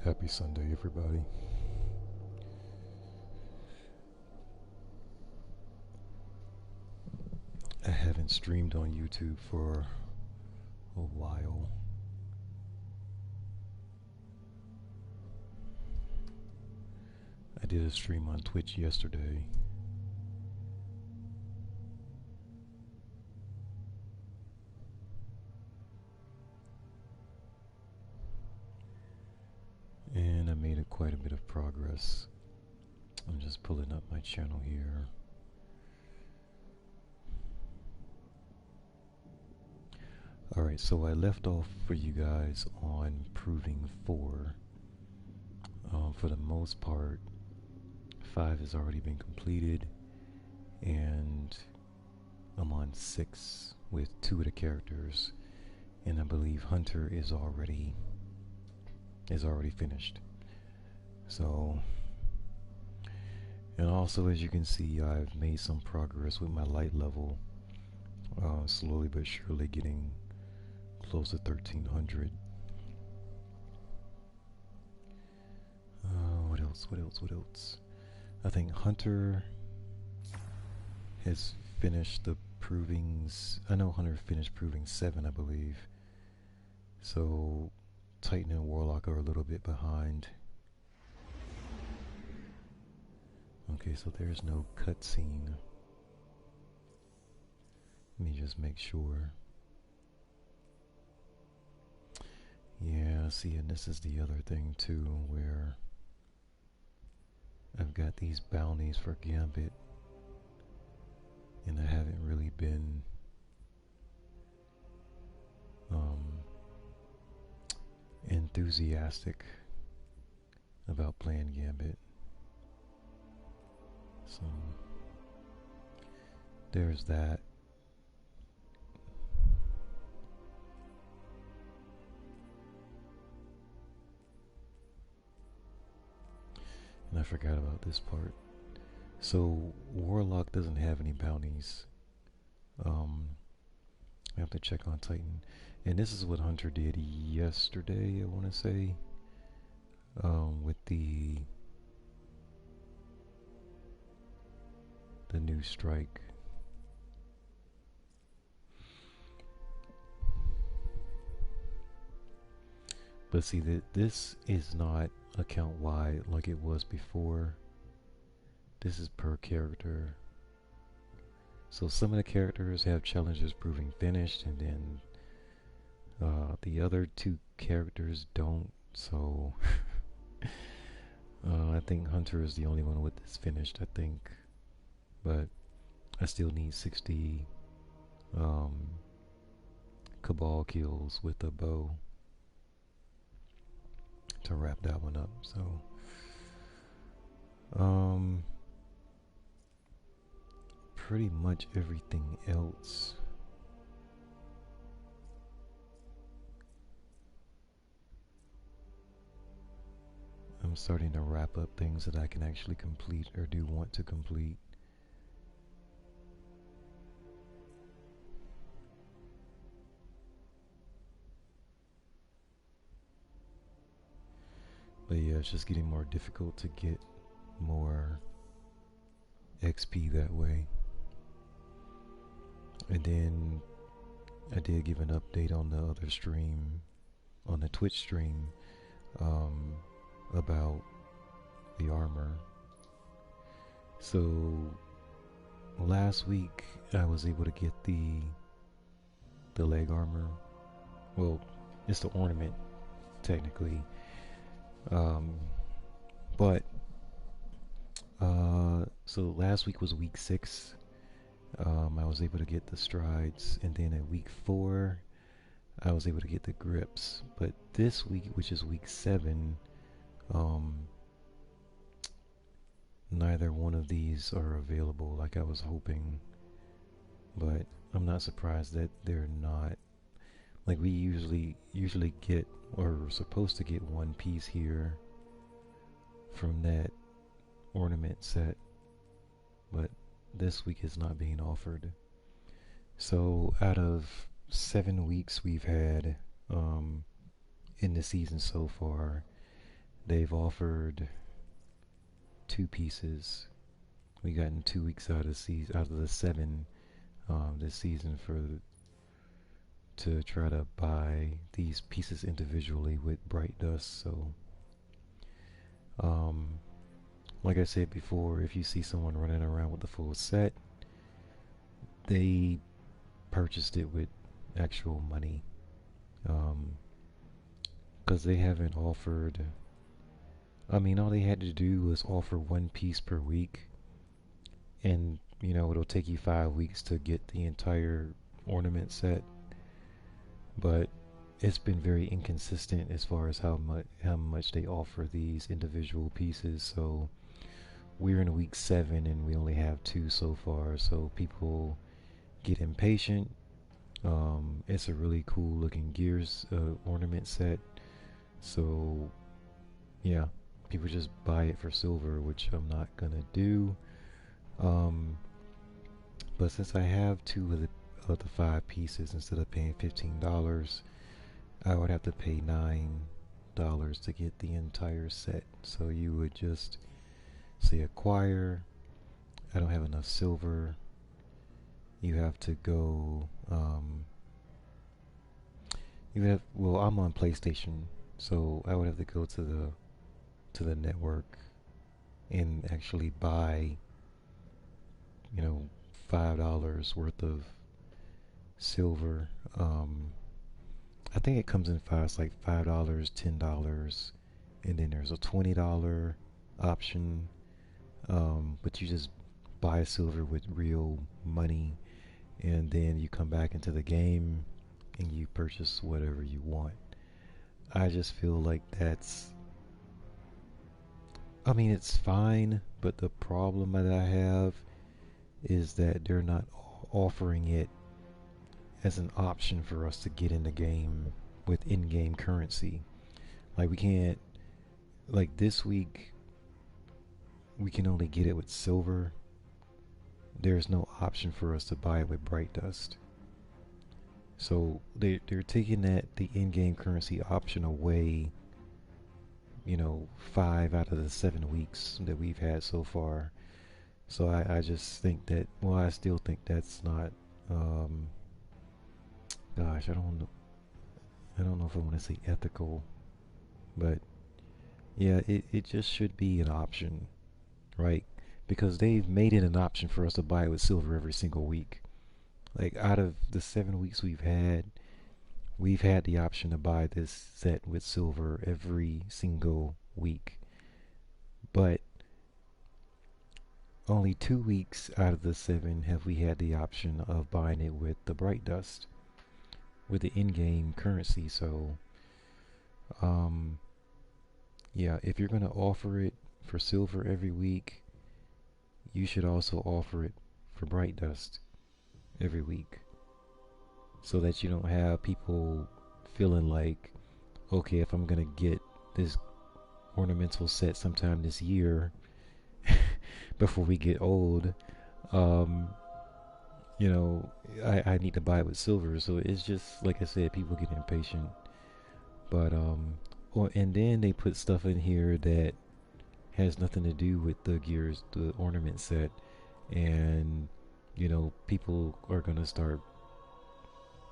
Happy Sunday, everybody. I haven't streamed on YouTube for a while. I did a stream on Twitch yesterday. And I made quite a bit of progress. I'm just pulling up my channel here. Alright, so I left off for you guys on Proving 4. For the most part, 5 has already been completed, and I'm on 6 with 2 of the characters, and I believe Hunter is already finished. So, and also, as you can see, I've made some progress with my light level, slowly but surely getting close to 1300. What else? I think Hunter has finished the provings. I know Hunter finished proving 7, I believe. So Titan and Warlock are a little bit behind. Okay, so there's no cutscene. Let me just make sure. Yeah, see, and this is the other thing too, where I've got these bounties for Gambit, and I haven't really been enthusiastic about playing Gambit. So there's that. And I forgot about this part. So Warlock doesn't have any bounties. I have to check on Titan. And this is what Hunter did yesterday, I want to say, with the new strike. But see, this is not account wide like it was before. This is per character. So some of the characters have challenges proving finished, and then the other 2 characters don't. So I think Hunter is the only one with this finished, I think. But I still need 60 Cabal kills with a bow to wrap that one up. So pretty much everything else I'm starting to wrap up things that I can actually complete or do want to complete. But yeah, it's just getting more difficult to get more XP that way. And then I did give an update on the other stream, on the Twitch stream, about the armor. So last week I was able to get the leg armor. Well, it's the ornament technically. But so last week was week 6. I was able to get the strides, and then at week 4 I was able to get the grips. But this week, which is week 7, neither one of these are available like I was hoping. But I'm not surprised that they're not. Like, we usually get, or we're supposed to get, 1 piece here from that ornament set, but this week is not being offered. So out of 7 weeks we've had in the season so far, they've offered two pieces. We gotten 2 weeks out of the season, out of the seven this season for to try to buy these pieces individually with Bright Dust. So, um, like I said before, if you see someone running around with the full set, they purchased it with actual money. Because they haven't offered. I mean, all they had to do was offer one piece per week, and it'll take you 5 weeks to get the entire ornament set. But it's been very inconsistent as far as how much they offer these individual pieces. So we're in week 7 and we only have two so far. So people get impatient. It's a really cool looking Gears ornament set. So yeah, people just buy it for silver, which I'm not gonna do. Um, but since I have two of the 5 pieces, instead of paying $15, I would have to pay $9 to get the entire set. So you would just say acquire. I don't have enough silver. You have to go. You have well, I'm on PlayStation, so I would have to go to the network and actually buy, you know, $5 worth of silver. I think it comes in fives like $5, $10, and then there's a $20 option. But you just buy silver with real money, and then you come back into the game and you purchase whatever you want. I just feel like that's. I mean, it's fine, but the problem that I have is that they're not offering it as an option for us to get in the game with in-game currency. Like we can't. Like this week, we can only get it with silver. There's no option for us to buy it with Bright Dust. So they're taking the in-game currency option away. 5 out of the 7 weeks that we've had so far. So I just think that. Well, I still think that's not. Um, Gosh, I don't know. I don't know if I want to say ethical, but yeah, it just should be an option, right? Because they've made it an option for us to buy it with silver every single week. Like out of the 7 weeks we've had the option to buy this set with silver every single week. But only 2 weeks out of the 7 have we had the option of buying it with the Bright Dust, with the in-game currency. So, um, yeah, if you're gonna offer it for silver every week, you should also offer it for Bright Dust every week, so that you don't have people feeling like, okay, if I'm gonna get this ornamental set sometime this year before we get old, um, you know, I need to buy it with silver. So it's just like I said, people get impatient. But and then they put stuff in here that has nothing to do with the Gears, the ornament set, and people are gonna start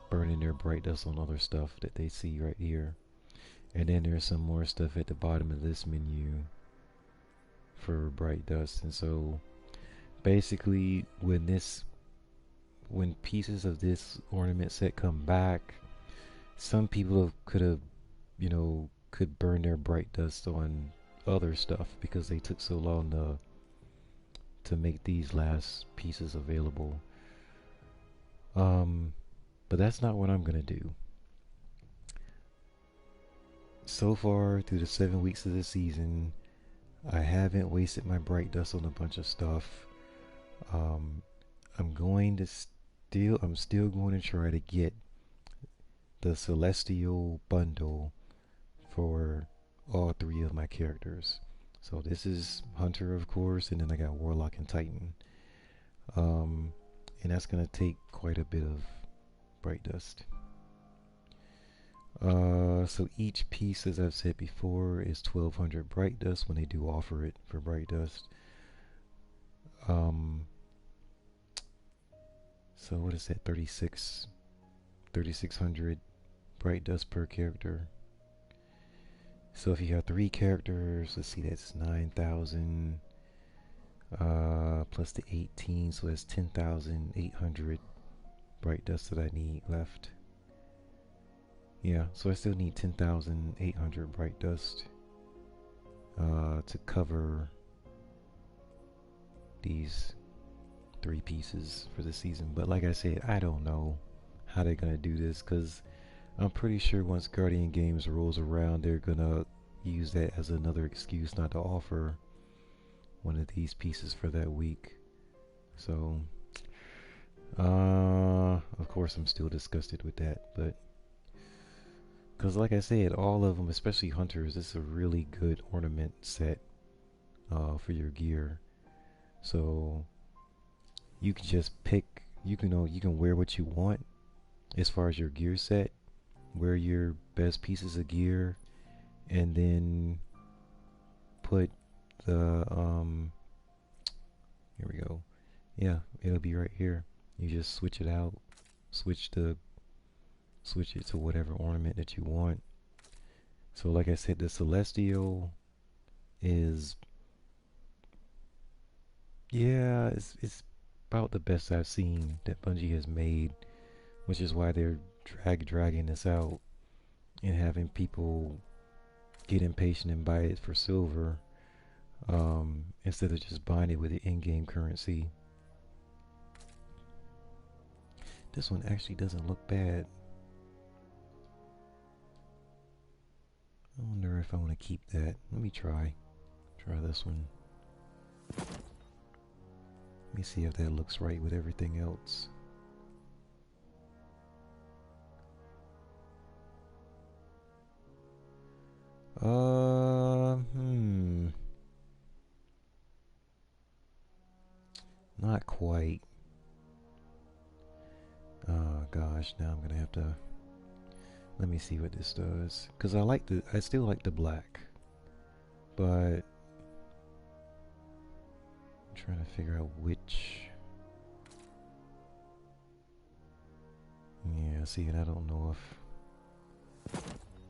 burning their Bright Dust on other stuff that they see right here. And then there's some more stuff at the bottom of this menu for Bright Dust. And so basically when pieces of this ornament set come back, some people could burn their Bright Dust on other stuff because they took so long to make these last pieces available. But that's not what I'm gonna do. So far through the 7 weeks of the season, I haven't wasted my Bright Dust on a bunch of stuff. Um, I'm still going to try to get the Celestial bundle for all 3 of my characters. So this is Hunter, of course, and then I got Warlock and Titan. And that's gonna take quite a bit of Bright Dust. So each piece, as I've said before, is 1200 bright dust when they do offer it for bright dust. Um, so what is that? 3600 bright dust per character. So if you have 3 characters, let's see, that's 9,000 plus the 18, so that's 10,800 bright dust that I need left. Yeah, so I still need 10,800 bright dust to cover these 3 pieces for the season. But like I said, I don't know how they're gonna do this, because I'm pretty sure once Guardian Games rolls around, they're gonna use that as another excuse not to offer one of these pieces for that week. So, of course, I'm still disgusted with that, but because, like I said, all of them, especially Hunters, it's a really good ornament set for your gear. So you can just pick. You can wear what you want as far as your gear set. Wear your best pieces of gear, and then put the here we go. Yeah, it'll be right here. You just switch it out, switch it to whatever ornament that you want. So like I said, the Celestial is, yeah, it's about the best I've seen that Bungie has made, which is why they're dragging this out and having people get impatient and buy it for silver, instead of just buying it with the in-game currency. This one actually doesn't look bad. I wonder if I want to keep that. Let me try this one. Let me see if that looks right with everything else. Not quite. Oh gosh, now I'm gonna have to. Let me see what this does, because I still like the black, but I'm trying to figure out which. Yeah, see, and I don't know if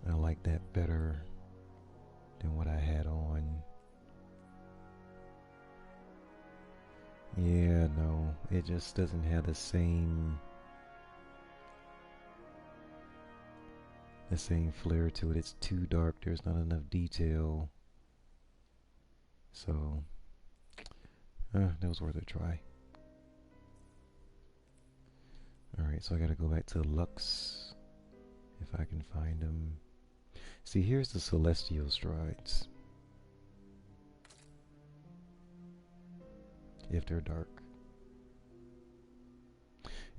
I like that better than what I had on. Yeah, no, it just doesn't have the same flair to it. It's too dark. There's not enough detail. So, that was worth a try. Alright, so I gotta go back to Lux, if I can find them. See, here's the Celestial Strides, if they're dark.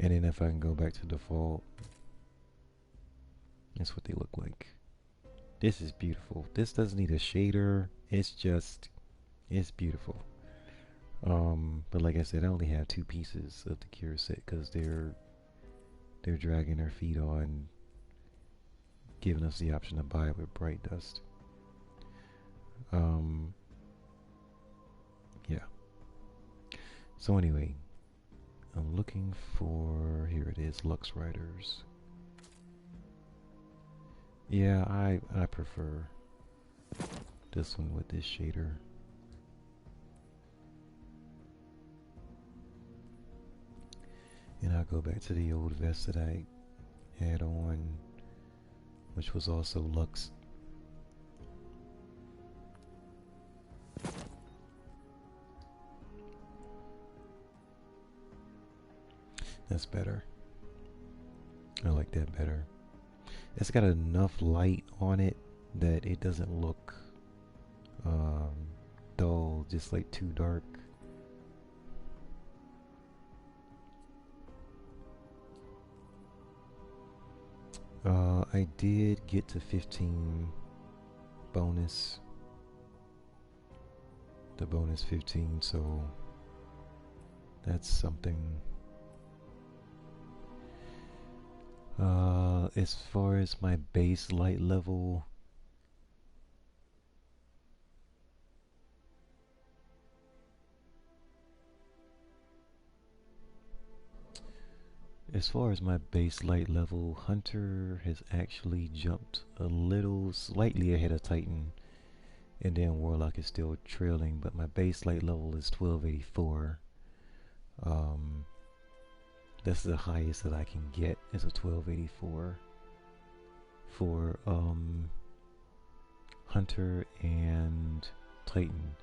And then if I can go back to default, that's what they look like. This is beautiful. This doesn't need a shader. It's beautiful. But like I said, I only have 2 pieces of the cure set, because they're dragging their feet on giving us the option to buy it with bright dust. Yeah. So anyway, I'm looking for, here it is, Lux Riders. Yeah, I prefer this one with this shader. And I'll go back to the old vest that I had on, which was also Lux. That's better. I like that better. It's got enough light on it that it doesn't look dull, just like too dark. I did get to 15 bonus. The bonus 15, so that's something. As far as my base light level, Hunter has actually jumped a little, slightly ahead of Titan, and then Warlock is still trailing. But my base light level is 1284. Um, that's the highest that I can get is a 1284 for Hunter and Titan.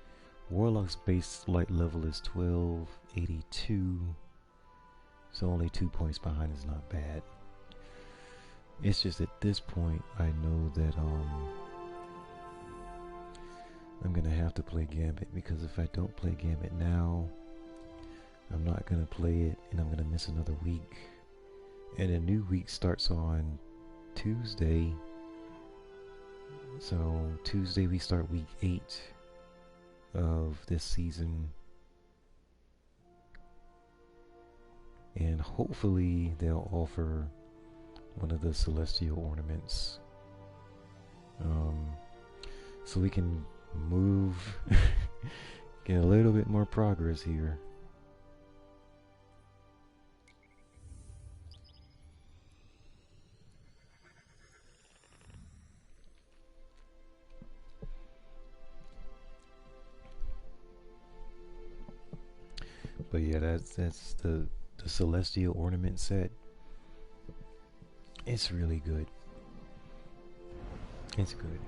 Warlock's base light level is 1282, so only 2 points behind is not bad. It's just at this point I know that I'm gonna have to play Gambit, because if I don't play Gambit now, I'm not gonna play it and I'm gonna miss another week. And a new week starts on Tuesday. So Tuesday we start week 8 of this season. And hopefully they'll offer one of the celestial ornaments. So we can move, get a little bit more progress here. But yeah, that's the celestial ornament set. It's really good. It's good.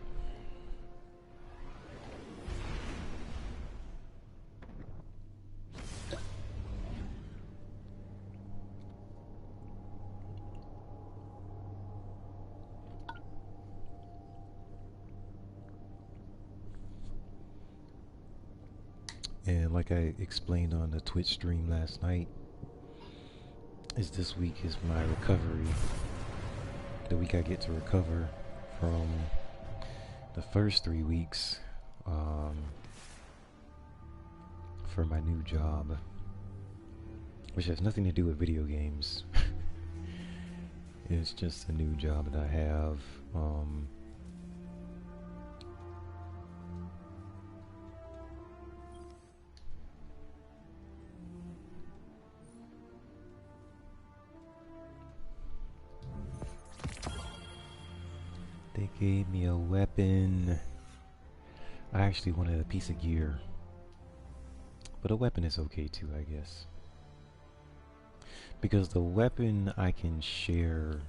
And like I explained on the Twitch stream last night, is this week is my recovery. The week I get to recover from the first 3 weeks for my new job, which has nothing to do with video games. It's just a new job that I have. They gave me a weapon. I actually wanted a piece of gear, but a weapon is okay too, I guess. Because the weapon I can share,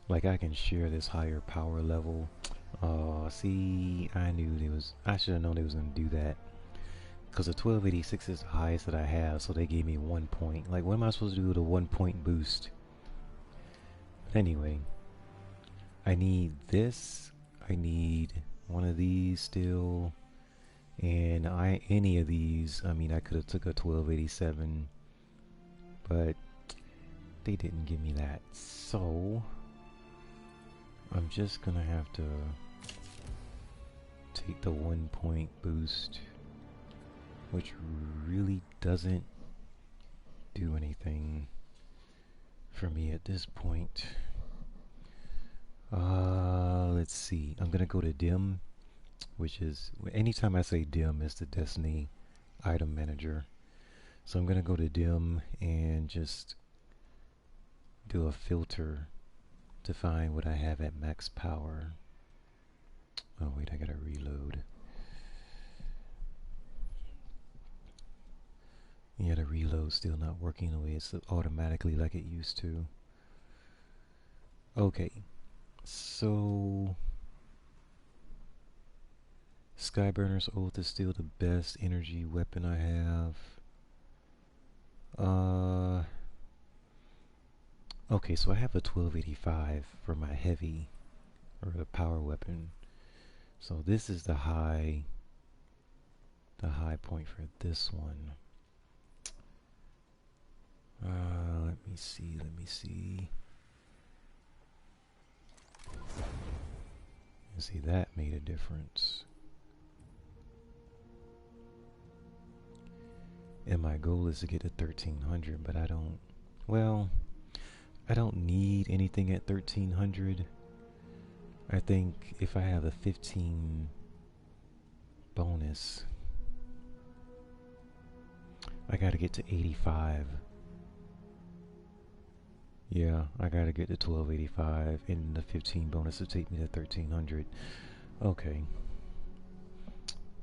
like I can share this higher power level. See, I should have known they was gonna do that. Because the 1286 is the highest that I have, so they gave me 1 point. Like, what am I supposed to do with a 1 point boost? But anyway, I need this. I need one of these still. And any of these, I mean, I could have took a 1287, but they didn't give me that. So I'm just gonna have to take the 1 point boost, which really doesn't do anything for me at this point. Let's see. I'm gonna go to dim, which is, anytime I say dim, it's the Destiny item manager. So I'm gonna go to dim and just do a filter to find what I have at max power. Oh wait, I gotta reload. Yeah, the reload's still not working the way it's automatically like it used to. Okay, so Skyburner's Oath is still the best energy weapon I have. Okay, so I have a 1285 for my heavy, or the power weapon. So this is the high point for this one. Let me see. You see, that made a difference. And my goal is to get to 1300, but I don't, well, I don't need anything at 1300. I think if I have a 15 bonus, I gotta get to 85. Yeah, I gotta get to 1285, and the 15 bonus will take me to 1300. Okay.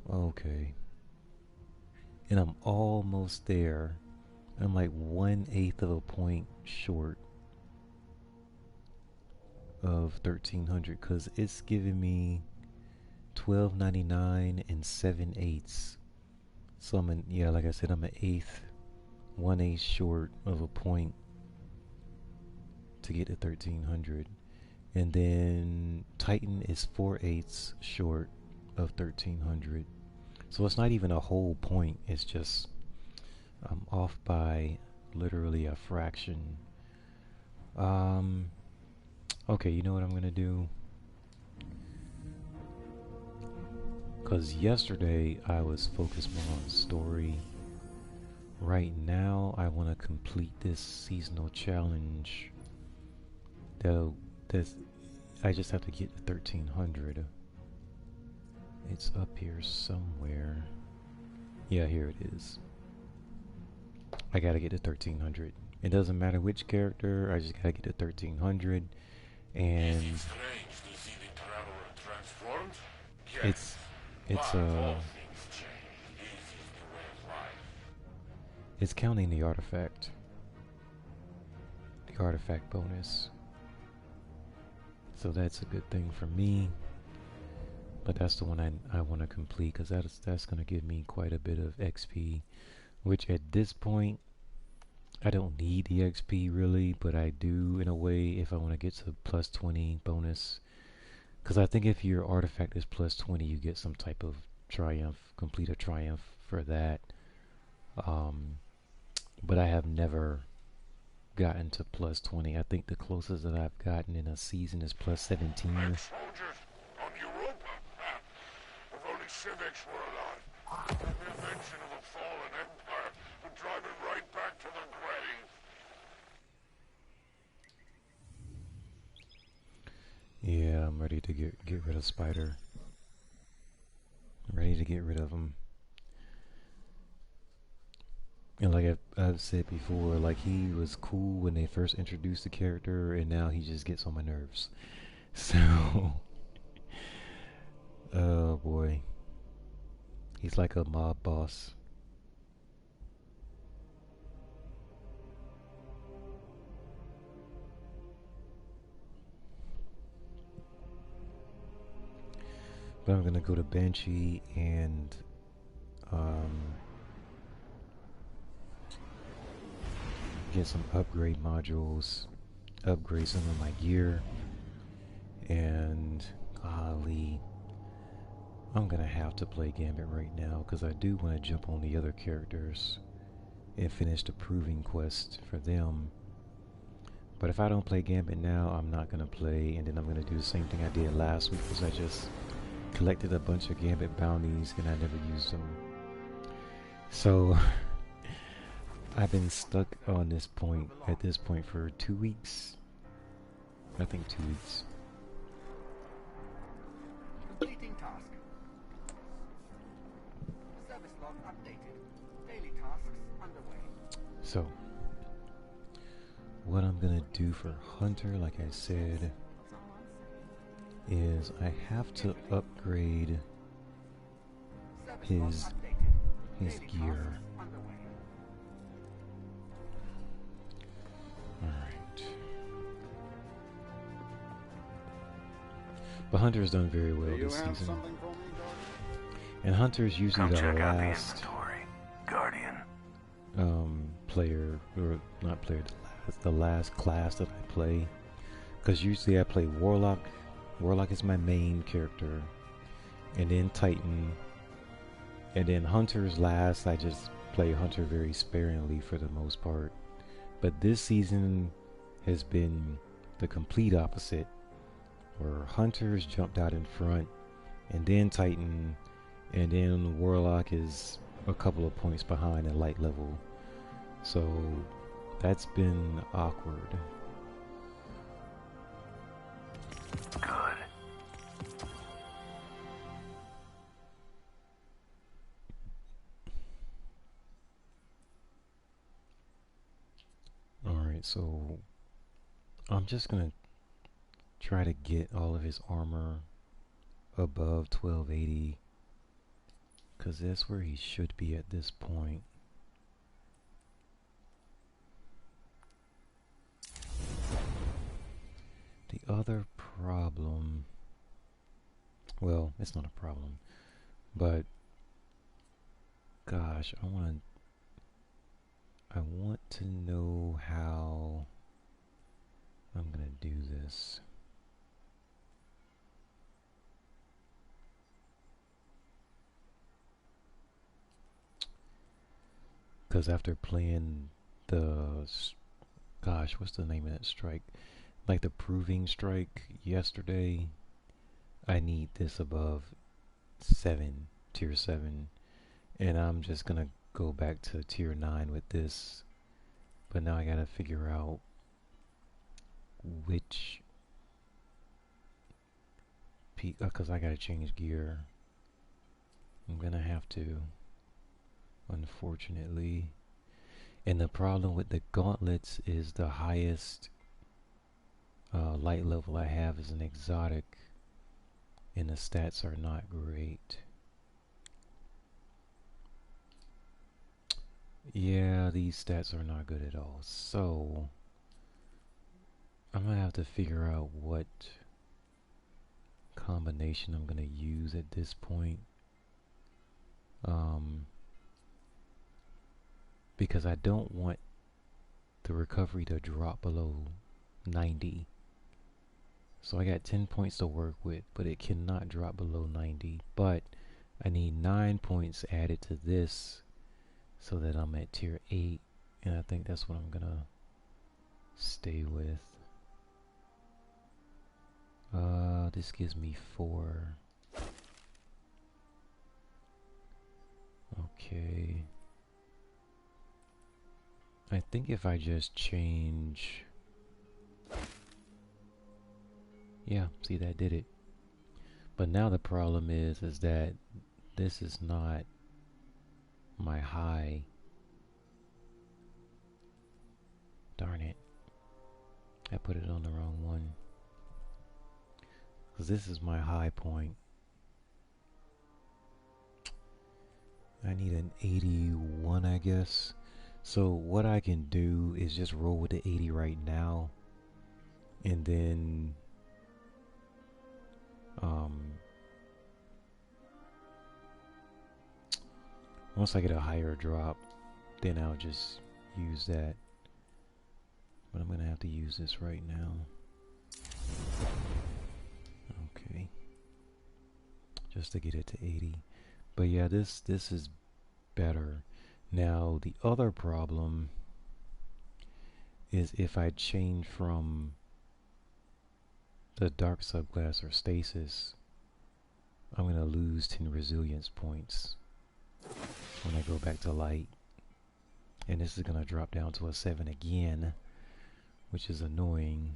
Okay. And I'm almost there. I'm like 1/8 of a point short of 1300 because it's giving me 1299 and 7/8. So I'm in, yeah, like I said, I'm an eighth, 1/8 short of a point to get to 1300. And then Titan is 4/8 short of 1300. So it's not even a whole point, it's just I'm off by literally a fraction. Okay, you know what I'm gonna do? Because yesterday I was focused more on story. Right now I want to complete this seasonal challenge. I just have to get to 1300. It's up here somewhere. Yeah, here it is. I gotta get to 1300. It doesn't matter which character, I just gotta get to 1300. And it's counting the artifact bonus, so that's a good thing for me. But that's the one I want to complete because that's going to give me quite a bit of XP, which at this point I don't need the XP really, but I do in a way if I want to get to plus 20 bonus. Because I think if your artifact is plus 20, you get some type of triumph, complete a triumph for that. But I have never gotten to plus 20. I think the closest that I've gotten in a season is plus 17. Soldiers on Europa. If only civics were alive. There'd be a mention of a fallen empire would drive it right back to the grave. Yeah, I'm ready to get rid of Spider. I'm ready to get rid of him. And like I've said before, like he was cool when they first introduced the character, and now he just gets on my nerves. So, oh boy, he's like a mob boss. But I'm gonna go to Banshee and get some upgrade modules, upgrade some of my gear, and golly, I'm gonna have to play Gambit right now because I do want to jump on the other characters and finish the proving quest for them. But if I don't play Gambit now, I'm not gonna play, and then I'm gonna do the same thing I did last week because I just collected a bunch of Gambit bounties and I never used them. So I've been stuck on this point, at this point for 2 weeks. I think 2 weeks. Completing task. Service log updated. Daily tasks underway. So, what I'm gonna do for Hunter, like I said, is I have to upgrade his gear. Alright. But Hunter's done very well this season. And Hunter's usually the last player, or not player, the last class that I play. Because usually I play Warlock. Warlock is my main character. And then Titan. And then Hunter's last. I just play Hunter very sparingly for the most part. But this season has been the complete opposite, where Hunter's jumped out in front, and then Titan, and then Warlock is a couple of points behind in light level. So that's been awkward. so I'm just gonna try to get all of his armor above 1280, because that's where he should be at this point. The other problem, well, it's not a problem, but gosh, I want to know how I'm gonna do this. Because after playing the, gosh, what's the name of that strike? Like the proving strike yesterday, I need this above 7, tier 7. And I'm just gonna go back to tier 9 with this. But now I gotta figure out which peak, because I gotta change gear. I'm gonna have to, unfortunately. And the problem with the gauntlets is the highest light level I have is an exotic, and the stats are not great. Yeah, these stats are not good at all. So I'm gonna have to figure out what combination I'm gonna use at this point. Because I don't want the recovery to drop below 90. So I got 10 points to work with, but it cannot drop below 90. But I need 9 points added to this so that I'm at tier 8. And I think that's what I'm gonna stay with. This gives me 4. Okay. I think if I just change... Yeah, see, that did it. But now the problem is that this is not my high. Darn it. I put it on the wrong one. Because this is my high point. I need an 81, I guess. So what I can do is just roll with the 80 right now. And then... once I get a higher drop, then I'll just use that. But I'm going to have to use this right now. Okay. Just to get it to 80. But yeah, this is better. Now, the other problem is if I change from the dark subclass or stasis, I'm going to lose 10 resilience points when I go back to light. And this is going to drop down to a 7 again, which is annoying.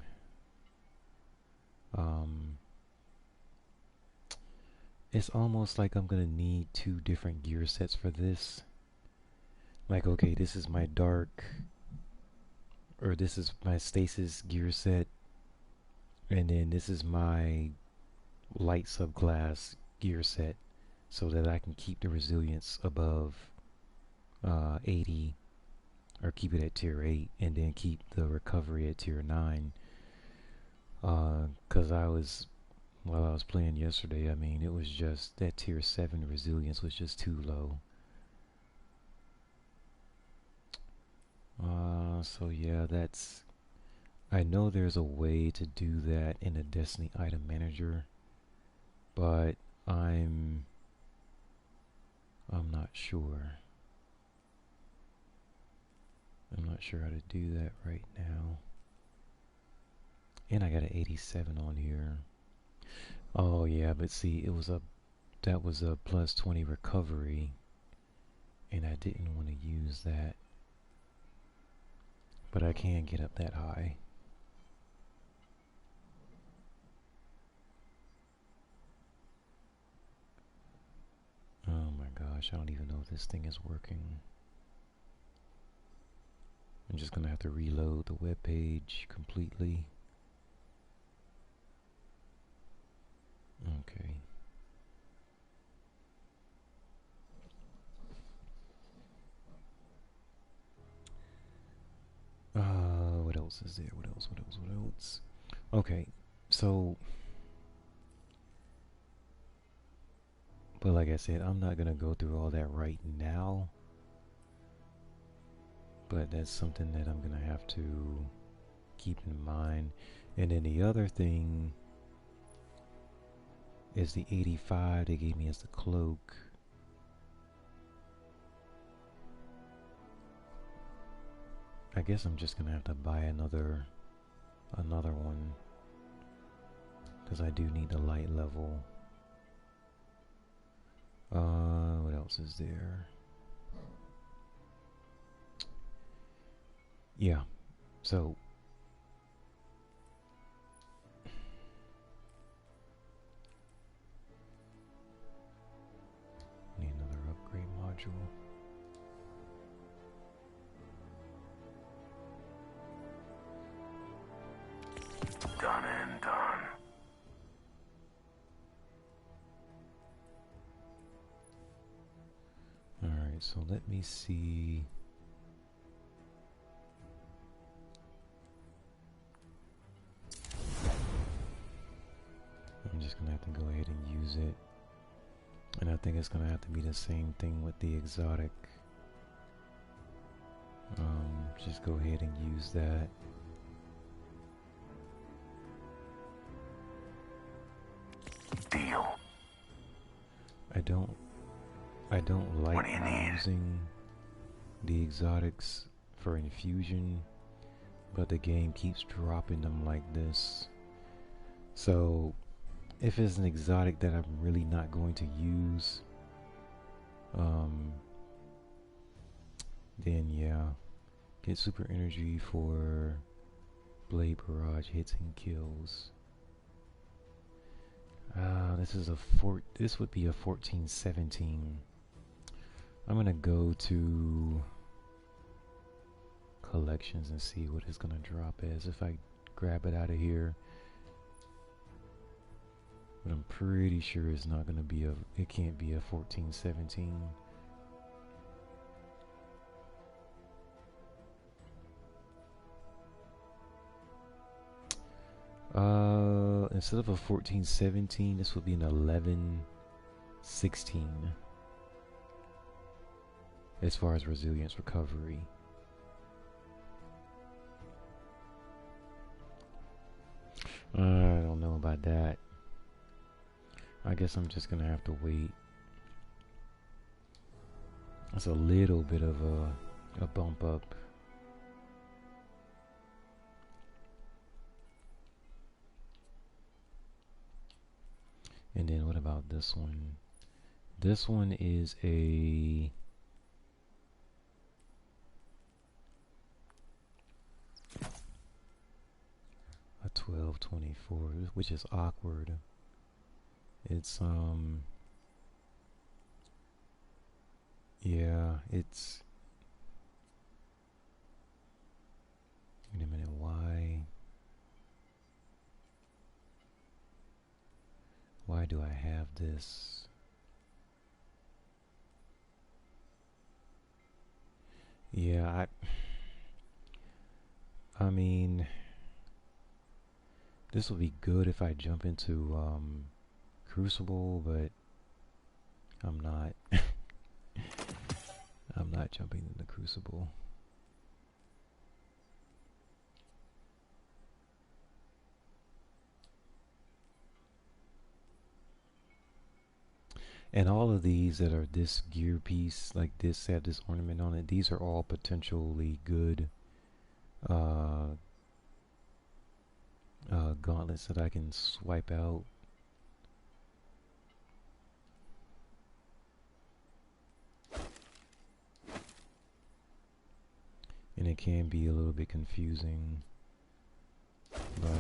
It's almost like I'm going to need 2 different gear sets for this. Like, okay, this is my dark, or this is my stasis gear set, and then this is my light subclass gear set, so that I can keep the resilience above 80, or keep it at tier 8, and then keep the recovery at tier 9. Because while I was playing yesterday, I mean, it was just that tier 7 resilience was just too low. So yeah, I know there's a way to do that in the Destiny item manager, but I'm not sure. I'm not sure how to do that right now. And I got an 87 on here. Oh yeah, but see, that was a plus 20 recovery, and I didn't want to use that. But I can get up that high. Oh my gosh, I don't even know if this thing is working. I'm just gonna have to reload the web page completely. Okay. What else is there? What else? Okay, so, but like I said, I'm not gonna go through all that right now, but that's something that I'm gonna have to keep in mind. And then the other thing is the 85 they gave me as the cloak. I guess I'm just gonna have to buy another one, because I do need the light level. What else is there? Yeah, so need another upgrade module. Done and done. Alright, so let me see. I'm just gonna have to go ahead and use it. And I think it's gonna have to be the same thing with the exotic. Just go ahead and use that. Deal. I don't like What do you need? using the exotics for infusion, but the game keeps dropping them like this. So if it's an exotic that I'm really not going to use, then yeah, get super energy for blade barrage hits and kills. This would be a 14-17. I'm gonna go to collections and see what it's gonna drop as if I grab it out of here. But I'm pretty sure it's not gonna be it can't be a 14-17. Instead of a 14-17, this would be an 11-16 as far as resilience recovery. I don't know about that. I guess I'm just gonna have to wait. That's a little bit of a bump up. And then what about this one? This one is a 12-24, which is awkward. It's yeah, it's, wait a minute, why do I have this? Yeah, I mean, this would be good if I jump into Crucible, but I'm not. I'm not jumping into Crucible. And all of these that are this gear piece, like this, have this ornament on it, these are all potentially good gauntlets that I can swipe out. And it can be a little bit confusing, but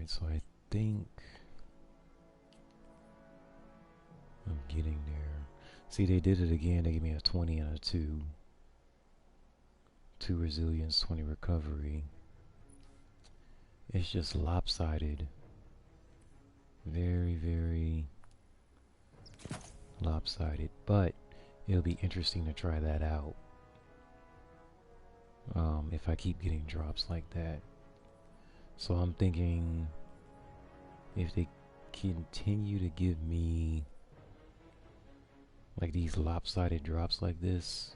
Alright, so I think I'm getting there. See, they did it again. They gave me a 20 and a 2. 2 resilience, 20 recovery. It's just lopsided. Very, very lopsided. But it'll be interesting to try that out. If I keep getting drops like that. So I'm thinking if they continue to give me like these lopsided drops like this,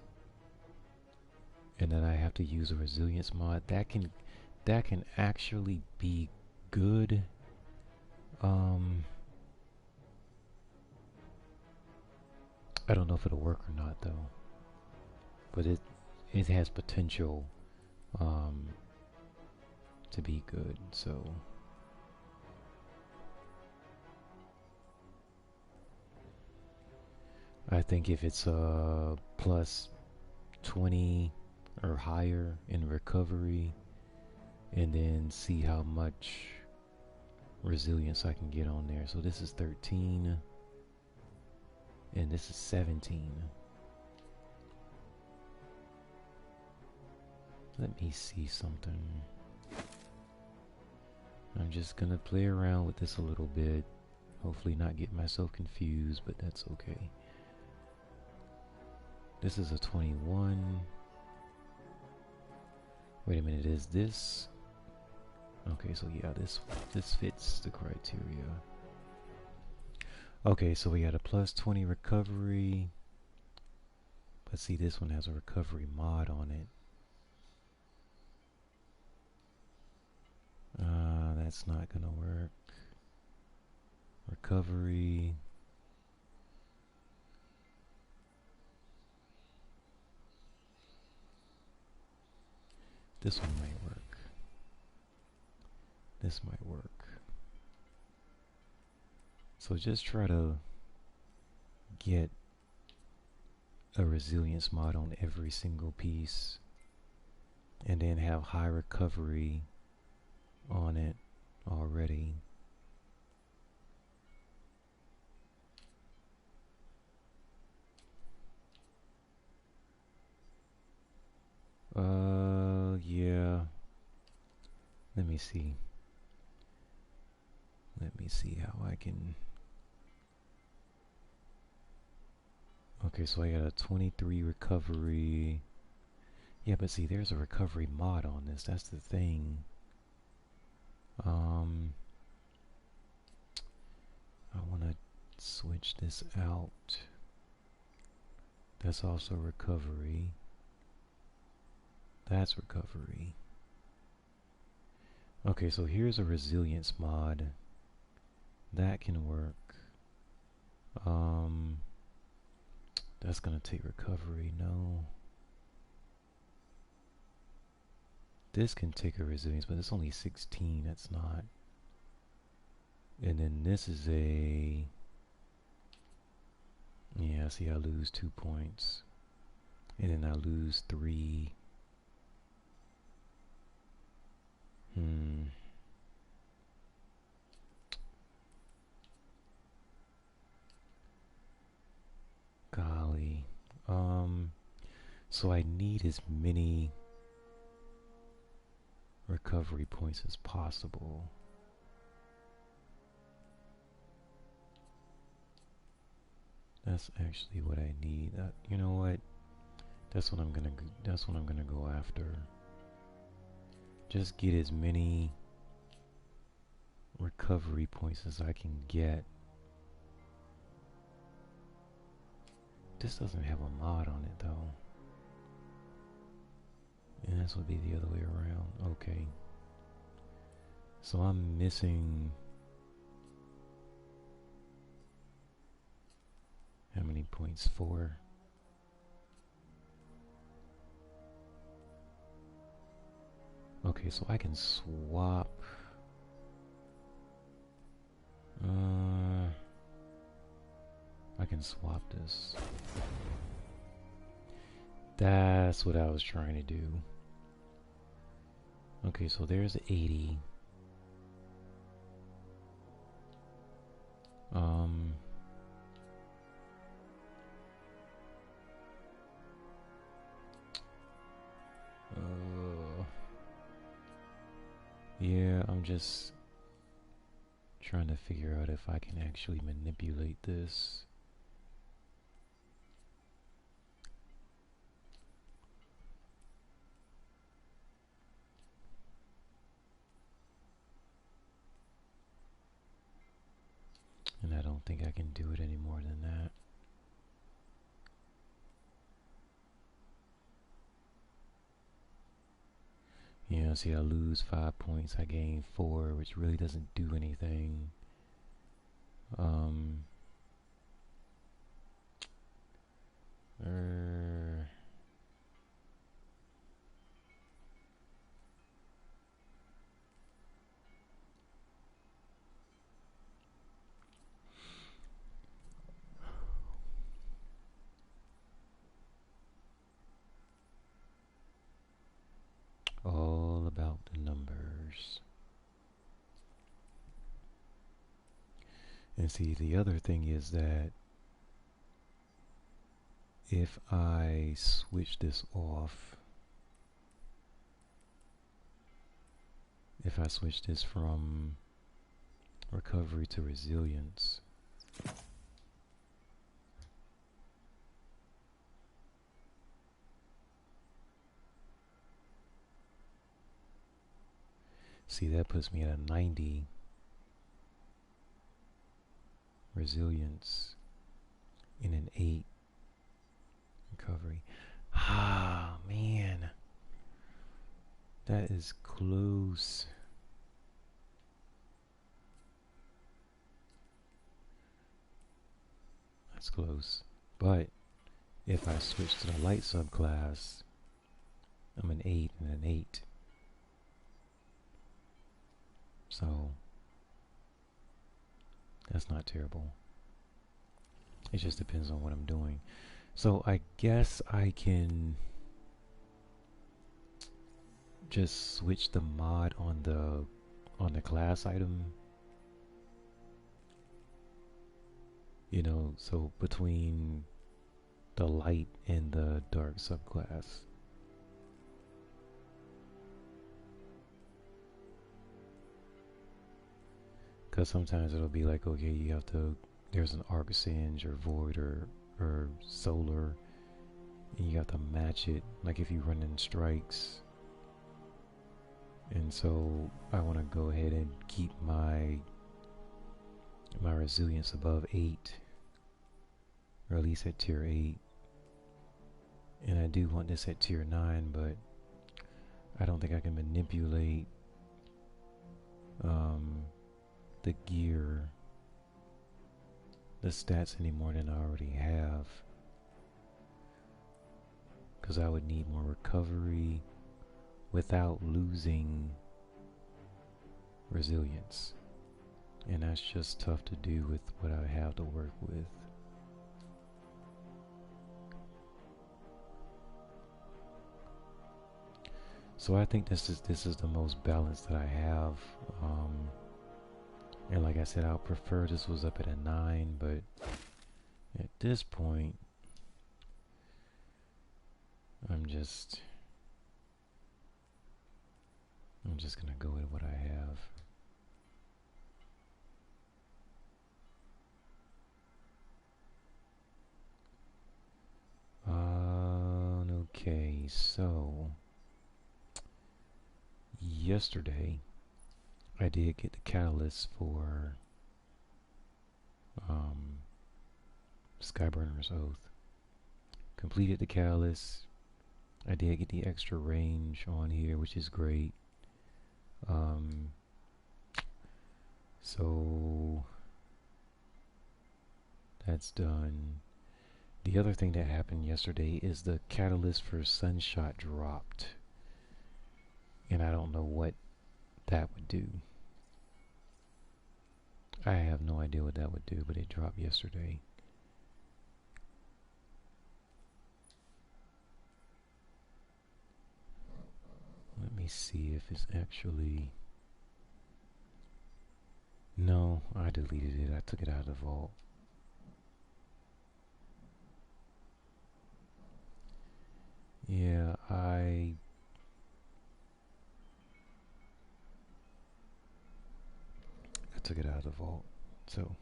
and then I have to use a resilience mod, that can actually be good. I don't know if it'll work or not though, but it has potential to be good. So I think if it's plus 20 or higher in recovery, and then see how much resilience I can get on there. So this is 13 and this is 17. Let me see something. I'm just gonna play around with this a little bit. Hopefully not get myself confused, but that's okay. This is a 21. Wait a minute, is this? Okay, so yeah, this fits the criteria. Okay, so we got a plus 20 recovery. But see, this one has a recovery mod on it. That's not gonna work. Recovery. This one might work. This might work. So just try to get a resilience mod on every single piece, and then have high recovery on it already. Yeah. Let me see. Let me see how I can. Okay, so I got a 23 recovery. Yeah, but see, there's a recovery mod on this. That's the thing. I want to switch this out. That's also recovery. That's recovery. Okay, so here's a resilience mod. That can work. That's gonna take recovery. No. This can take a resilience, but it's only 16. That's not. And then this is a. Yeah, see, I lose 2 points. And then I lose 3. Golly. So I need as many recovery points as possible. That's actually what I need. You know what? That's what I'm gonna go after. Just get as many recovery points as I can get. This doesn't have a mod on it though. And this would be the other way around. Okay. So I'm missing. How many points? 4. Okay, so I can swap. I can swap this. That's what I was trying to do. Okay, so there's 80. Um, uh, yeah, I'm just trying to figure out if I can actually manipulate this. And I don't think I can do it any more than that. Yeah, see, I lose 5 points, I gain 4, which really doesn't do anything. Um, er, all about the numbers. And see, the other thing is that if I switch this off, if I switch this from recovery to resilience, see, that puts me at a 90 resilience and an 8 recovery. Ah, man. That is close. That's close. But if I switch to the light subclass, I'm an 8 and an 8. So that's not terrible. It just depends on what I'm doing. So I guess I can just switch the mod on the class item. You know, so between the light and the dark subclass. Because sometimes it'll be like, okay, you have to, there's an arc singe or void or solar, and you have to match it, like if you run in strikes. And so I want to go ahead and keep my resilience above 8, or at least at tier 8. And I do want this at tier 9, but I don't think I can manipulate the gear, the stats any more than I already have, because I would need more recovery without losing resilience, and that's just tough to do with what I have to work with. So I think this is the most balanced that I have. And like I said, I'll prefer this was up at a 9, but at this point, I'm just gonna go with what I have. Okay, so yesterday I did get the catalyst for Skyburner's Oath. Completed the catalyst. I did get the extra range on here, which is great. So that's done. The other thing that happened yesterday is the catalyst for Sunshot dropped. And I don't know what that would do. I have no idea what that would do, but it dropped yesterday. Let me see if it's actually... No, I deleted it. I took it out of the vault. Yeah, I took it out of the vault. So,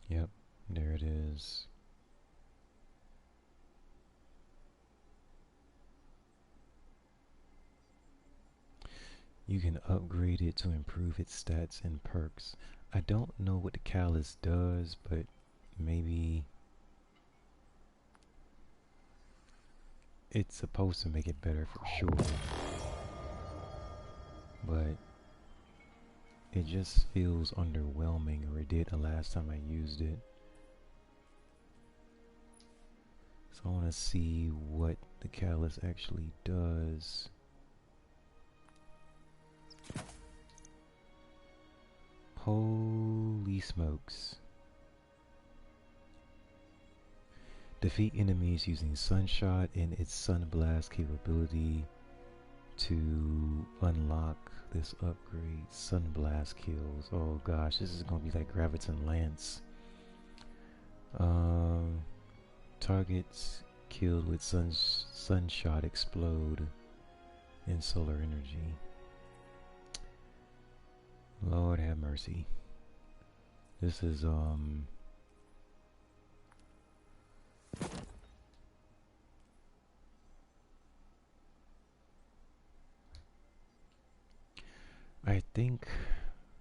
yep, there it is. You can upgrade it to improve its stats and perks. I don't know what the callus does, but maybe it's supposed to make it better for sure. But it just feels underwhelming, or it did the last time I used it. So I want to see what the callus actually does. Holy smokes. Defeat enemies using Sunshot and its Sunblast capability to unlock this upgrade. Sunblast kills. Oh gosh, this is going to be like Graviton Lance. Targets killed with Sunshot explode in solar energy. Lord have mercy. This is I think,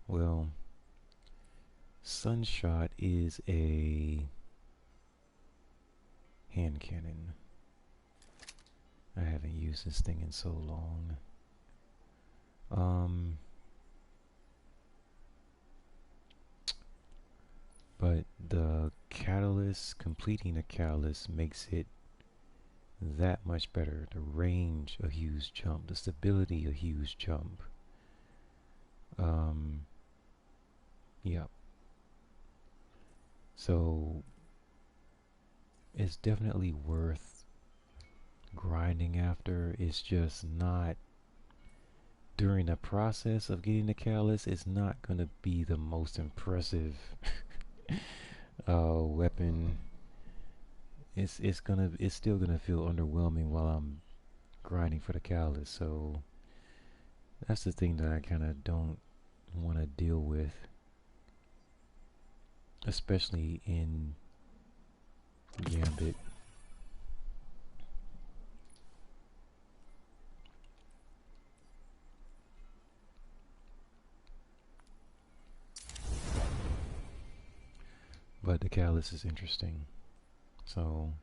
well, Sunshot is a hand cannon. I haven't used this thing in so long. But the catalyst, completing the catalyst makes it that much better. The range, a huge jump. The stability, a huge jump. Yeah. So it's definitely worth grinding after. It's just not, during the process of getting the catalyst, it's not gonna be the most impressive weapon. It's still gonna feel underwhelming while I'm grinding for the catalyst. So that's the thing that I kind of don't want to deal with, especially in Gambit. But the catalyst is interesting. So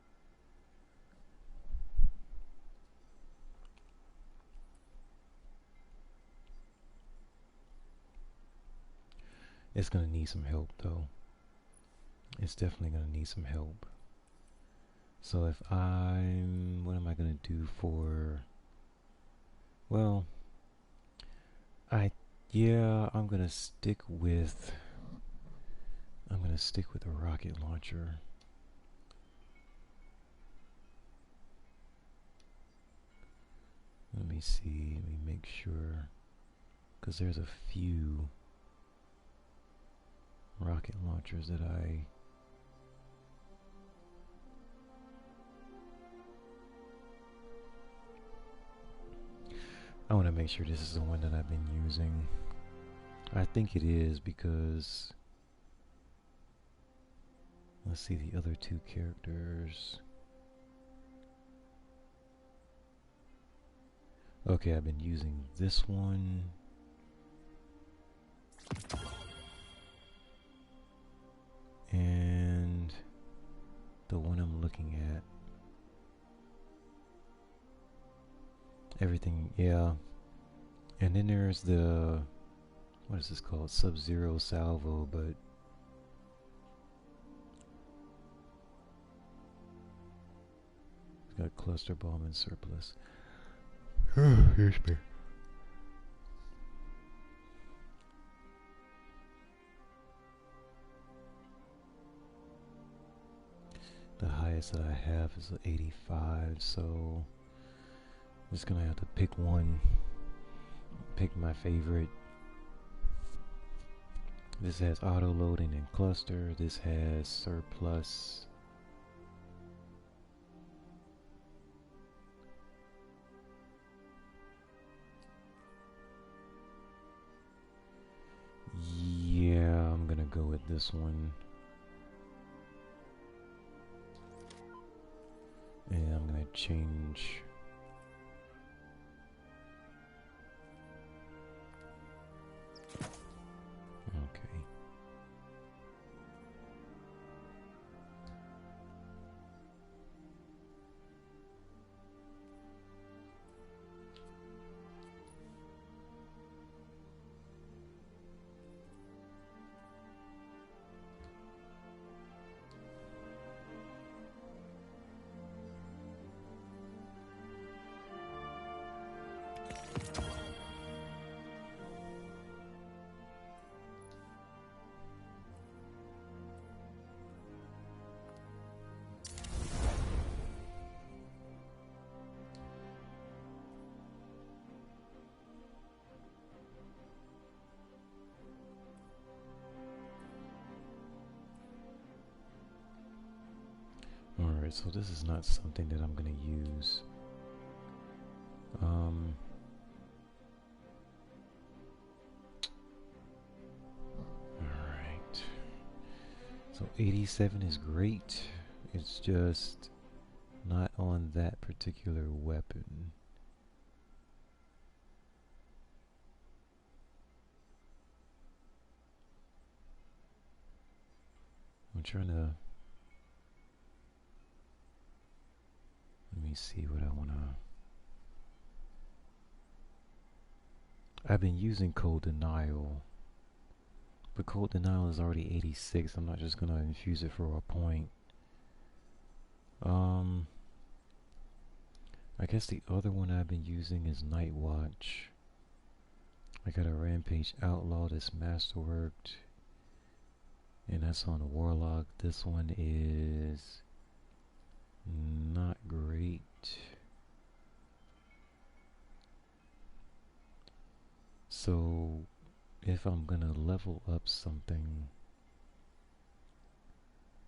it's gonna need some help though. It's definitely gonna need some help. So if what am I gonna do for, well, I'm gonna stick with the rocket launcher. Let me see, let me make sure, because there's a few rocket launchers that I want to make sure this is the one that I've been using. I think it is, because let's see the other two characters. Okay, I've been using this one. And the one I'm looking at. Everything, yeah. And then there's the, what is this called? Sub-Zero Salvo, but it's got cluster bomb and surplus. Here's me. The highest that I have is 85, so I'm just gonna have to pick one. Pick my favorite. This has auto loading and cluster. This has surplus. Yeah, I'm gonna go with this one. And I'm gonna change. Okay. Alright, so this is not something that I'm gonna use. Alright. So 87 is great. It's just not on that particular weapon. I'm trying to... Let me see what I wanna... I've been using Cold Denial, but Cold Denial is already 86. I'm not just gonna infuse it for a point. I guess the other one I've been using is Night Watch. I got a Rampage Outlaw that's masterworked, and that's on Warlock. This one is not great. So if I'm gonna level up something,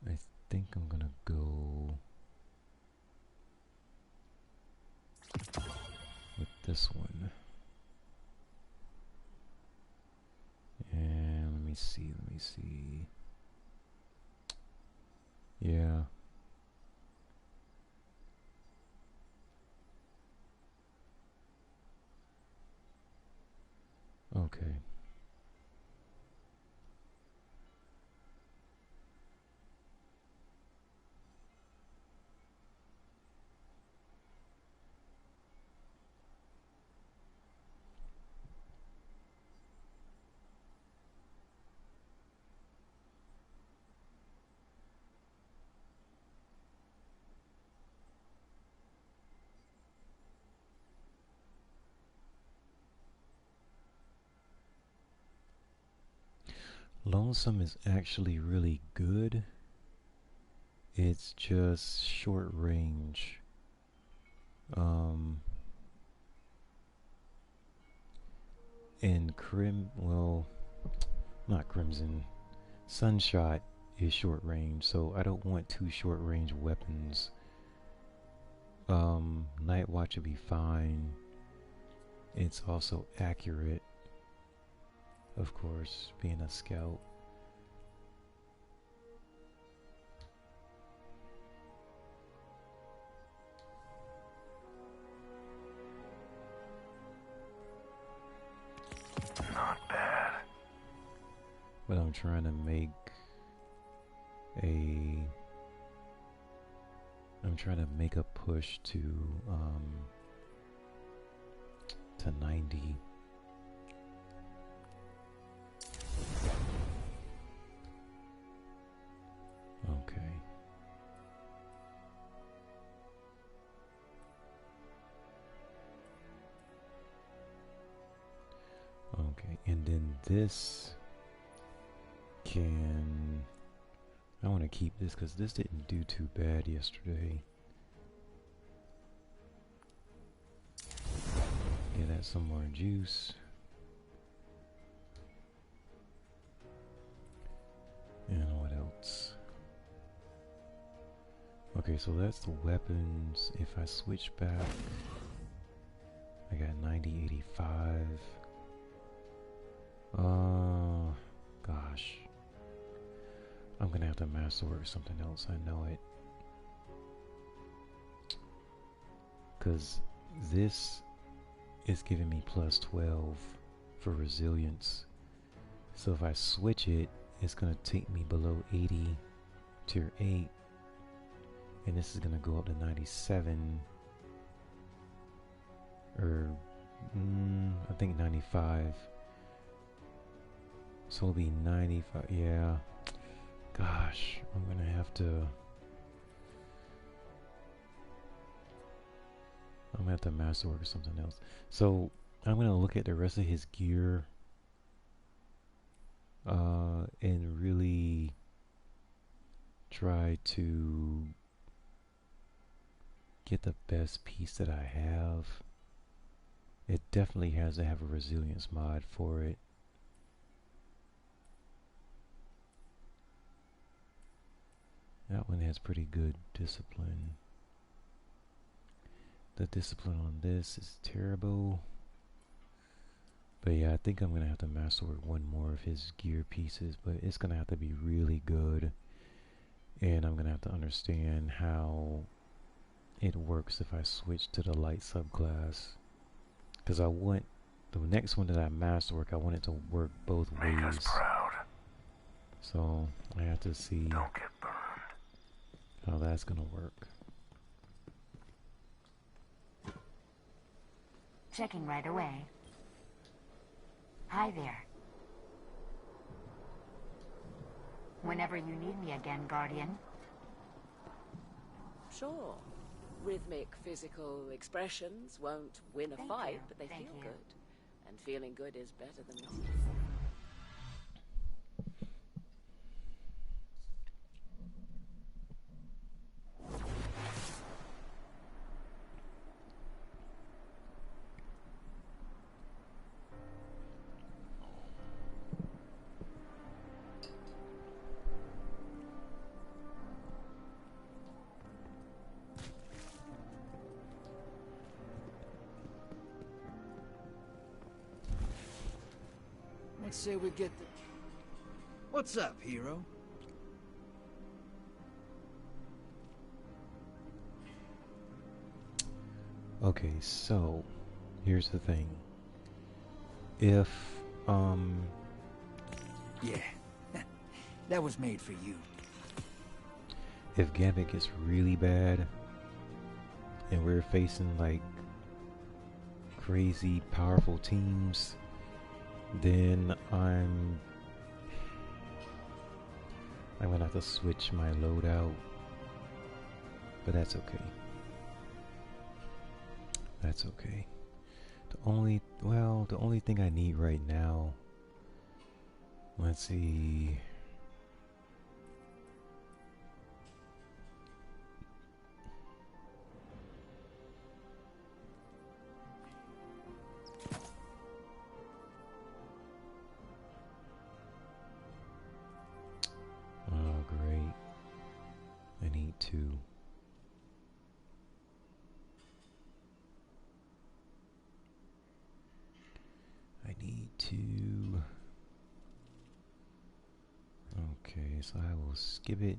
I think I'm gonna go with this one. And let me see. Yeah. Okay. Lonesome is actually really good. It's just short range. And well, not Crimson. Sunshot is short range, so I don't want two short range weapons. Night Watch would be fine. It's also accurate, of course, being a scout. Not bad. But I'm trying to make a push to 90. Okay. Okay, and then this can I want to keep this because this didn't do too bad yesterday. Get that some more juice. And what else? Okay, so that's the weapons. If I switch back, I got 9085. Gosh. I'm gonna have to masterwork something else, I know it. Because this is giving me plus 12 for resilience. So if I switch it, it's gonna take me below 80, tier 8. And this is gonna go up to 97. Or, I think 95. So it'll be 95, yeah. Gosh, I'm gonna have to masterwork or something else. So I'm gonna look at the rest of his gear and really try to get the best piece that I have. It definitely has to have a resilience mod for it. That one has pretty good discipline. The discipline on this is terrible. But yeah, I think I'm going to have to masterwork one more of his gear pieces, but it's going to have to be really good. And I'm going to have to understand how it works if I switch to the light subclass. Because I want the next one that I masterwork, I want it to work both ways. Make us proud. So I have to see Don't get burned. how that's going to work. Checking right away. Hi there. Whenever you need me again, Guardian. Sure. Rhythmic physical expressions won't win a Thank fight, you, but they thank feel you. good. And feeling good is better than nothing. Let's say we get the... What's up, hero? Okay, so here's the thing. If Yeah, that was made for you. if Gambit gets really bad and we're facing like crazy powerful teams, then I'm gonna have to switch my loadout. But that's okay. That's okay. The only thing I need right now, let's see. Oh, great. I need two. I need two. Okay, so I will skip it.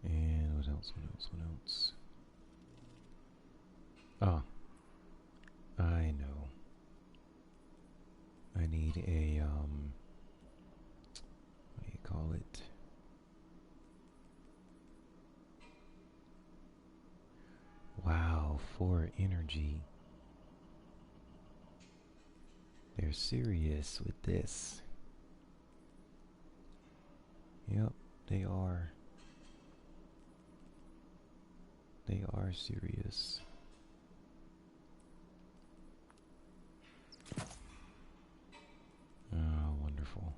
And what else? What else? What else? Ah, I know. I need a what do you call it? Wow, 4 energy. They're serious with this. Yep, they are. They are serious. Oh, wonderful.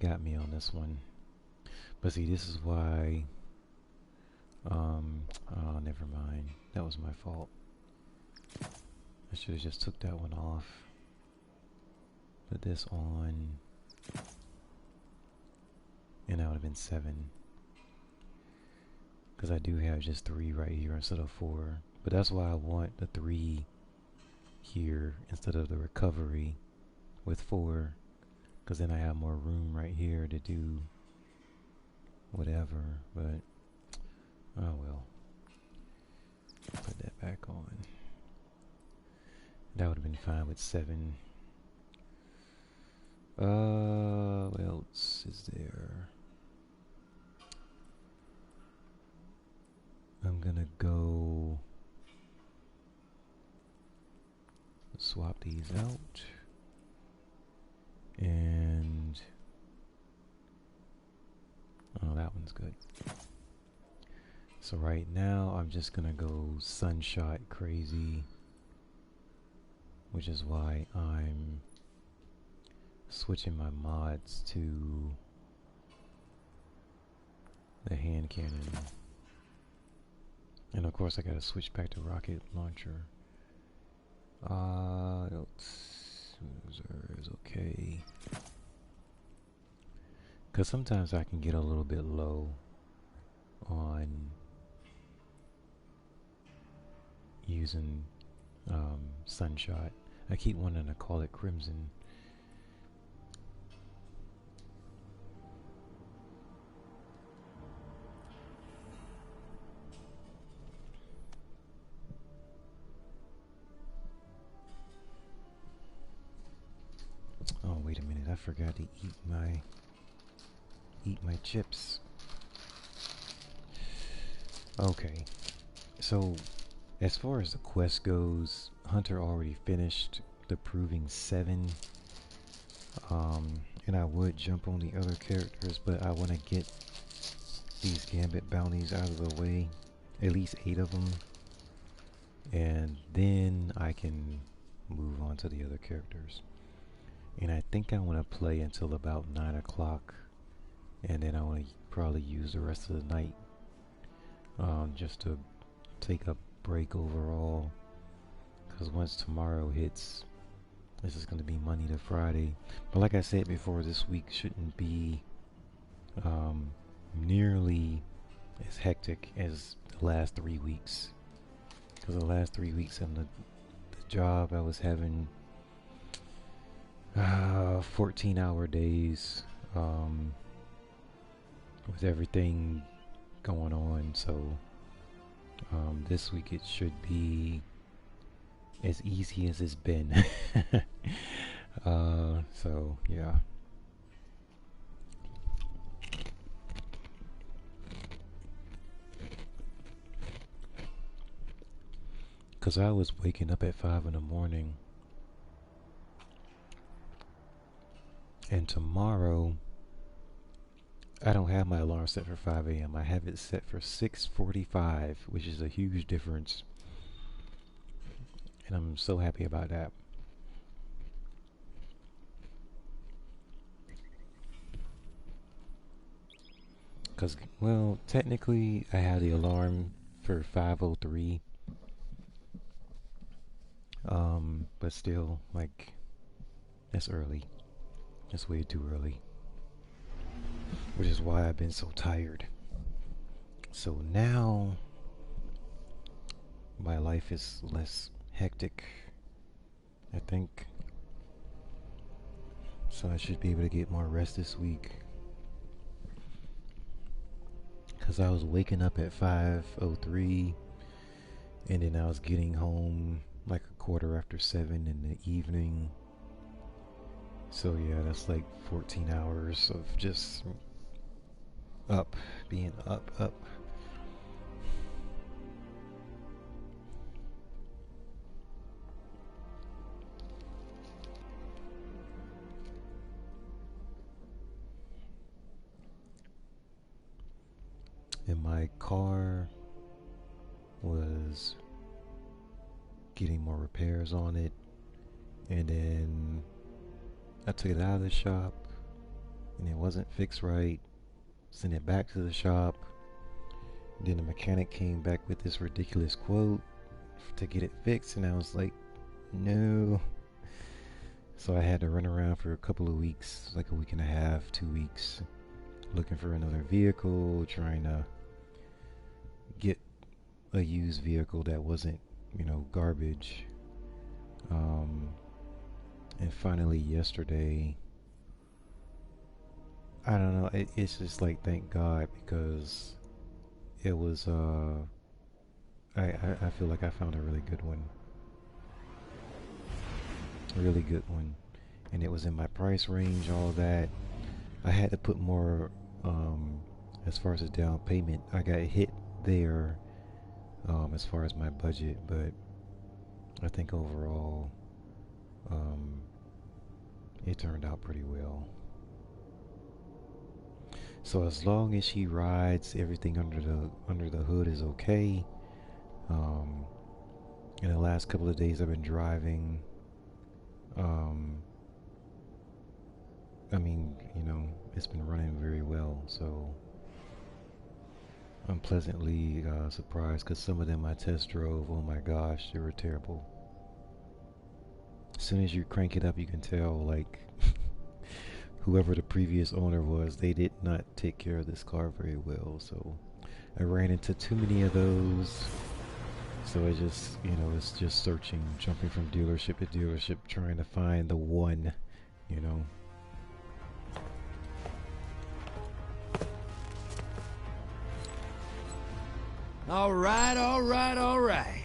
got me on this one. But see, this is why. Oh, never mind. That was my fault. I should have just took that one off. Put this on. And that would have been 7. Because I do have just 3 right here instead of 4. But that's why I want the 3 here instead of the recovery with 4. Because then I have more room right here to do whatever. But, oh well. Put that back on. That would have been fine with 7. What else is there? I'm gonna go swap these out. And oh, that one's good. So right now I'm just gonna go sunshot crazy, which is why I'm switching my mods to the hand cannon. And of course I gotta switch back to rocket launcher. Is okay. Cause sometimes I can get a little bit low on using sunshot. I keep wanting to call it crimson. Oh, wait a minute, I forgot to eat my chips. Okay. So as far as the quest goes, Hunter already finished the Proving 7. And I would jump on the other characters, but I want to get these Gambit bounties out of the way. At least 8 of them. And then I can move on to the other characters. And I think I want to play until about 9 o'clock. And then I want to probably use the rest of the night just to take a break overall. Because once tomorrow hits, this is going to be Monday to Friday. But like I said before, this week shouldn't be nearly as hectic as the last 3 weeks. Because the last 3 weeks on the job I was having 14-hour days with everything going on. So this week it should be as easy as it's been. So yeah. Because I was waking up at 5 in the morning. And tomorrow, I don't have my alarm set for 5 a.m. I have it set for 6:45, which is a huge difference. And I'm so happy about that. Because, well, technically, I had the alarm for 5:03. But still, like, that's early. That's way too early. Which is why I've been so tired. So now, my life is less hectic, I think. So I should be able to get more rest this week. Because I was waking up at 5:03, and then I was getting home like a 7:15 in the evening. So yeah, that's like 14 hours of just up, being up. And my car was getting more repairs on it, and then I took it out of the shop, and it wasn't fixed right. Sent it back to the shop. Then the mechanic came back with this ridiculous quote to get it fixed, and I was like, no. So I had to run around for a couple of weeks, like a week and a half, 2 weeks, looking for another vehicle, trying to get a used vehicle that wasn't, garbage. And finally yesterday, I don't know, it's just like, thank God, because it was, I feel like I found a really good one. Really good one. And it was in my price range, all that. I had to put more, as far as the down payment. I got hit there, as far as my budget, but I think overall, it turned out pretty well. So as long as she rides, everything under the hood is okay. In the last couple of days I've been driving. I mean, it's been running very well, so I'm pleasantly surprised, because some of them I test drove, oh my gosh, they were terrible. As soon as you crank it up, you can tell, like, whoever the previous owner was, they did not take care of this car very well. So I ran into too many of those. So I just, it's just searching, jumping from dealership to dealership, trying to find the one, All right, all right, all right.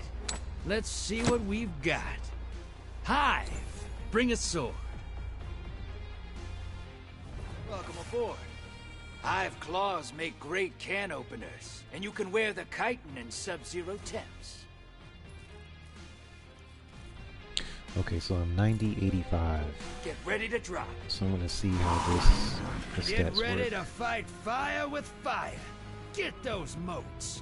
Let's see what we've got. Hive, bring a sword. Welcome aboard. Hive claws make great can openers, and you can wear the chitin in sub-zero temps. Okay, so I'm 90-85. Get ready to drop. So I'm gonna see how the stats Get ready work. to fight fire with fire. Get those motes.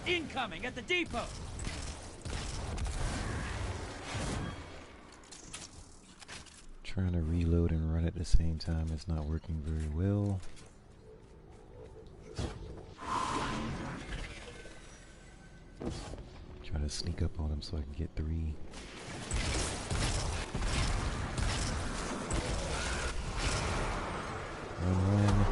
Incoming at the depot. Trying to reload and run at the same time is not working very well. Try to sneak up on him so I can get 3. Run.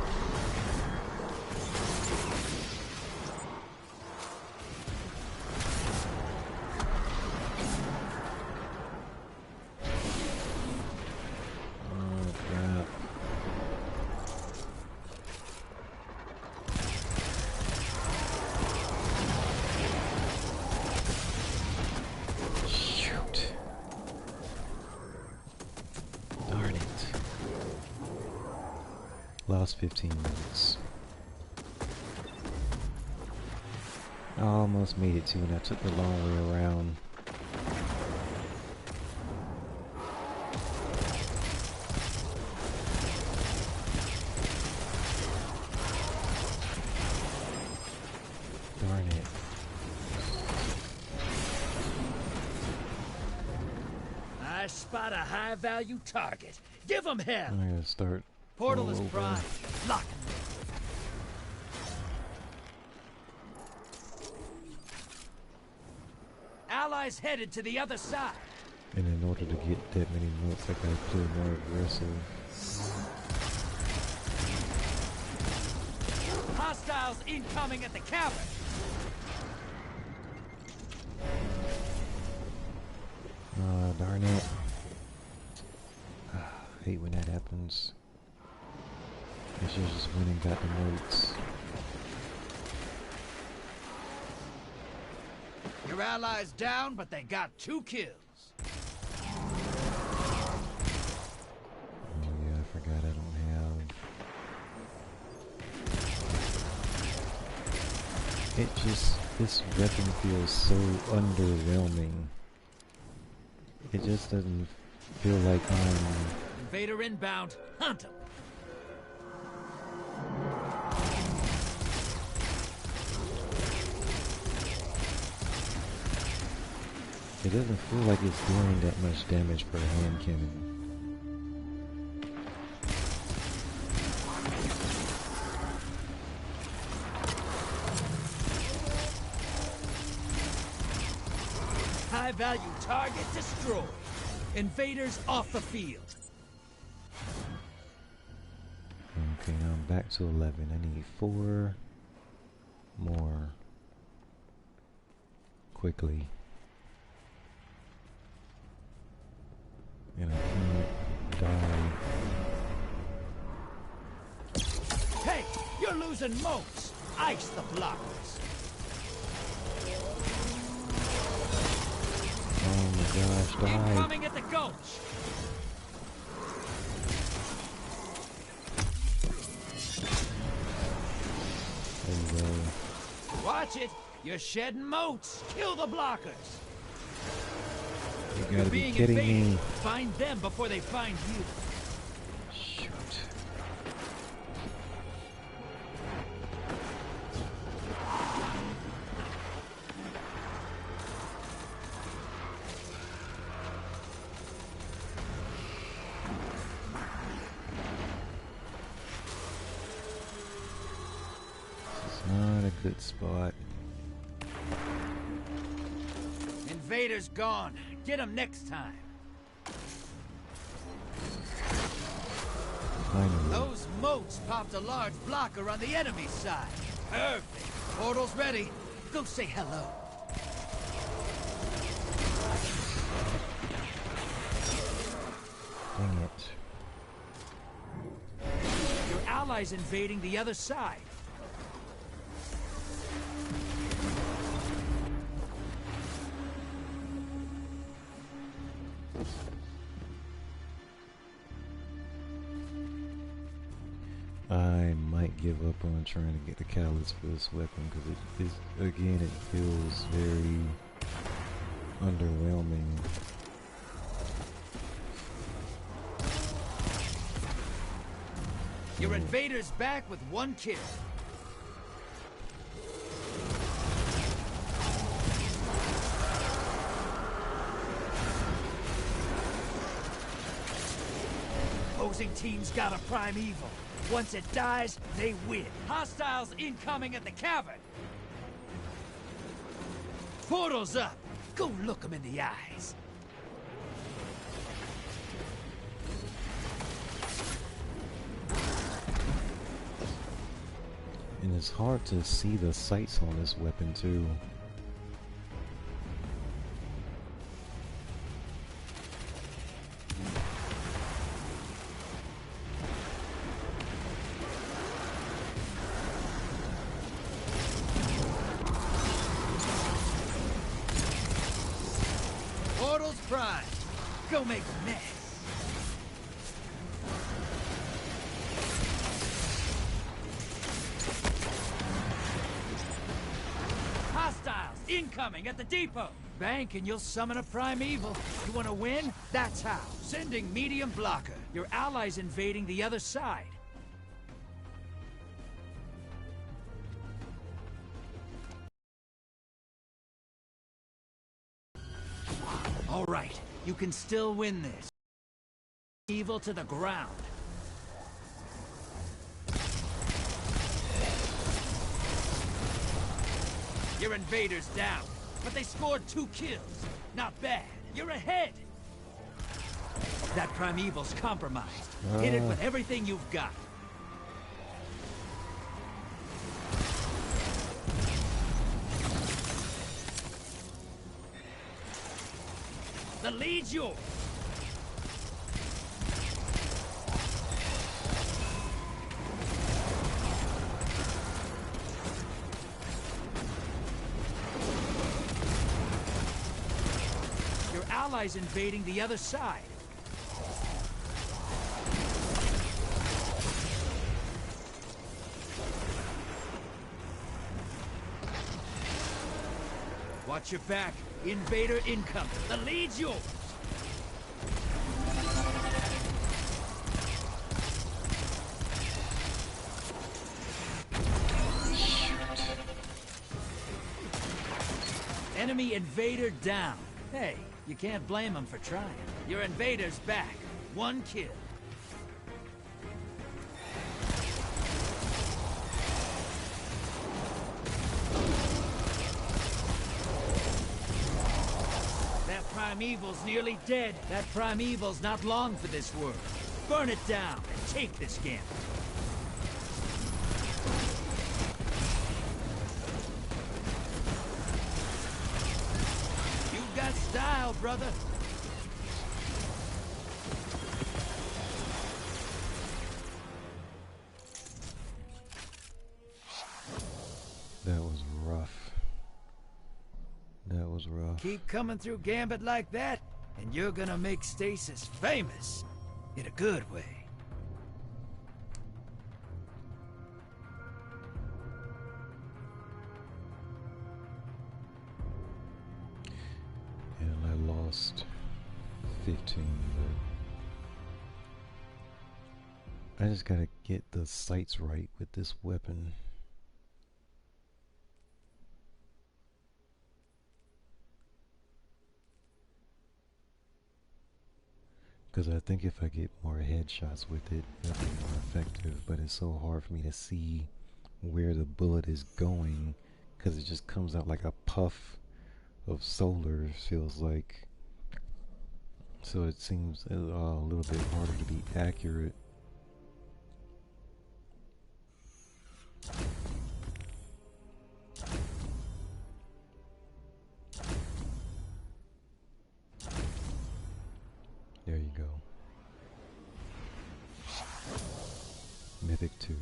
Lost 15 minutes. I almost made it to, and I took the long way around. Darn it. I spot a high-value target. Give him hell. I gotta start. Portal is primed. Lock him. Allies headed to the other side. And in order to get that many notes, I gotta play more aggressive. Hostiles incoming at the cavern. Darn it. hate when that happens. I should just went and got the notes. Your allies down, but they got 2 kills. Oh yeah, I forgot I don't have... this weapon feels so underwhelming. It just doesn't feel like I'm... Invader inbound. Hunt him. It doesn't feel like it's doing that much damage per hand cannon. High-value target destroyed. Invaders off the field. Okay, now I'm back to 11. I need 4 more. Quickly. And I can't die. Hey, you're losing motes. Ice the blockers. Oh my gosh, die. Incoming at the gulch. There you go. Watch it. You're shedding motes. Kill the blockers. You You're gotta be being kidding invaded. me. Find them before they find you. Shoot. It's not a good spot. Invaders gone. Get them next time. Finally. Those motes popped a large blocker on the enemy side. Perfect. Portal's ready. Go say hello. Dang it. Your allies invading the other side. I might give up on trying to get the catalyst for this weapon because it is, again, it feels very underwhelming. Your invaders back with 1 kill. Opposing team's got a primeval. Once it dies, they win. Hostiles incoming at the cavern. Portal's up. Go look them in the eyes. And it's hard to see the sights on this weapon too. Portal's prime. Go make a mess. Hostiles incoming at the depot. Bank and you'll summon a primeval. You want to win? That's how. Sending medium blocker. Your allies invading the other side. All right, you can still win this. Evil to the ground. Your invaders down, but they scored 2 kills. Not bad. You're ahead. That primeval's compromised. Hit it with everything you've got. The lead's yours. allies invading the other side. Watch your back. Invader incoming. The lead's yours. Enemy invader down. Hey, you can't blame him for trying. Your invader's back. 1 kill. That primeval's nearly dead. That primeval's not long for this world. Burn it down and take this Gambit. Got style, brother. That was rough. That was rough. Keep coming through Gambit like that, and you're gonna make Stasis famous. In a good way. And I lost 15, but I just gotta get the sights right with this weapon. Because I think if I get more headshots with it, it'll be more effective, but it's so hard for me to see where the bullet is going, because it just comes out like a puff of solar, feels like. So it seems a little bit harder to be accurate. There you go. Mythic 2.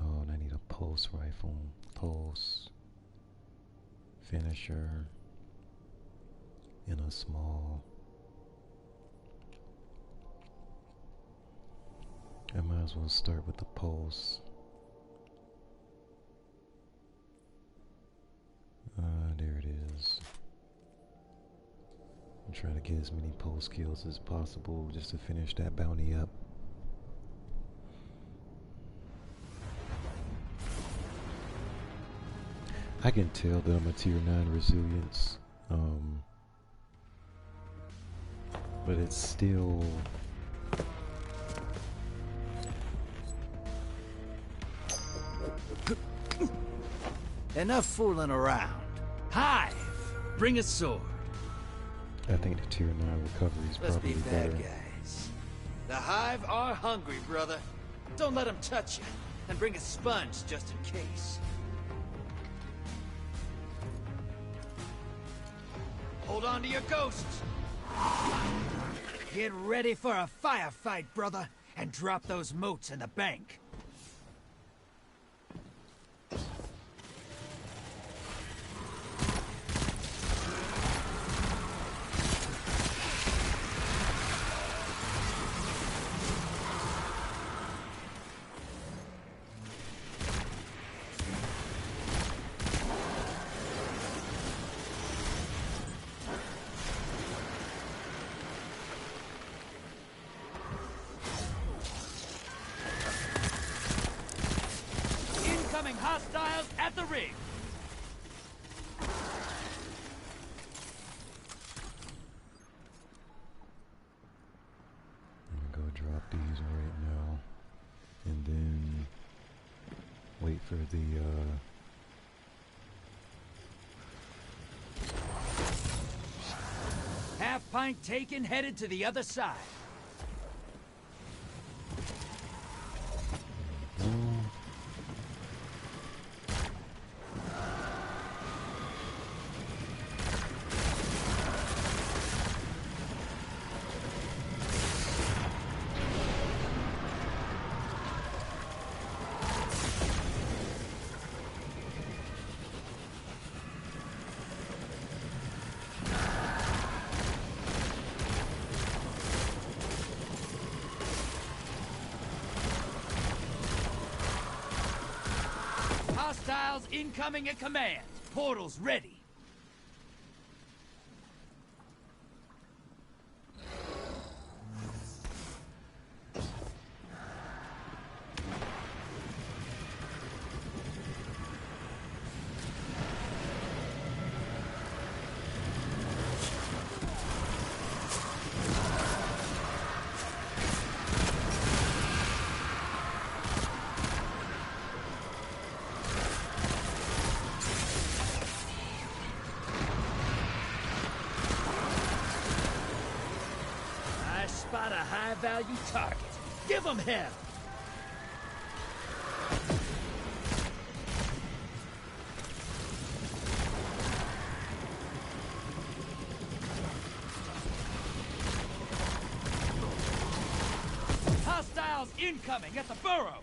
Oh, and I need a pulse rifle. Pulse. Finisher. In a small. I might as well start with the pulse. There it is. I'm trying to get as many pulse kills as possible just to finish that bounty up. I can tell that I'm a tier 9 resilience, but it's still Enough fooling around. Hive, bring a sword. I think the tier 9 recovery is Let's probably be better. bad guys. The Hive are hungry, brother. Don't let them touch you. And bring a sponge just in case. Hold on to your ghosts. Get ready for a firefight, brother. And drop those motes in the bank. Incoming hostiles at the ring. I'm gonna go drop these right now, and then wait for the Half pint taken, headed to the other side. Hostiles incoming at command. Portals ready. Spot a high-value target. Give them hell! Hostiles incoming at the burrow!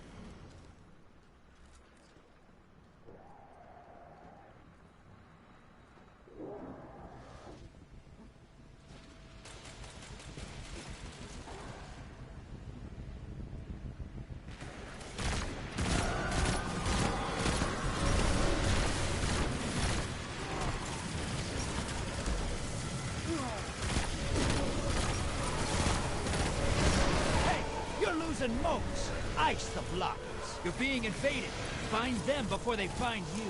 And moats. Ice the blockers. You're being invaded. Find them before they find you.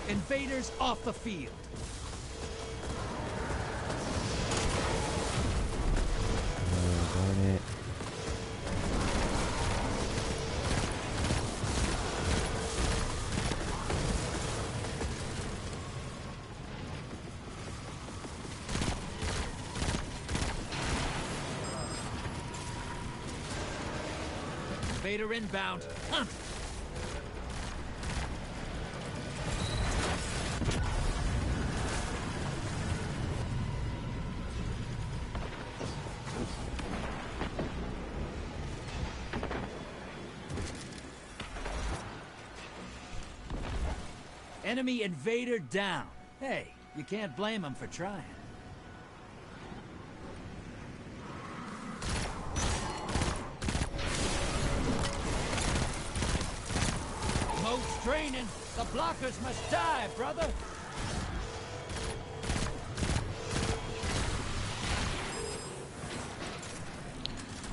Invaders off the field. Darn it. Invader inbound. Hunt! Enemy invader down. Hey, you can't blame them for trying. Moat's draining. The blockers must die, brother.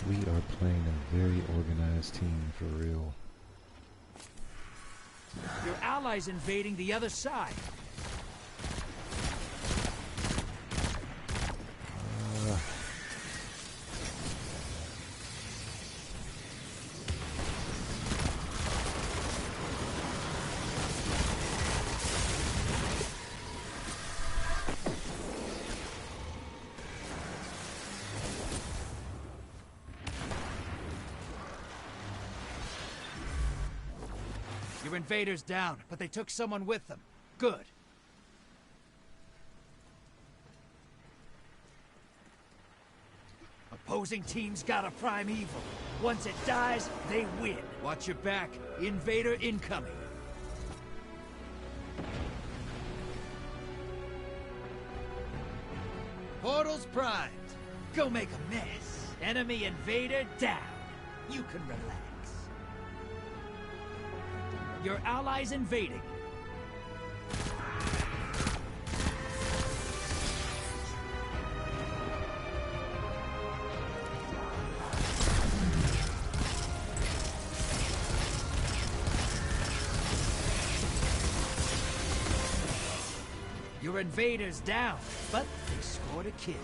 We are playing a very organized team for real. Your allies invading the other side. Your invaders down, but they took someone with them. Good. Opposing team's got a primeval. Once it dies, they win. Watch your back. Invader incoming. Portals primed. Go make a mess. Enemy invader down. You can relax. Your allies invading. Your invaders down, but they scored a kill.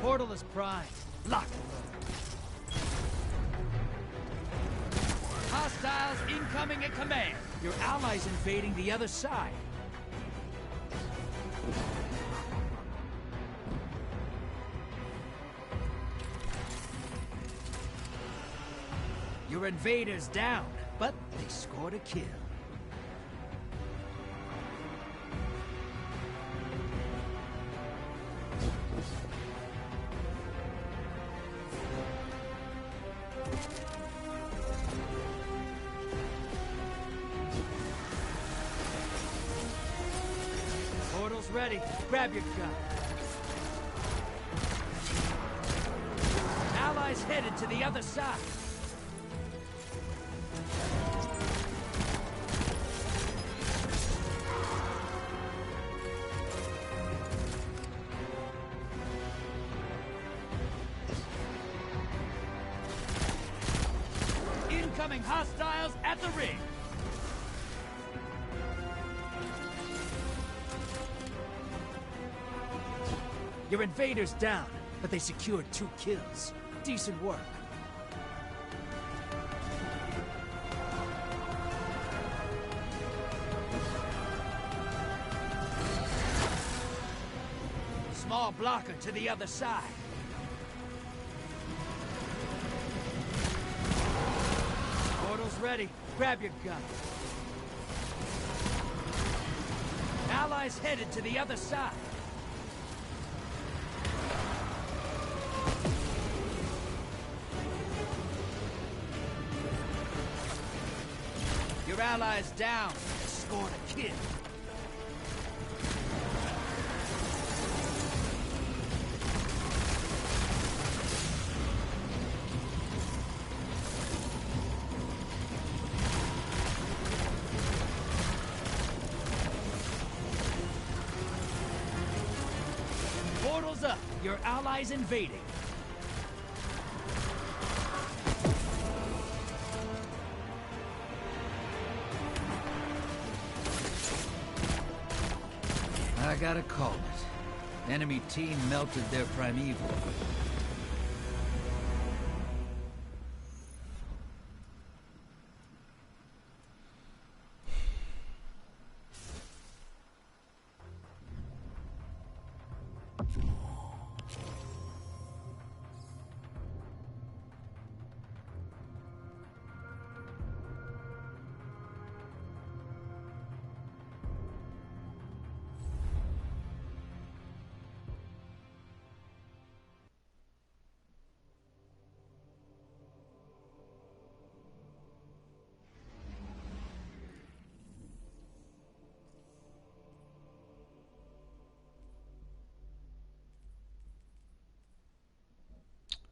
Portal is primed. Lock and load. Hostiles incoming at command. Your allies invading the other side. Your invaders down, but they scored a kill. Portal's ready. Grab your gun. Allies headed to the other side. Incoming hostiles at the ring. Your invaders down, but they secured 2 kills. Decent work. Small blocker to the other side. Portal's ready. Grab your gun. Allies headed to the other side. Your allies down. Scored a kill. Portal's up. Your allies invading. I gotta call it. Enemy team melted their primeval.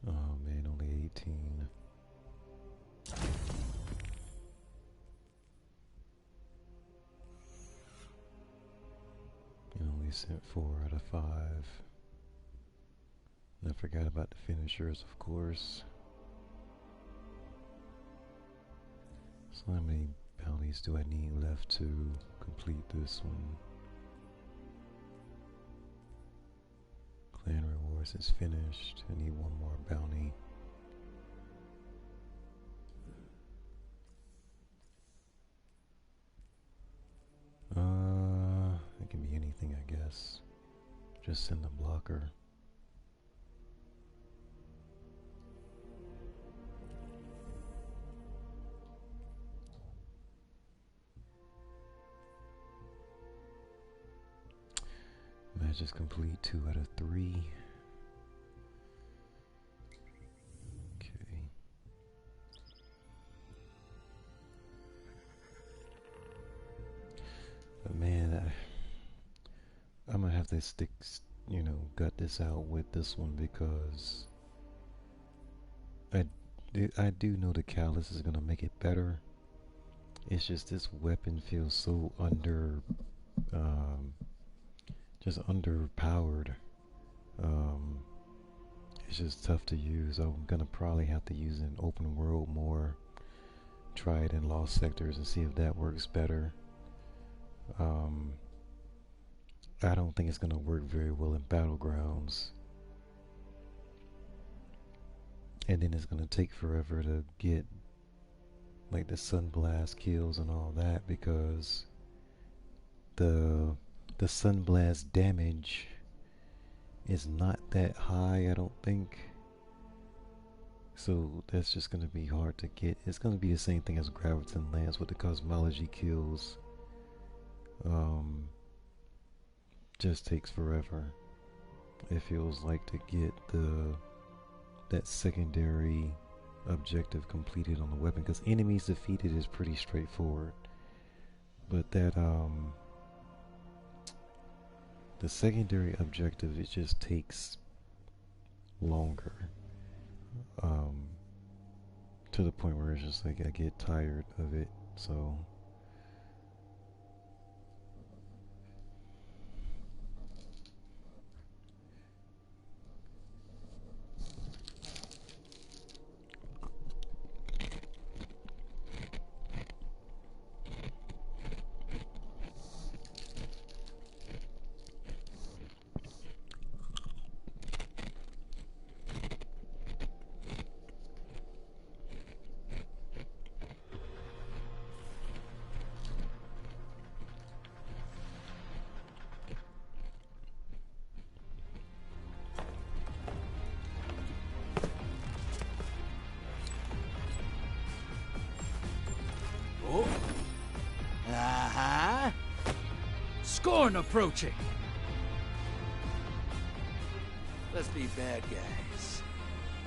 Oh man, only 18. You only sent 4 out of 5. And I forgot about the finishers, of course. So how many bounties do I need left to complete this one? Clan rewards is finished. I need 1 more bounty. It can be anything, I guess. Just send the blocker. Matches complete 2 out of 3. Okay. But man, I'm gonna have to gut this out with this one because I do know the callus is gonna make it better. It's just this weapon feels so just underpowered. It's just tough to use. I'm gonna probably have to use it in open world more. Try it in lost sectors and see if that works better. I don't think it's gonna work very well in battlegrounds. And then it's gonna take forever to get like the sunblast kills and all that, because the the sunblast damage is not that high, I don't think. So that's just gonna be hard to get. It's gonna be the same thing as Graviton Lance with the cosmology kills. Um, just takes forever. It feels like to get that secondary objective completed on the weapon, because enemies defeated is pretty straightforward. But that the secondary objective, it just takes longer. To the point where it's just like I get tired of it. So Oh. Uh-huh. Scorn approaching. Let's be bad guys.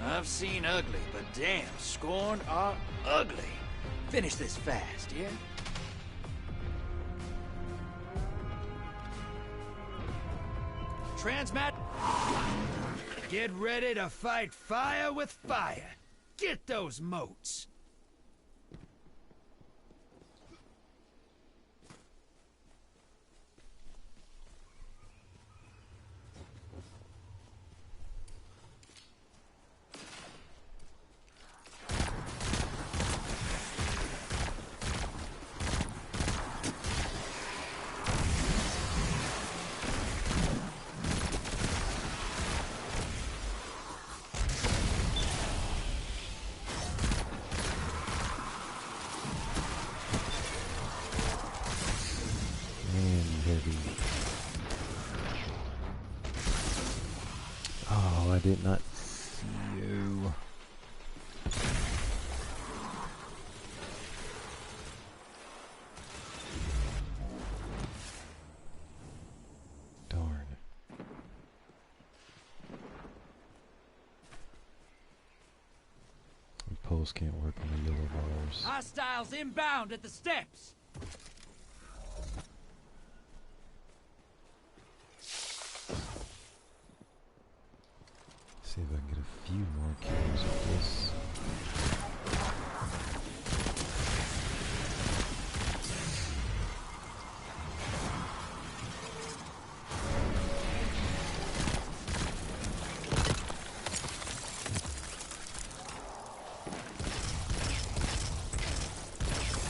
I've seen ugly, but damn, Scorn are ugly. Finish this fast, yeah? Transmat. Get ready to fight fire with fire. Get those motes. man, heavy. Oh, I did not see you. Darn. The post can't work on the yellow bars. Hostiles inbound at the steps. See if I can get a few more kills with this.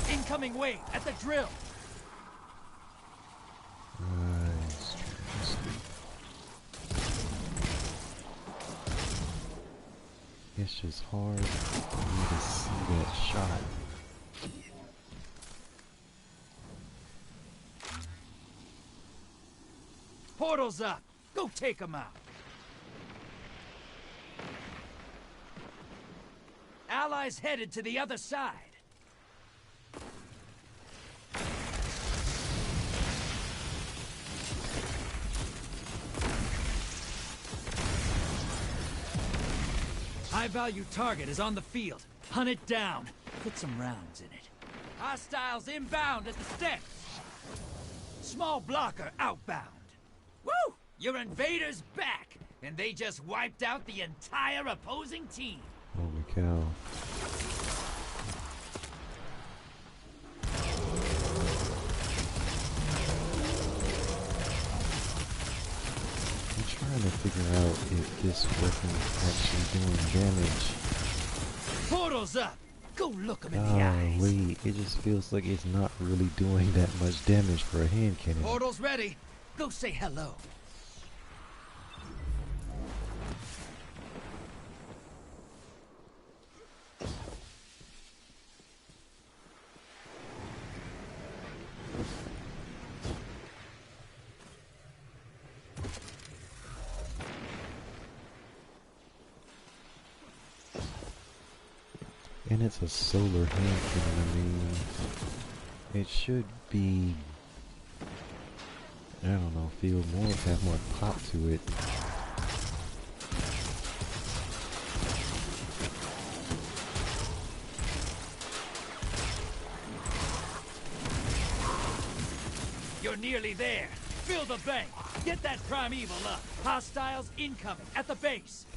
Incoming wave at the drill. Nice. It's just hard for me to see that shot. Portal's up. Go take them out. Allies headed to the other side. High-value target is on the field. Hunt it down. Put some rounds in it. Hostiles inbound at the steps. Small blocker outbound. Woo! Your invaders back, and they just wiped out the entire opposing team. Holy cow. I'm trying to figure out if this weapon is actually doing damage. Portal's up. Go look them in the eyes. Golly, it just feels like it's not really doing that much damage for a hand cannon. Portal's ready. Go say hello. And it's a solar hand cannon. I mean, it should be, I don't know, feel more, have more pop to it. You're nearly there. Fill the bank. Get that primeval up. Hostiles incoming at the base.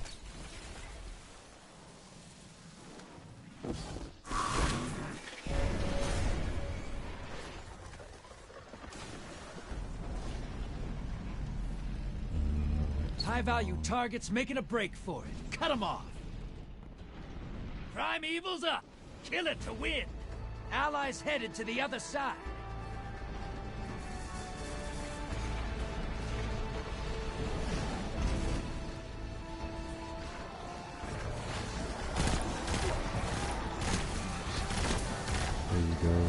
High-value targets making a break for it. Cut them off. Primeval's up. Kill it to win. Allies headed to the other side. There you go.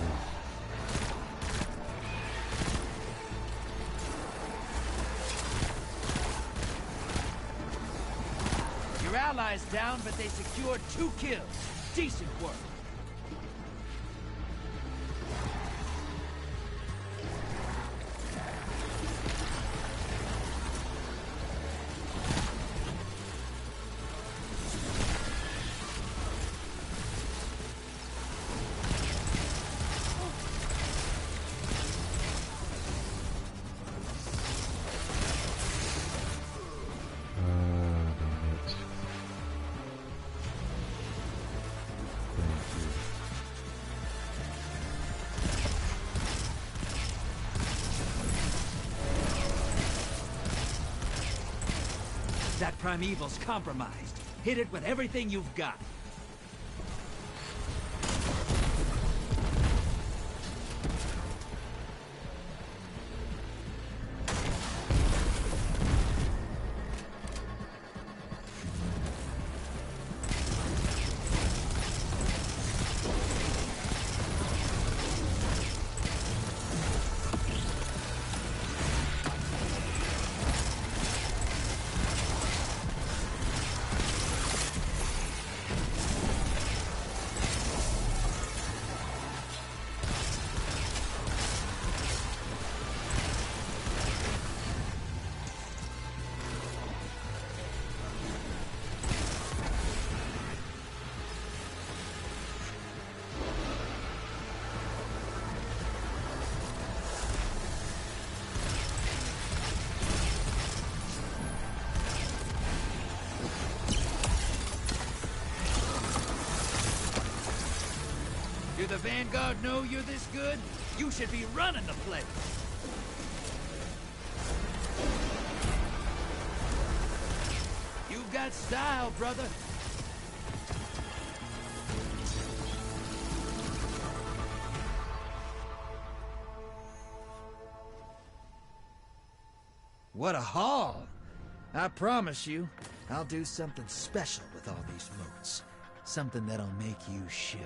Your allies down, but they secured 2 kills. Decent work. Damn it. Thank you. That primeval's compromised. Hit it with everything you've got. Do the Vanguard know you're this good? You should be running the place. You've got style, brother. What a haul! I promise you, I'll do something special with all these moats. Something that'll make you shiver.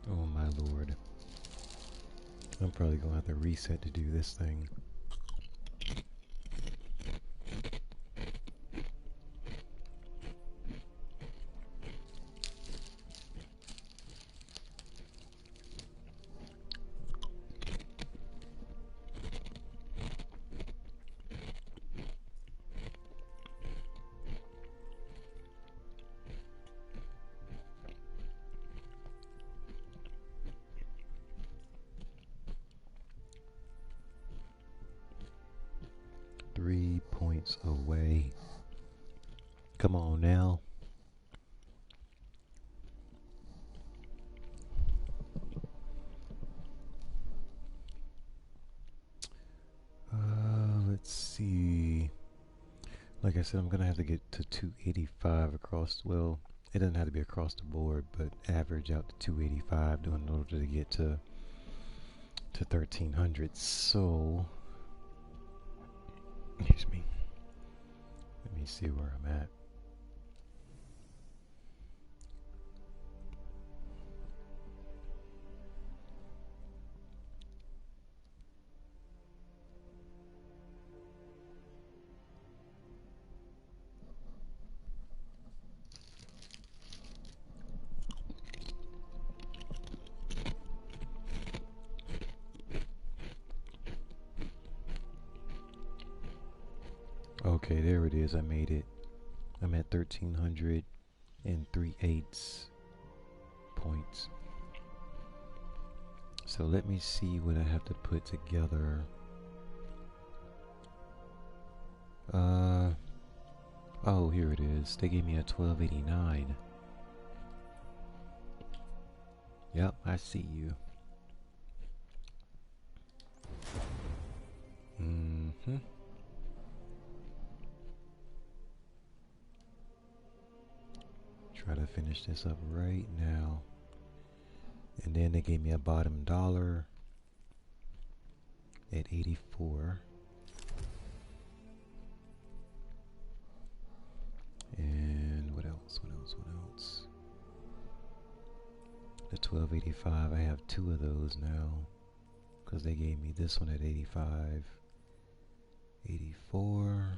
Oh my lord. I'm probably gonna have to reset to do this thing. Come on now. Let's see. Like I said, I'm gonna have to get to 285 across. Well, it doesn't have to be across the board, but average out to 285 in order to get to 1300. So, excuse me. Let me see where I'm at. Okay, there it is. I made it. I'm at 1303/8 points. So let me see what I have to put together. Oh, here it is. They gave me a 1289. Yep, I see you. Mm-hmm. Try to finish this up right now. And then they gave me a bottom dollar at 84. And what else? What else? What else? The 1285, I have two of those now. Because they gave me this one at 85. 84.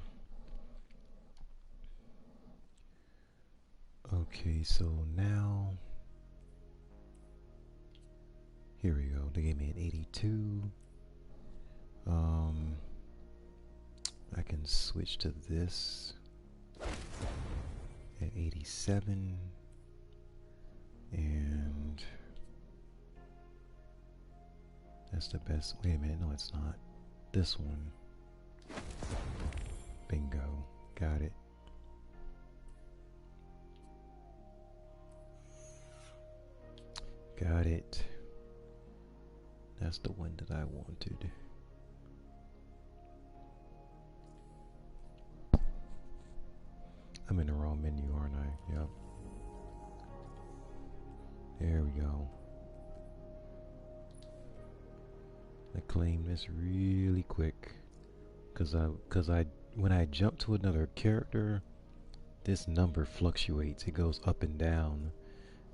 Okay, so now here we go. They gave me an 82. I can switch to this at 87. And that's the best. Wait a minute, no it's not. This one. Bingo. Got it. Got it. That's the one that I wanted. I'm in the wrong menu, aren't I? Yep. There we go. I claim this really quick, cause when I jump to another character, this number fluctuates. It goes up and down,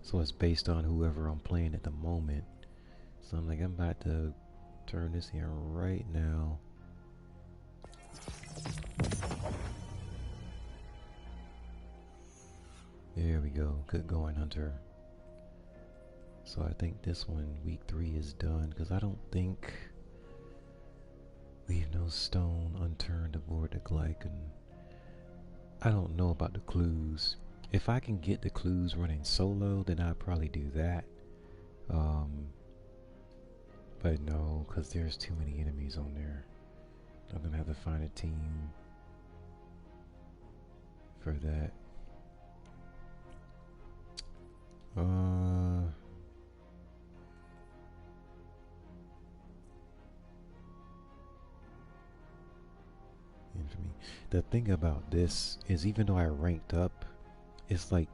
so it's based on whoever I'm playing at the moment. So I'm like, I'm about to turn this here right now. There we go. Good going, Hunter. So I think this one, week 3, is done, because I don't think leave no stone unturned aboard the Glycan. I don't know about the clues. If I can get the clues running solo, then I'd probably do that. But no, because there's too many enemies on there. I'm gonna have to find a team for that. Infamy. The thing about this is, even though I ranked up, it's like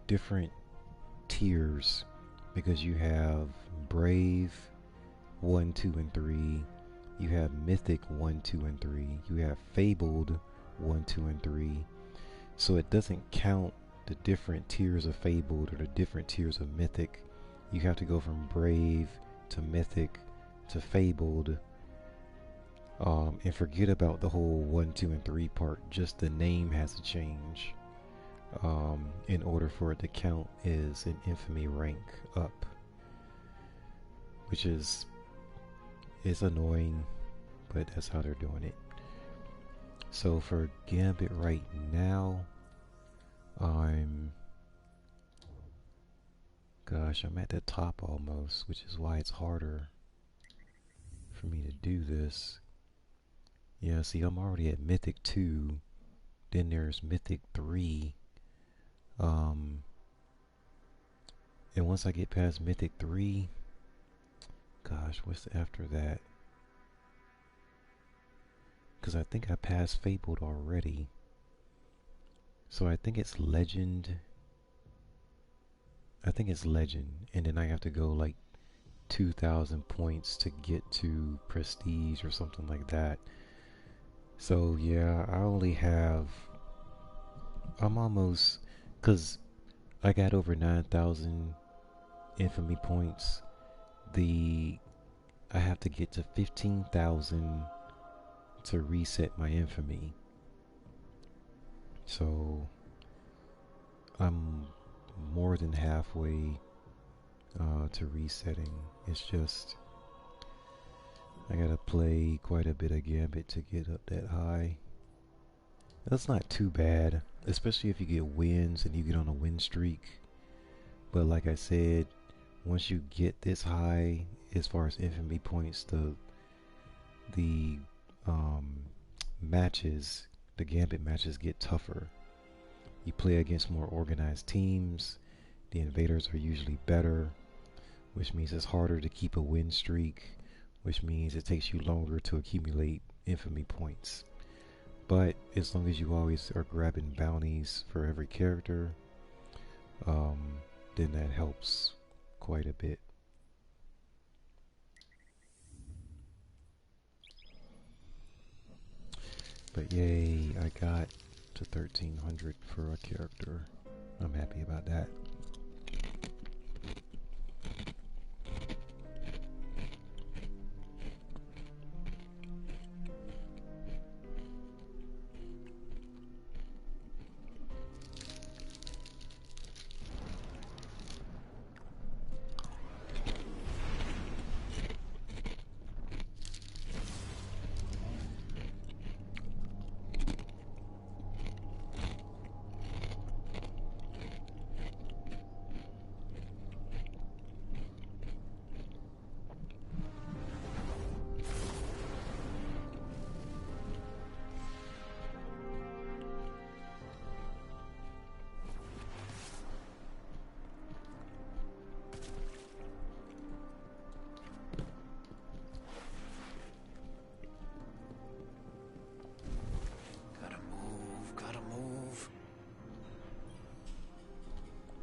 different tiers, because you have Brave 1, 2, and 3. You have Mythic 1, 2, and 3. You have Fabled 1, 2, and 3. So it doesn't count the different tiers of Fabled or the different tiers of Mythic. You have to go from Brave to Mythic to Fabled, and forget about the whole 1, 2, and 3 part. Just the name has to change in order for it to count as an infamy rank up, which is annoying, but that's how they're doing it. So for Gambit right now, I'm at the top almost, which is why it's harder for me to do this. Yeah, see, I'm already at Mythic 2, Then there's Mythic 3. Um, and once I get past Mythic 3, gosh, what's after that? Because I think I passed Fabled already. So I think it's Legend. I think it's Legend. And then I have to go like 2,000 points to get to Prestige or something like that. So yeah, I only have... I'm almost... Because I got over 9,000 infamy points. I have to get to 15,000 to reset my infamy. So I'm more than halfway to resetting. It's just I gotta play quite a bit of Gambit to get up that high. That's not too bad, especially if you get wins and you get on a win streak. But like I said, once you get this high, as far as infamy points, the matches, the Gambit matches get tougher. You play against more organized teams. The invaders are usually better, which means it's harder to keep a win streak, which means it takes you longer to accumulate infamy points. But as long as you always are grabbing bounties for every character, then that helps quite a bit. But yay, I got to 1300 for a character. I'm happy about that.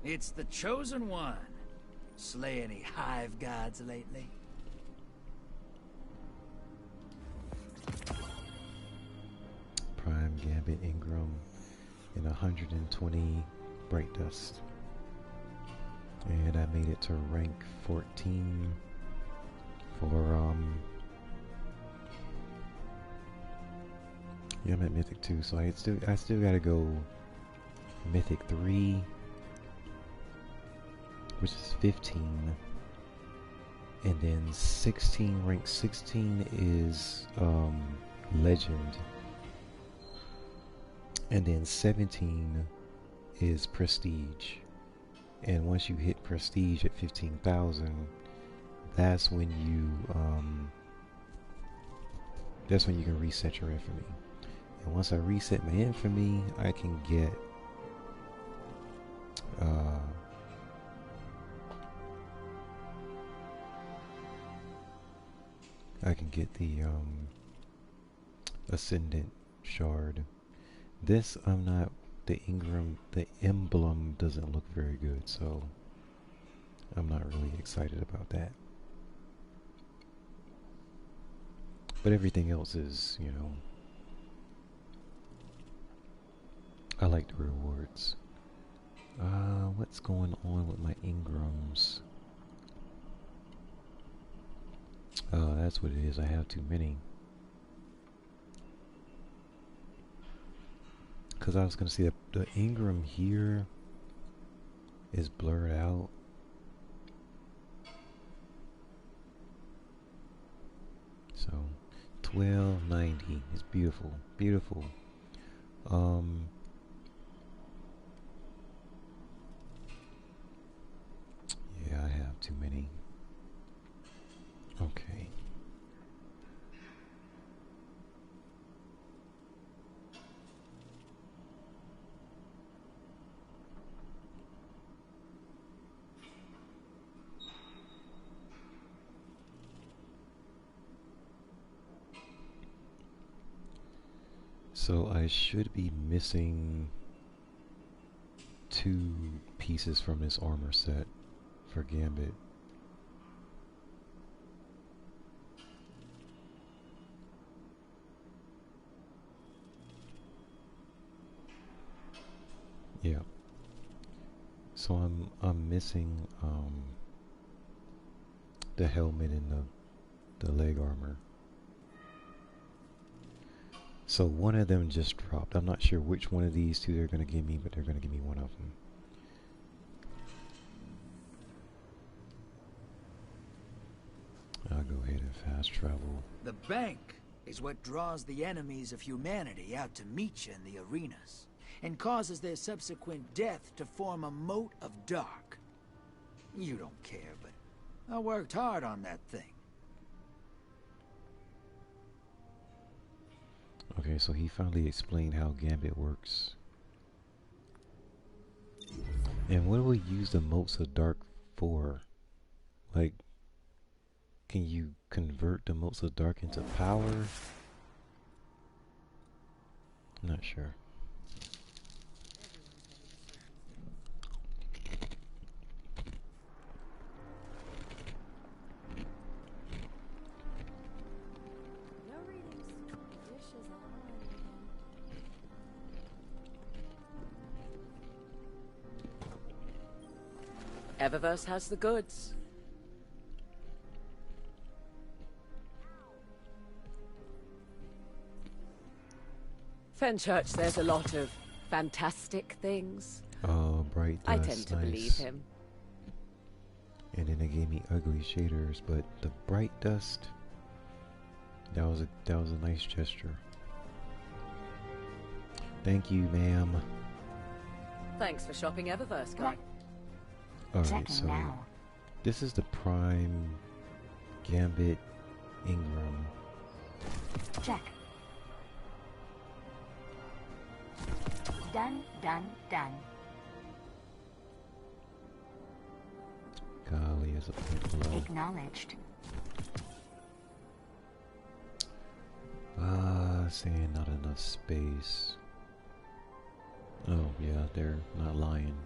It's the Chosen One. Slay any hive gods lately? Prime Gambit Ingram and 120 Bright Dust. And I made it to rank 14 for yeah, I'm at Mythic 2, so I still gotta go Mythic 3, which is 15, and then 16, rank 16 is Legend, and then 17 is Prestige. And once you hit Prestige at 15,000, that's when you can reset your infamy. And once I reset my infamy, I can get the Ascendant Shard. This I'm not. The emblem doesn't look very good, so I'm not really excited about that. But everything else is, you know, I like the rewards. What's going on with my Ingrams? That's what it is. I have too many. Because I was going to see the Ingram here is blurred out. So 1290 is beautiful, beautiful. Yeah, I have too many. Okay. So I should be missing 2 pieces from this armor set for Gambit. Yeah. So I'm missing the helmet and the leg armor. So one of them just dropped. I'm not sure which one of these 2 they're going to give me, but they're going to give me one of them. I'll go ahead and fast travel. The bank is what draws the enemies of humanity out to meet you in the arenas, and causes their subsequent death to form a moat of dark. You don't care, but I worked hard on that thing. Okay, so he finally explained how Gambit works. And what do we use the motes of dark for? Like, can you convert the motes of dark into power? I'm not sure. No readings. Dishes on. Eververse has the goods. Fenchurch says a lot of fantastic things. Oh, bright dust. I tend to nice. believe him. And then they gave me ugly shaders, but the bright dust, that was a nice gesture. Thank you, ma'am. Thanks for shopping Eververse, guy. Alright, Checking so now. this is the Prime Gambit Ingram. Check. Done, done, done. Golly, is a point below. Acknowledged. Saying not enough space. Oh, yeah, they're not lying.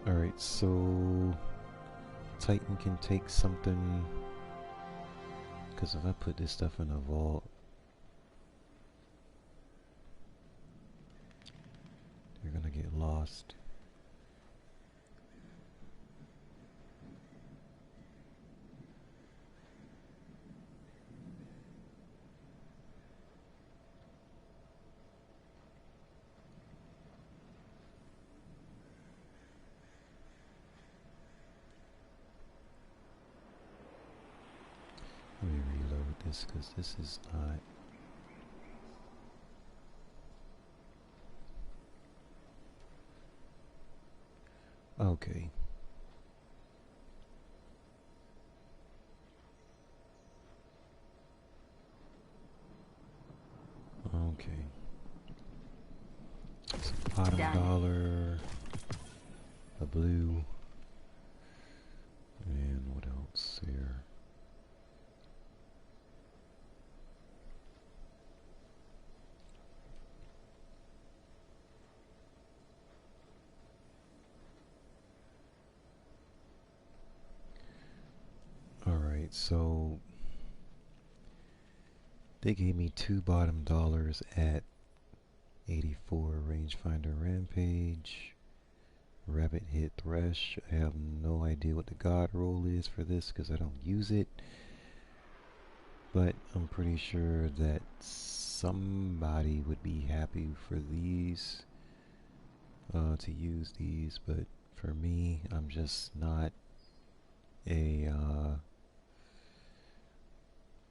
Alright, so Titan can take something, because if I put this stuff in a vault, they're gonna get lost. Let me reload this because this is not. Okay. Okay. So bottom Done. dollar, a blue, and what else here? Alright, so they gave me 2 bottom dollars at 84 rangefinder rampage, rabbit hit thresh. I have no idea what the god roll is for this because I don't use it, but I'm pretty sure that somebody would be happy for these, to use these, but for me, I'm just not a,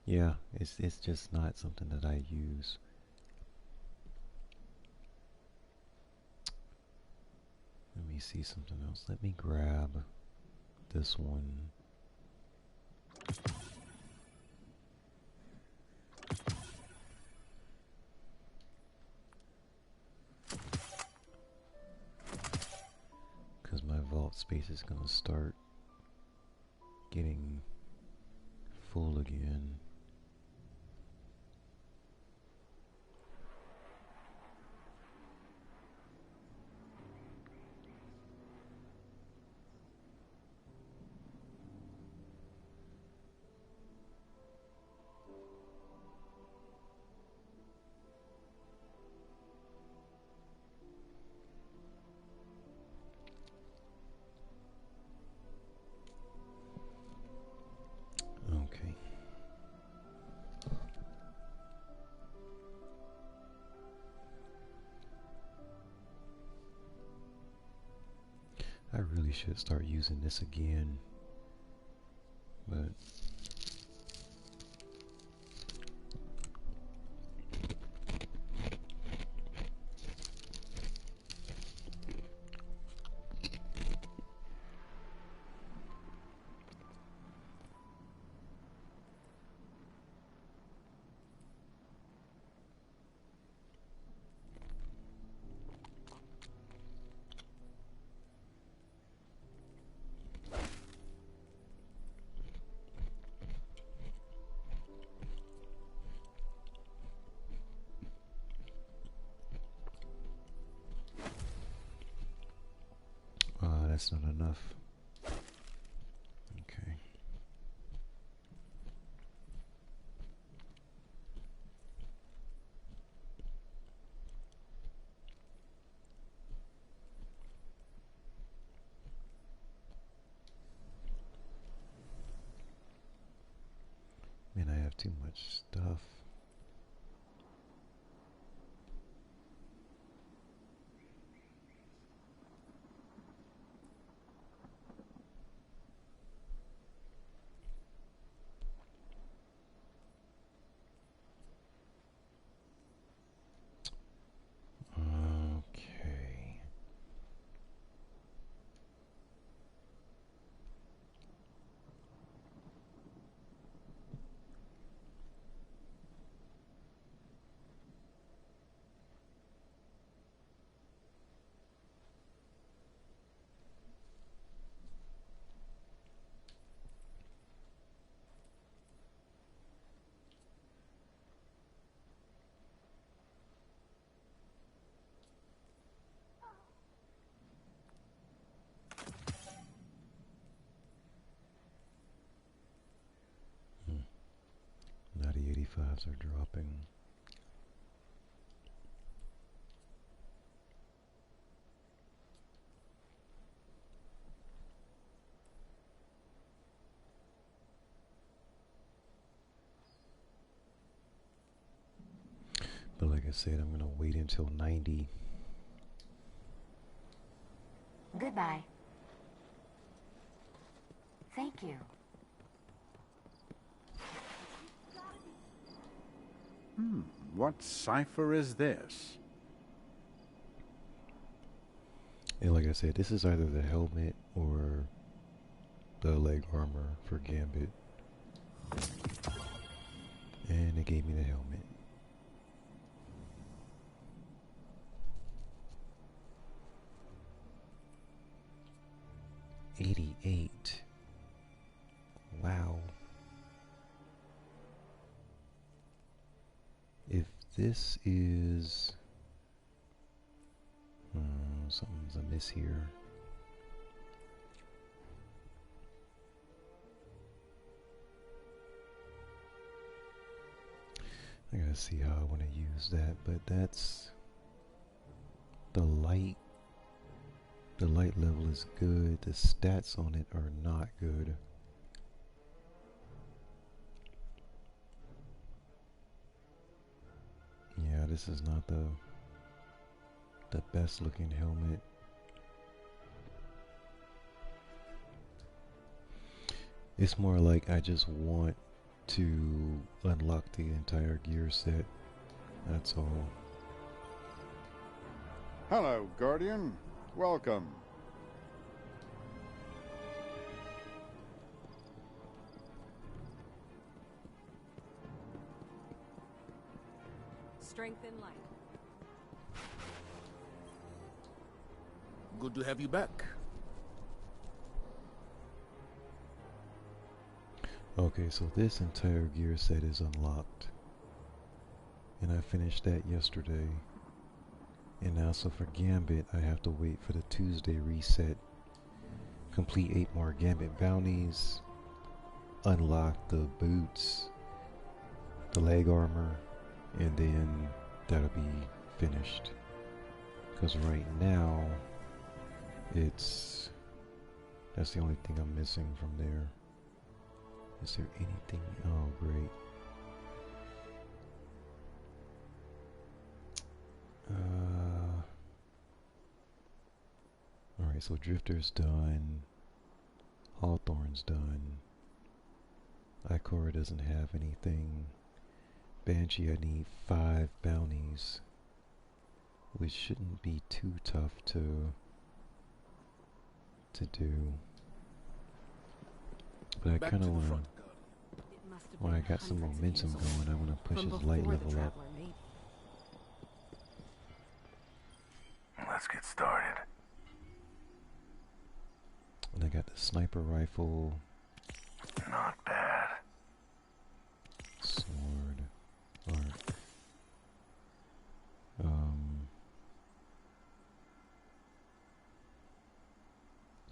yeah, it's just not something that I use. Let me see something else. Let me grab this one. Because my vault space is going to start getting full again. should start using this again, but that's not enough. Okay. Man, I have too much stuff. Okay. Naughty 85s are dropping. But like I said, I'm gonna wait until 90. Goodbye. Thank you. What cipher is this? And like I said, this is either the helmet or the leg armor for Gambit. And it gave me the helmet. $88. Wow. If this is something's amiss here. I gotta see how I want to use that, but that's the light. The light level is good. The stats on it are not good. Yeah, this is not the best looking helmet. It's more like I just want to unlock the entire gear set. That's all. Hello, Guardian. Welcome. Strength and light. Good to have you back. Okay, so this entire gear set is unlocked. And I finished that yesterday. And now, so for Gambit, I have to wait for the Tuesday reset. Complete 8 more Gambit bounties. Unlock the boots. The leg armor. And then that'll be finished. Because right now, that's the only thing I'm missing from there. Is there anything? Oh, great. Alright, Alright, so Drifter's done. Hawthorne's done. Ikora doesn't have anything. Banshee, I need 5 bounties, which shouldn't be too tough to do. But I kind of want to, when I got some momentum going, I want to push his light level up. Let's get started. And I got the sniper rifle. Not bad. Sword. Arc.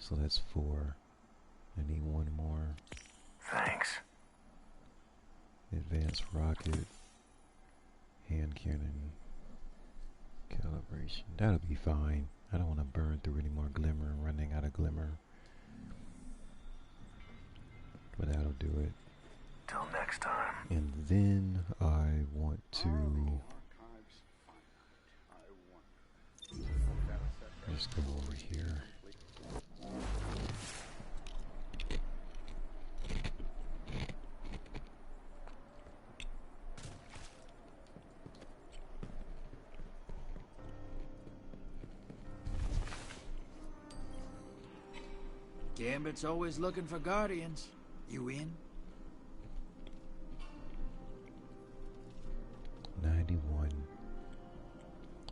So that's 4. I need 1 more. Thanks. Advanced rocket. Hand cannon. Calibration. That'll be fine. I don't want to burn through any more glimmer. I'm running out of glimmer. But that'll do it. Till next time. And then I want to just go over here. Gambit's always looking for guardians. You in? 91.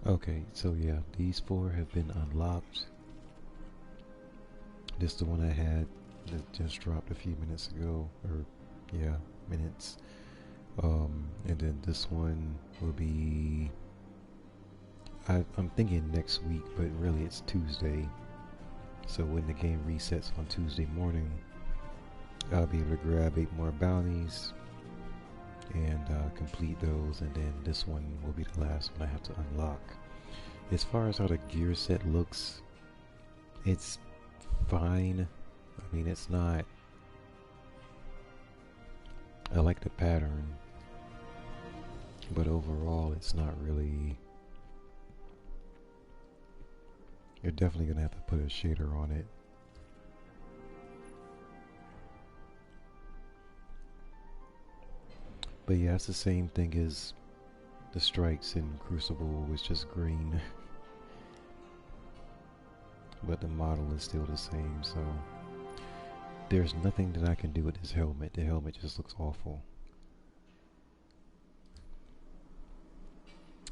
Okay, so yeah, these 4 have been unlocked. This is the one I had that just dropped a few minutes ago, or yeah, minutes. And then this one will be, I'm thinking next week, but really it's Tuesday. So when the game resets on Tuesday morning, I'll be able to grab 8 more bounties and complete those, and then this one will be the last one I have to unlock. As far as how the gear set looks, it's fine. I mean, it's not, I like the pattern, but overall it's not really. You're definitely gonna have to put a shader on it. But yeah, it's the same thing as the strikes in Crucible, was just green. But the model is still the same, so there's nothing that I can do with this helmet. The helmet just looks awful.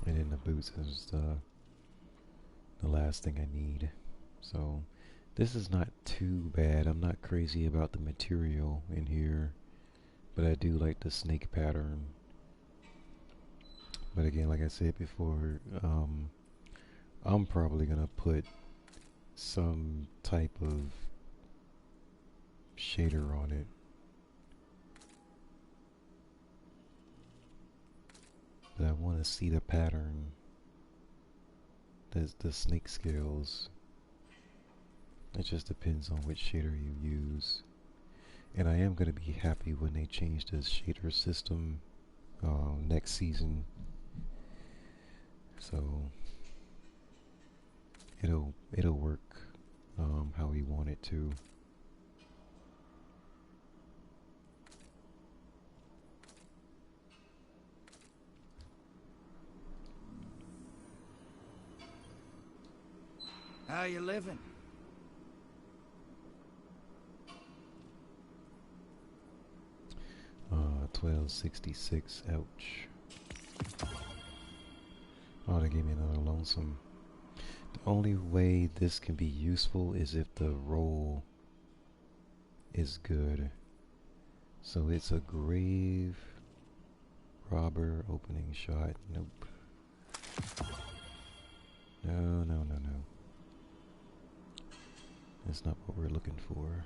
And then the boots is the last thing I need. So this is not too bad. I'm not crazy about the material in here, but I do like the snake pattern. But again, like I said before, I'm probably gonna put some type of shader on it. But I want to see the pattern. The snake scales. It just depends on which shader you use. And I am going to be happy when they change the shader system next season. So it'll work how we want it to. How you living? Uh, 1266, ouch. Oh, they gave me another lonesome. The only way this can be useful is if the roll is good. So it's a grave robber opening shot. Nope. No. That's not what we're looking for.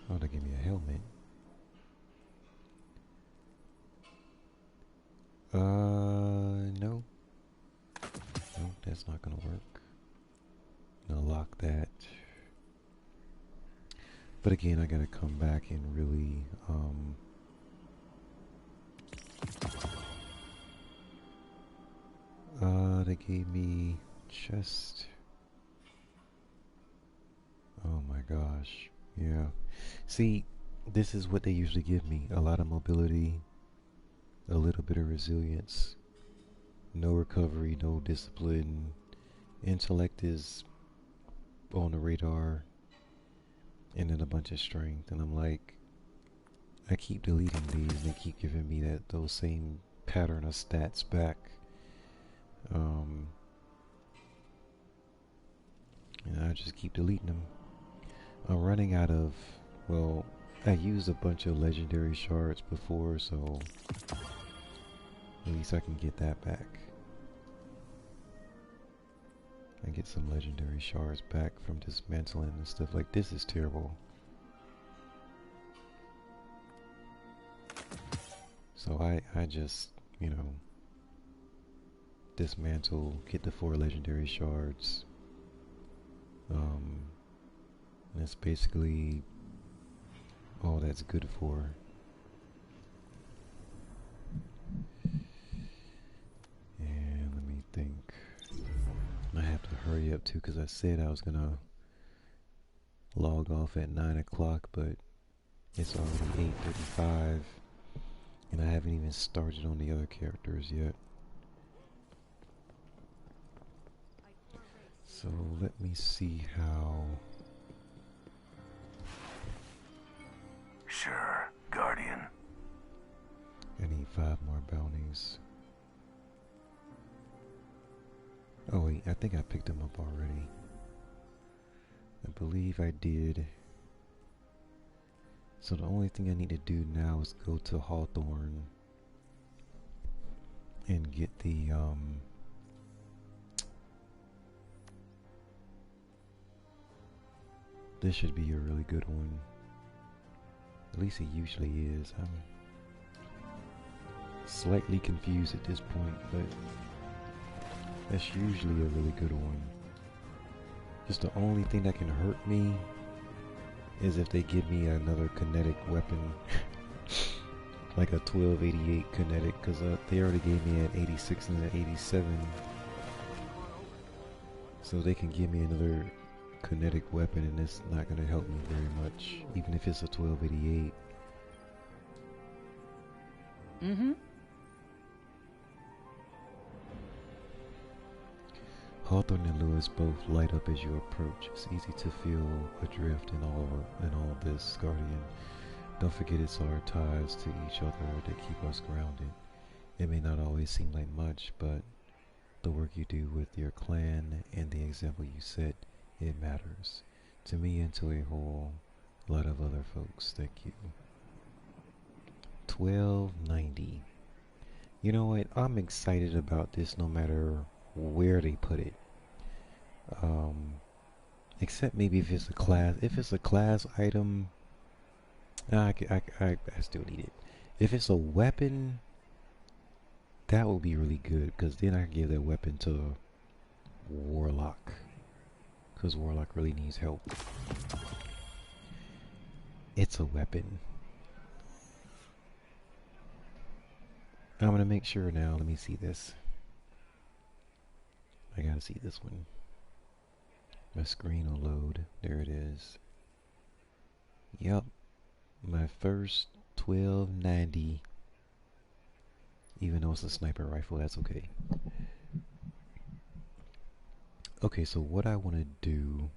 Oh, they give me a helmet. No. No, that's not gonna work. Gonna lock that. But again, I gotta come back and really, They gave me chest. Oh my gosh. Yeah. See, this is what they usually give me. A lot of mobility, a little bit of resilience, no recovery, no discipline. Intellect is on the radar, and then a bunch of strength. And I'm like, I keep deleting these, and they keep giving me those same pattern of stats back. And I just keep deleting them. I'm running out of, well, I used a bunch of legendary shards before, so at least I can get that back. I get some legendary shards back from dismantling and stuff. Like, this is terrible. So I just, you know, dismantle, get the 4 legendary shards. And it's basically all that's good for. And let me think. I have to hurry up too, because I said I was gonna log off at 9 o'clock, but it's already 8:35, and I haven't even started on the other characters yet. So let me see how. Sure, Guardian. I need 5 more bounties. Oh wait, I think I picked them up already. I believe I did. So the only thing I need to do now is go to Hawthorne and get the this should be a really good one. At least it usually is. I'm slightly confused at this point, but that's usually a really good one. Just the only thing that can hurt me is if they give me another kinetic weapon. Like a 1288 kinetic, because they already gave me an 86 and an 87. So they can give me another kinetic weapon, and it's not going to help me very much, even if it's a 1288. Hawthorne and Lewis both light up as you approach. It's easy to feel adrift in all this, Guardian. Don't forget it's our ties to each other that keep us grounded. It may not always seem like much, but the work you do with your clan and the example you set, it matters. To me and to a whole lot of other folks. Thank you. 1290. You know what? I'm excited about this no matter where they put it. Except maybe if it's a class. If it's a class item, I still need it. If it's a weapon, that will be really good, because then I can give that weapon to Warlock, because Warlock really needs help. It's a weapon. I'm gonna make sure now. Let me see this. I gotta see this one. My screen will load. There it is. Yup. My first 1290. Even though it's a sniper rifle, that's okay. Okay, so what I want to do...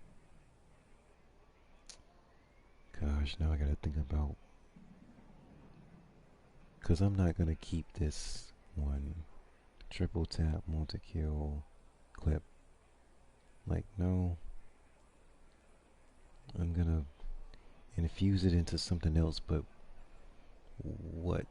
Gosh, now I gotta think about... Because I'm not gonna keep this one. Triple tap, multi-kill, clip. Like, no. I'm gonna infuse it into something else, but what?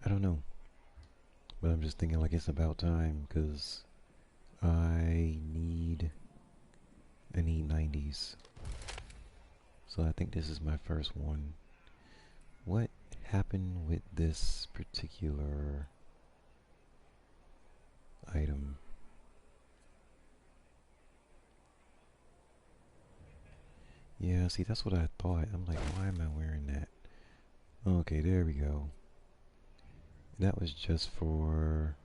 I don't know. But I'm just thinking like it's about time, because I need 90s. So I think this is my first one. What happened with this particular... item. Yeah, see, that's what I thought. I'm like, why am I wearing that? Okay, there we go. That was just for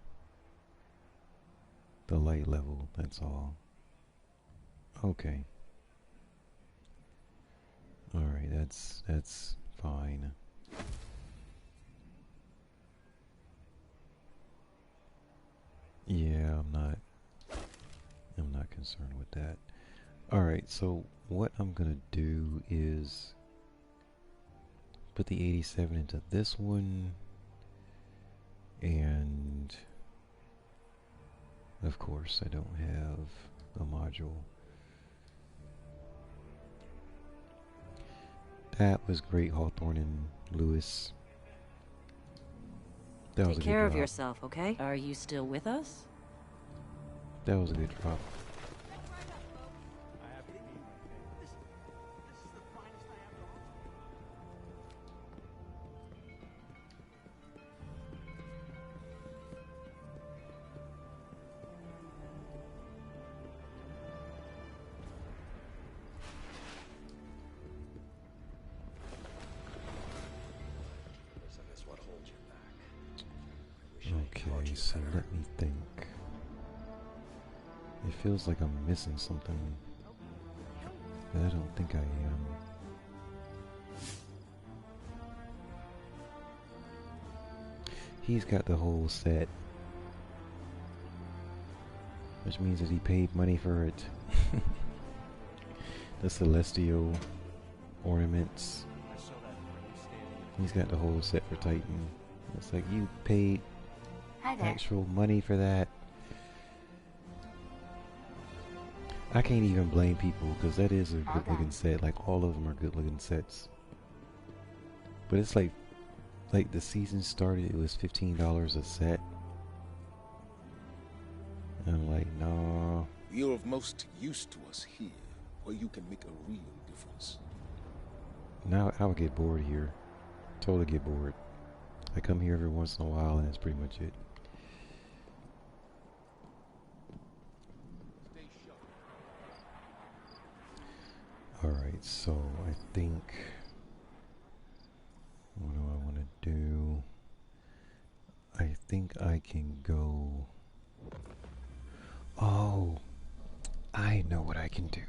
the light level, that's all. Okay. Alright, that's fine. Yeah, I'm not concerned with that. Alright, so what I'm gonna do is put the 87 into this one, and of course I don't have a module. That was great, Hawthorne and Lewis. That was a Take good care of drop. yourself, okay? Are you still with us? That was a good drop. Okay, so let me think. It feels like I'm missing something, but I don't think I am. He's got the whole set, which means that he paid money for it. The celestial ornaments. He's got the whole set for Titan. It's like, you paid Hi there. actual money for that. I can't even blame people, because that is a good looking set. Like, all of them are good looking sets. But it's like the season started, it was $15 a set. And I'm like, no. You're of most use to us here, where you can make a real difference. Now I would get bored here. Totally get bored. I come here every once in a while and that's pretty much it. Alright, so I think... what do I want to do? I think I can go... Oh! I know what I can do.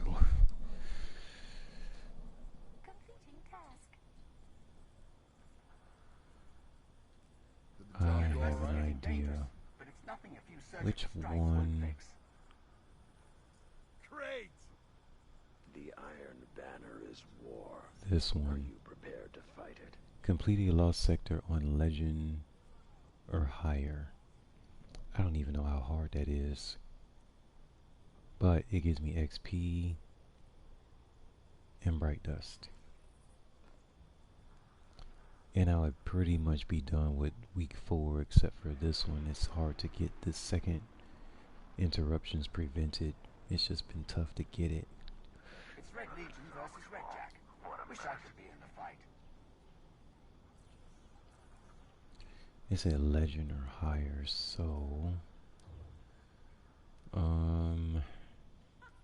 Completing task. I have an idea. But it's nothing a few surgical Which strikes won't one? fix. Great! The Iron Banner is war. This Are one. you prepared to fight it? Completing a lost sector on legend or higher. I don't even know how hard that is. But it gives me XP and bright dust. And I would pretty much be done with week 4 except for this one. It's hard to get the second interruptions prevented. It's just been tough to get it. It's Red Legion versus Red Jack. Wish I could be in the fight. It's a legend or higher, so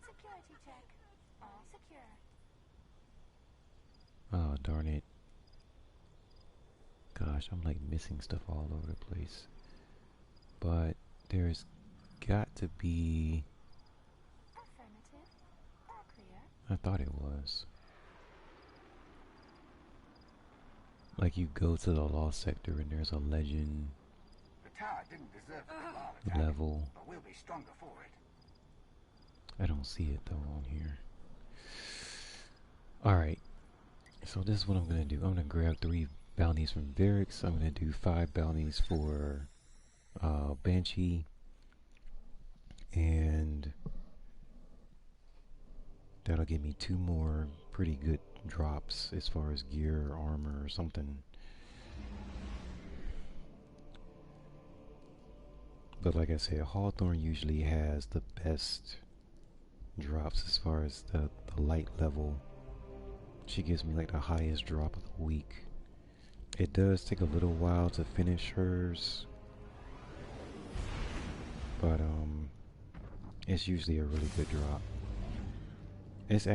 Security check. All secure. oh darn it. Gosh, I'm like missing stuff all over the place. But there's got to be... Affirmative. All clear. I thought it was. Like, you go to the lost sector and there's a legend The tower didn't deserve the Cabal attack, level. but we'll be stronger for it. I don't see it though on here. Alright. So this is what I'm gonna do. I'm gonna grab 3 bounties from Varix. I'm gonna do 5 bounties for Banshee. And that'll give me 2 more pretty good drops as far as gear or armor or something. But like I said, Hawthorne usually has the best drops as far as the light level. She gives me like the highest drop of the week. It does take a little while to finish hers, but it's usually a really good drop. It's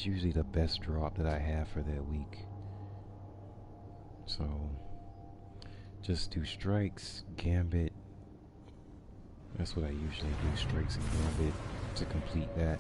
usually the best drop that I have for that week. So just do strikes, Gambit. That's what I usually do, strikes and Gambit to complete that.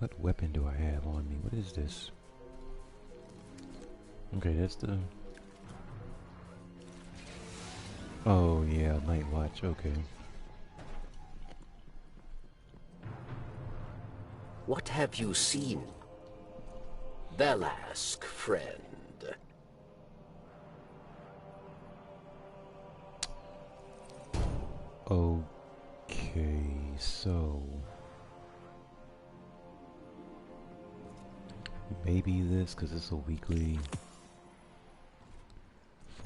What weapon do I have on me? What is this? Okay, that's the... Oh yeah, Night Watch, okay. What have you seen? They'll ask, friend. Okay, so... maybe this, because it's a weekly.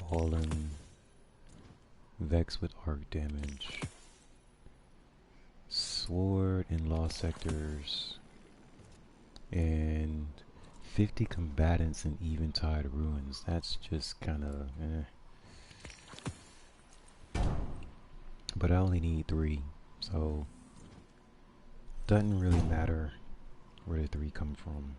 Fallen. Vex with arc damage. Sword in lost sectors. And 50 combatants in Eventide Ruins. That's just kind of But I only need 3, so doesn't really matter where the 3 come from.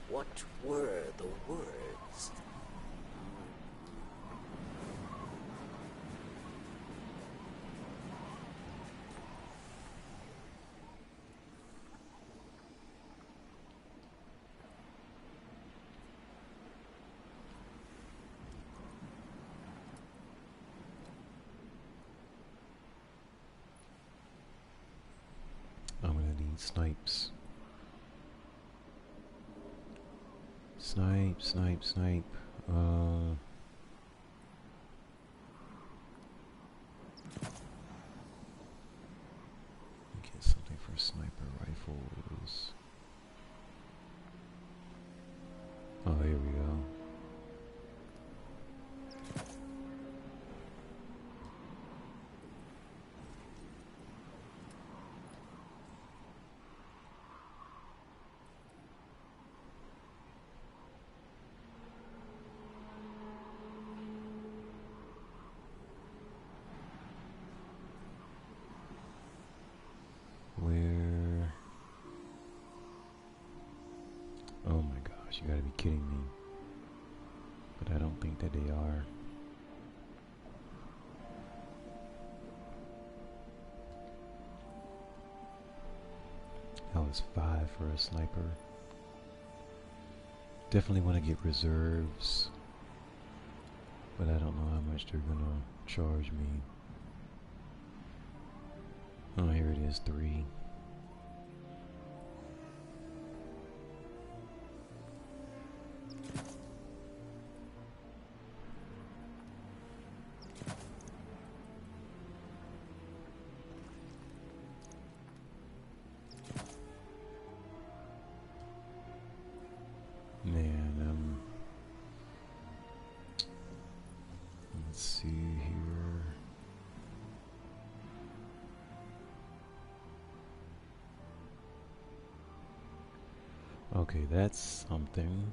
What were the words? I'm gonna need snipes. Snipe, snipe, snipe. Get something for sniper rifles. Oh, here we go. Where? Oh my gosh, you gotta be kidding me. But I don't think that they are. That was 5 for a sniper. Definitely want to get reserves. But I don't know how much they're gonna charge me. Oh, here it is, 3. Man, let's see here. Okay, that's something.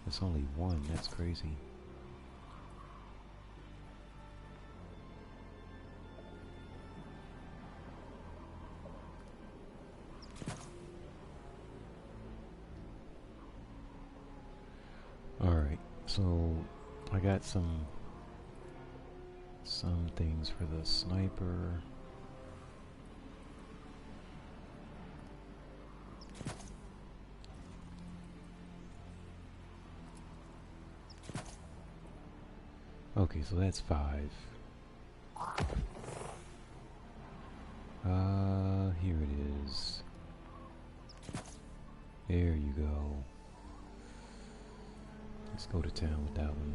It's only 1, that's crazy. Alright, so I got some things for the sniper. Okay, so that's 5. There you go. Let's go to town with that one.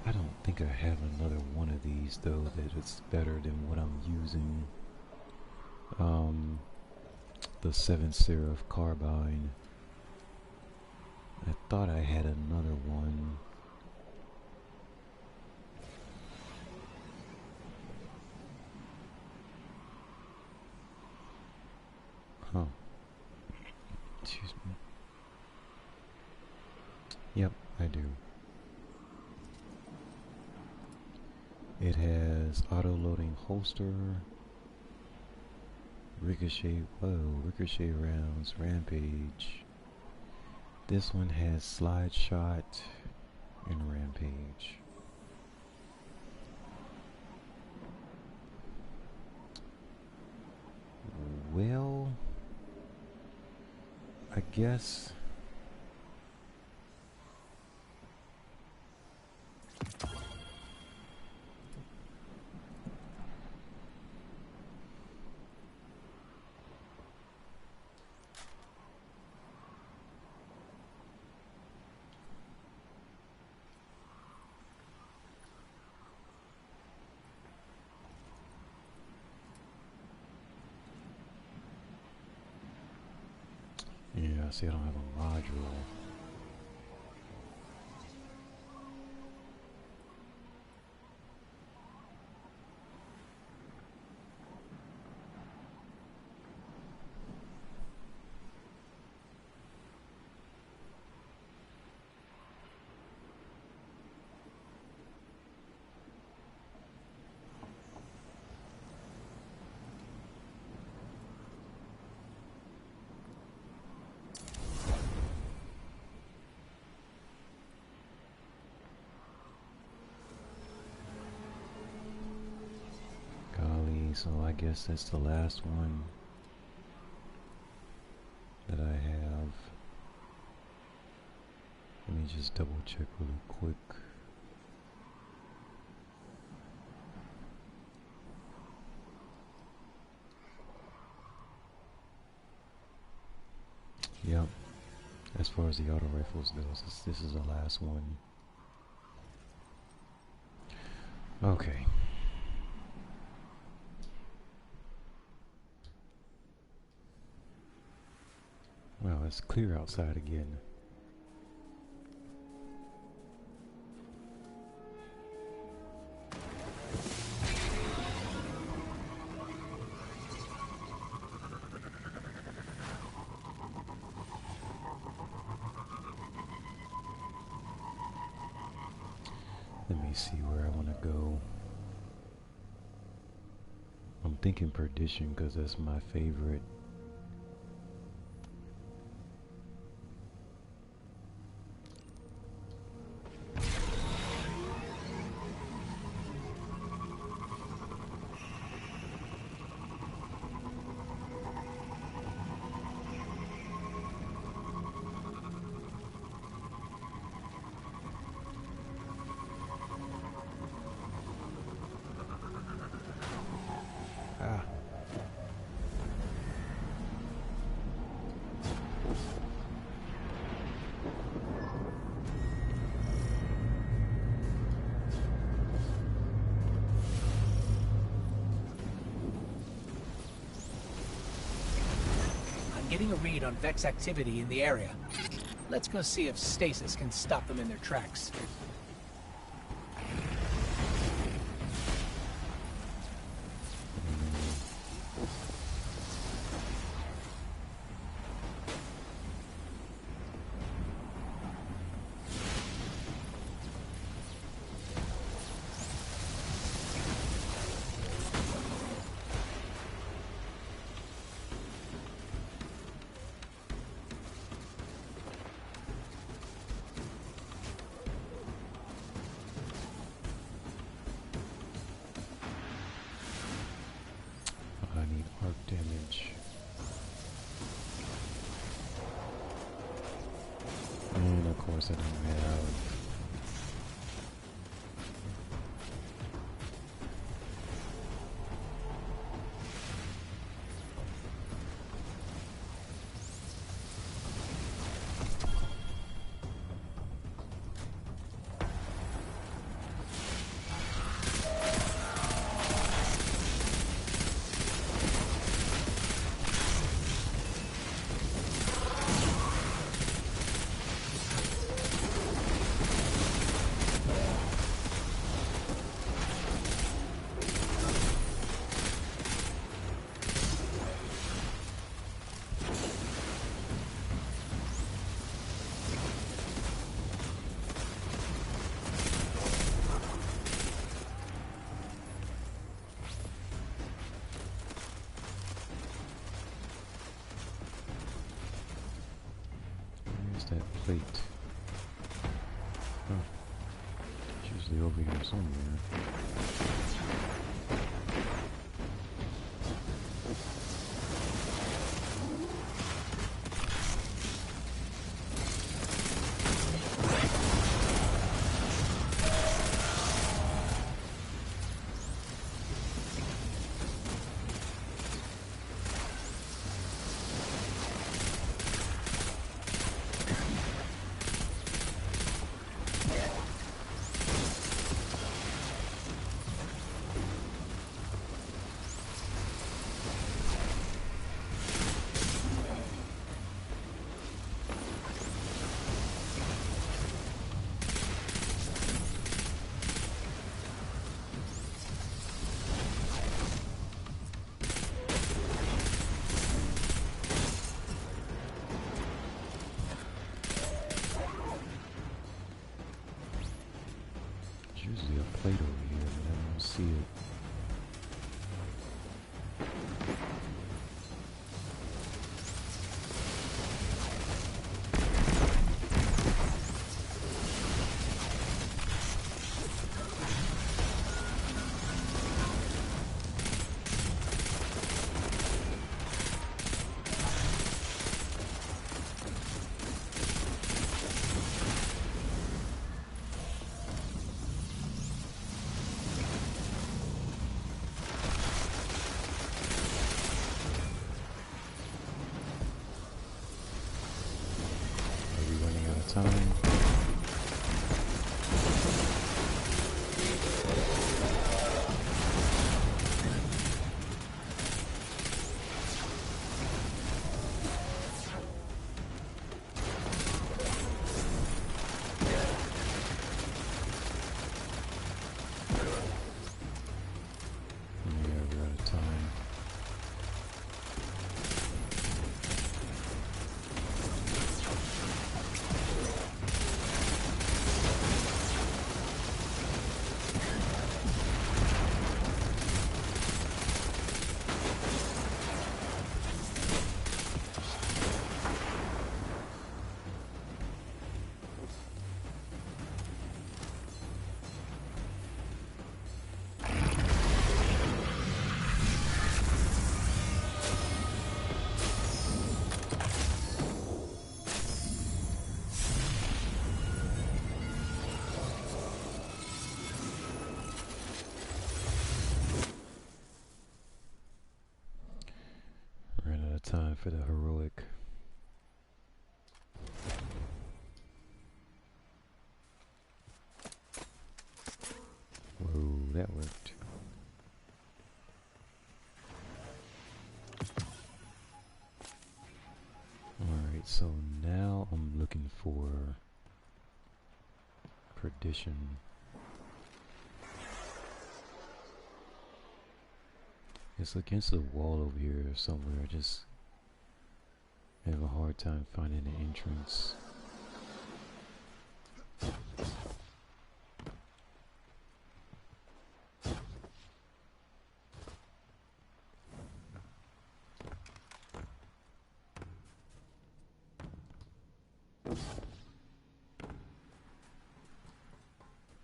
I don't think I have another one of these though that it's better than what I'm using. The 7 Seraph Carbine. I thought I had another one. Huh. Excuse me. Yep, I do. It has auto-loading holster, ricochet rounds, rampage. This one has slide shot and rampage. Well, I guess yeah, see I don't have a module. So I guess that's the last one that I have. Let me just double check really quick. Yep. As far as the auto rifles goes, this is the last one. Okay. Well, it's clear outside again. Let me see where I want to go. I'm thinking Perdition because that's my favorite. getting a read on Vex activity in the area. Let's go see if stasis can stop them in their tracks. I need arc damage. And of course I don't have... Where's that plate? Oh, it's usually over here somewhere. There's usually a plate over here, but I don't see it. Time. Yeah, we're out of time. Ran out of time for the heroic. Whoa, that worked. perdition. It's against the wall over here somewhere. I just have a hard time finding an entrance.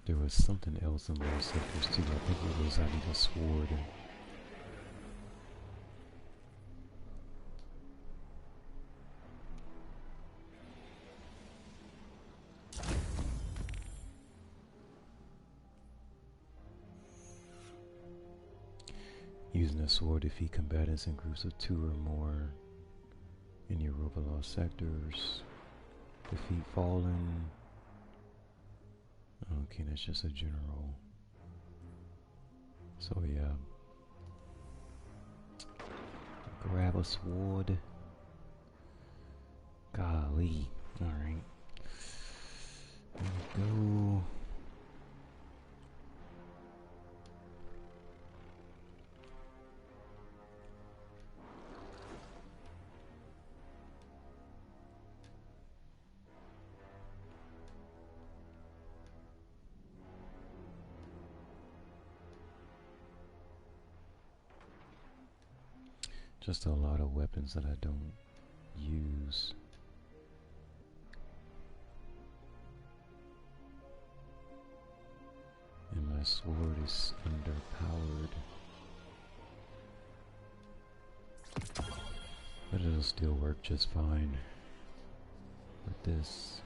There was something else in those sectors too. I think it was I need a sword. Using a sword, defeat combatants in groups of 2 or more in your overlost sectors. Defeat fallen. Okay, that's just a general. So yeah. Grab a sword. Golly. Alright. There we go. Just a lot of weapons that I don't use. And my sword is underpowered. But it'll still work just fine with this.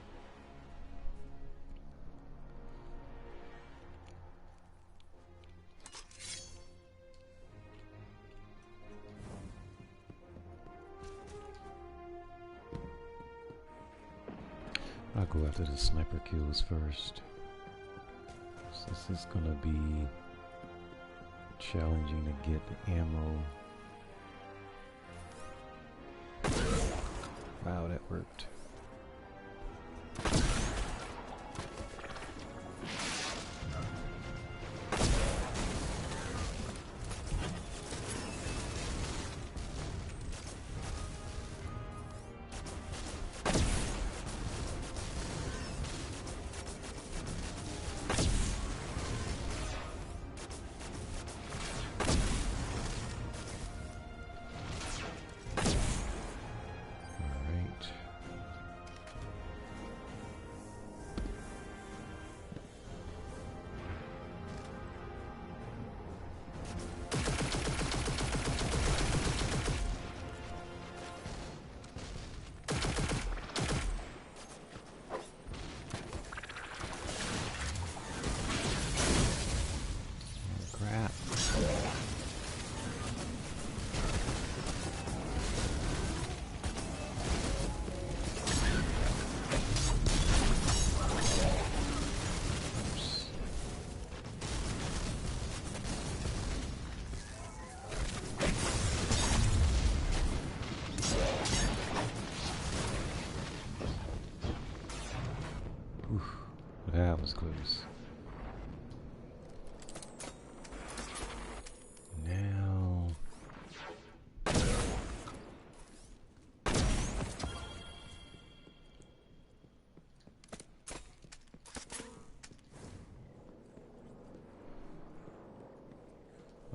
I'll go after the sniper kills first. This is gonna be challenging to get the ammo. Wow, that worked. That was close. Now...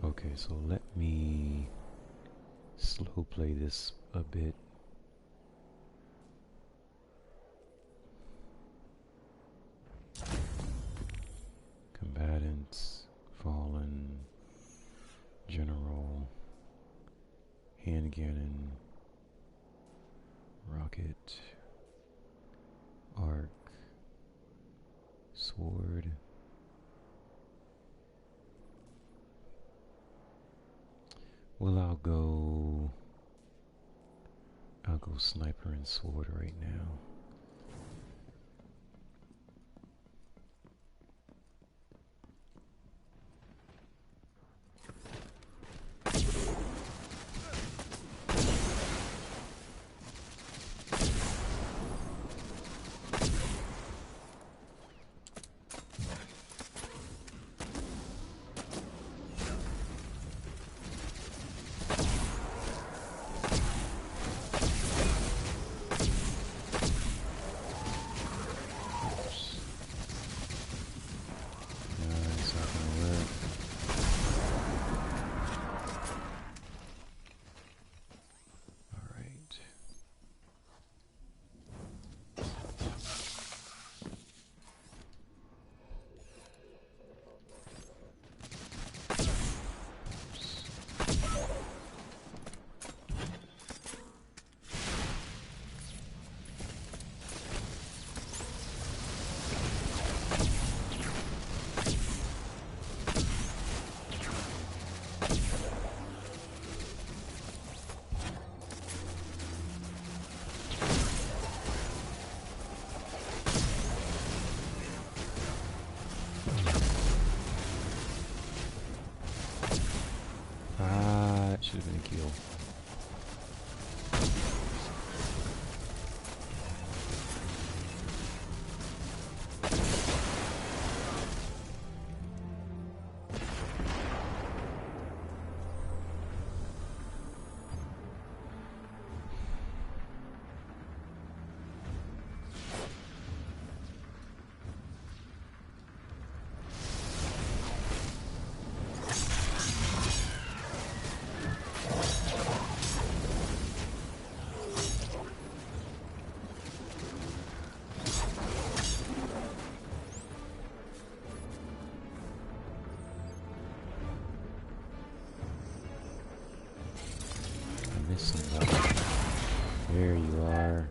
Okay, so let me slow play this a bit. Combatants, fallen, general, hand cannon, rocket, arc, sword. Well, I'll go sniper and sword right now. Ah, it should have been a kill. There you are.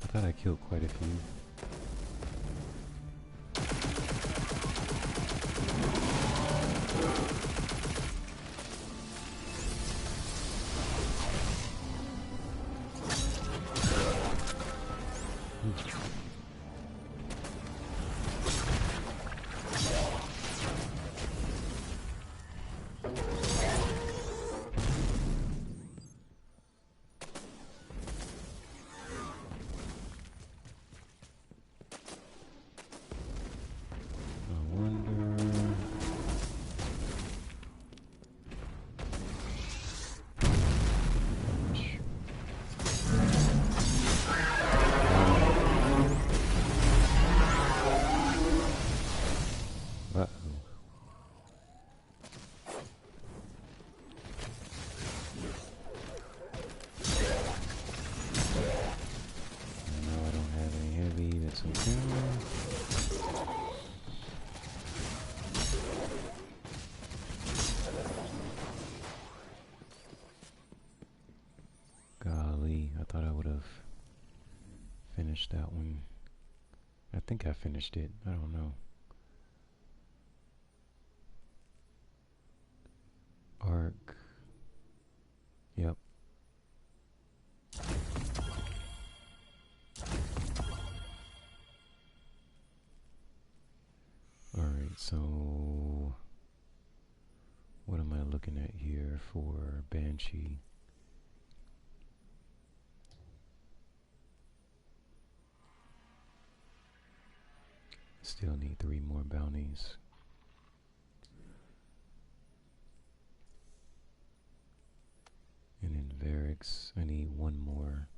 I thought I killed quite a few. Golly, I thought I would have finished that one. I think I finished it. I don't know. Arc. Yep. Alright, so what am I looking at here for Banshee? Still need 3 more bounties. And in Varix, I need 1 more.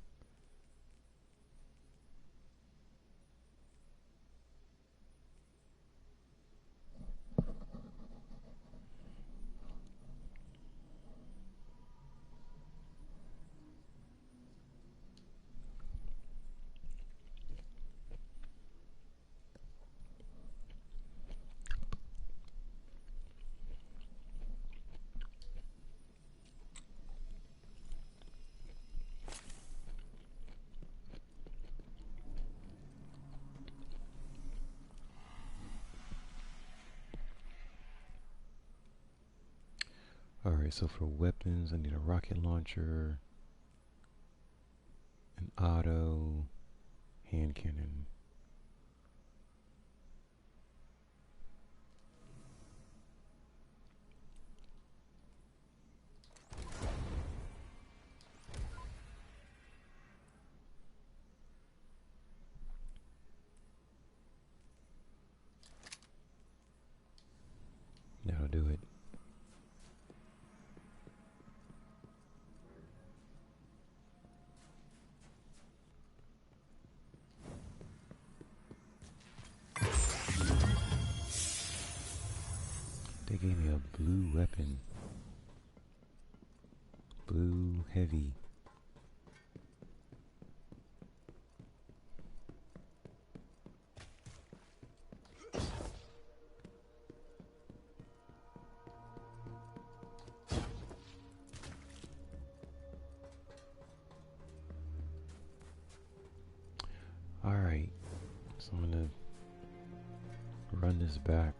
Alright, so for weapons, I need a rocket launcher, an auto, hand cannon. That'll do it. They gave me a blue weapon. Blue heavy. Alright, so I'm gonna run this back.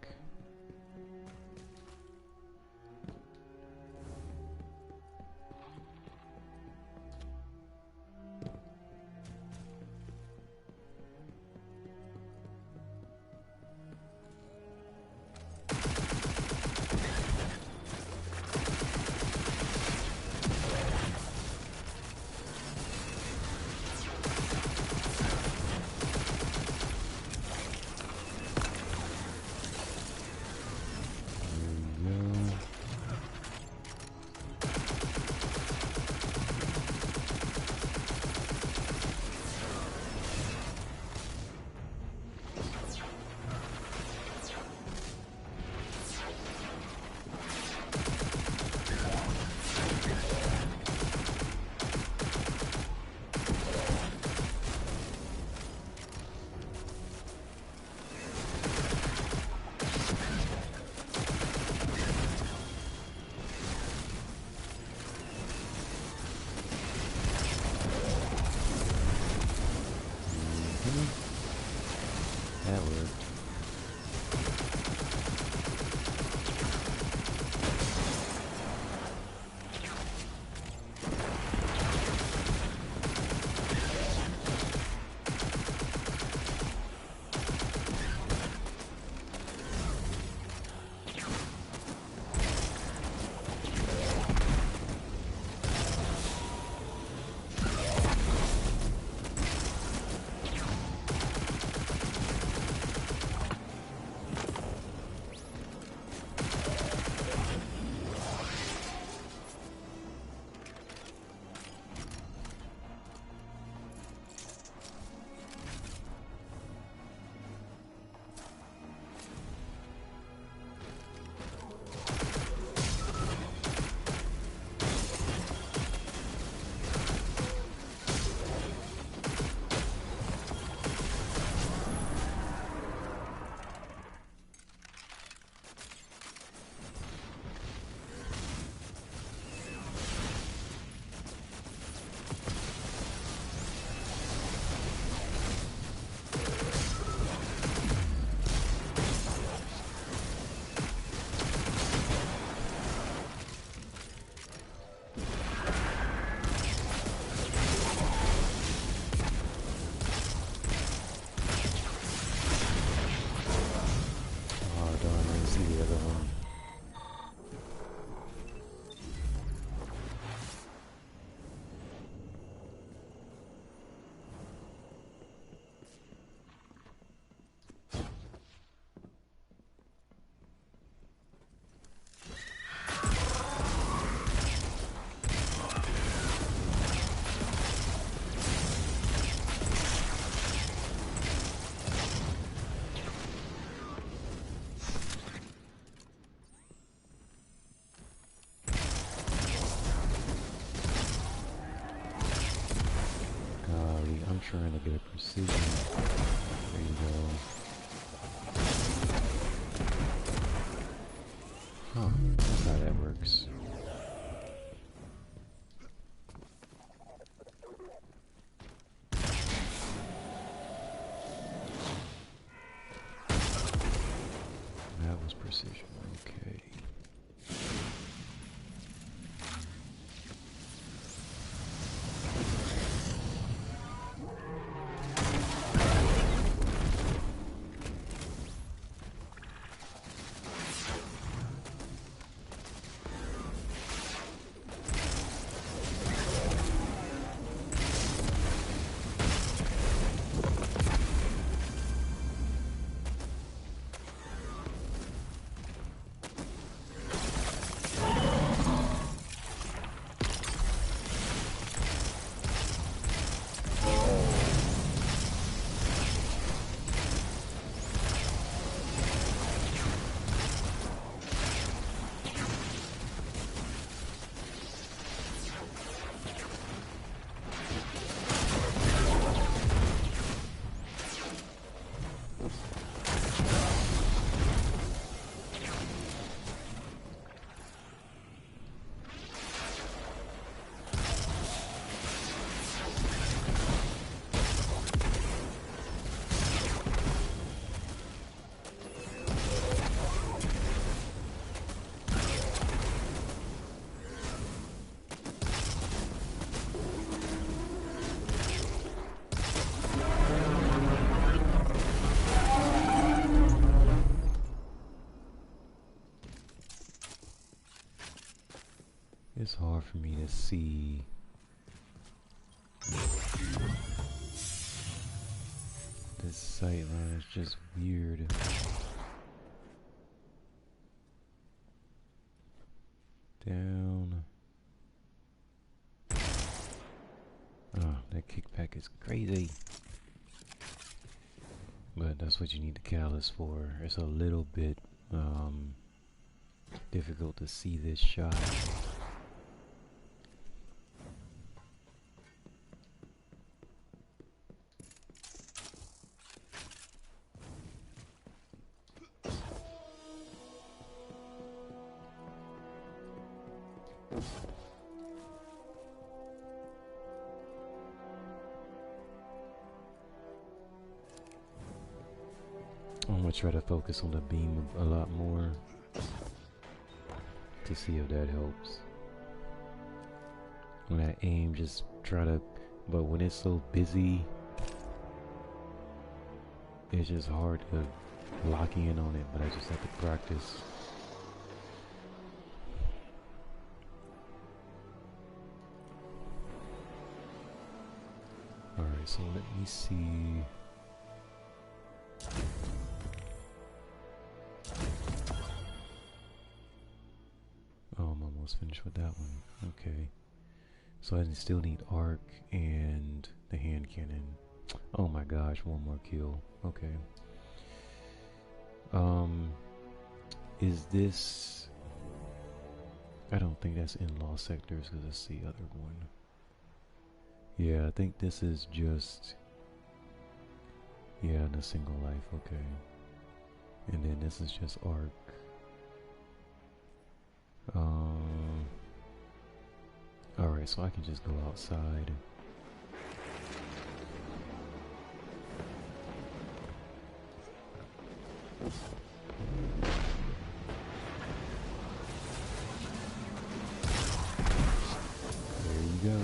That worked. I'm trying to get a precision. There you go. Huh, that's how that works. That was precision, okay. hard for me to see. This sight line is just weird. Down. Oh, that kickback is crazy. But that's what you need the callus for. It's a little bit difficult to see this shot. I'm gonna try to focus on the beam a lot more to see if that helps. When I aim, just try to, but when it's so busy, it's just hard to lock in on it, but I just have to practice. Alright, so let me see. Oh, I'm almost finished with that one. Okay. So I still need arc and the hand cannon. Oh my gosh, one more kill. Okay. Is this... I don't think that's in Lost Sectors because it's the other one. Yeah, I think this is just... Yeah, in a single life, okay. And then this is just arc. Alright, so I can just go outside. There you go.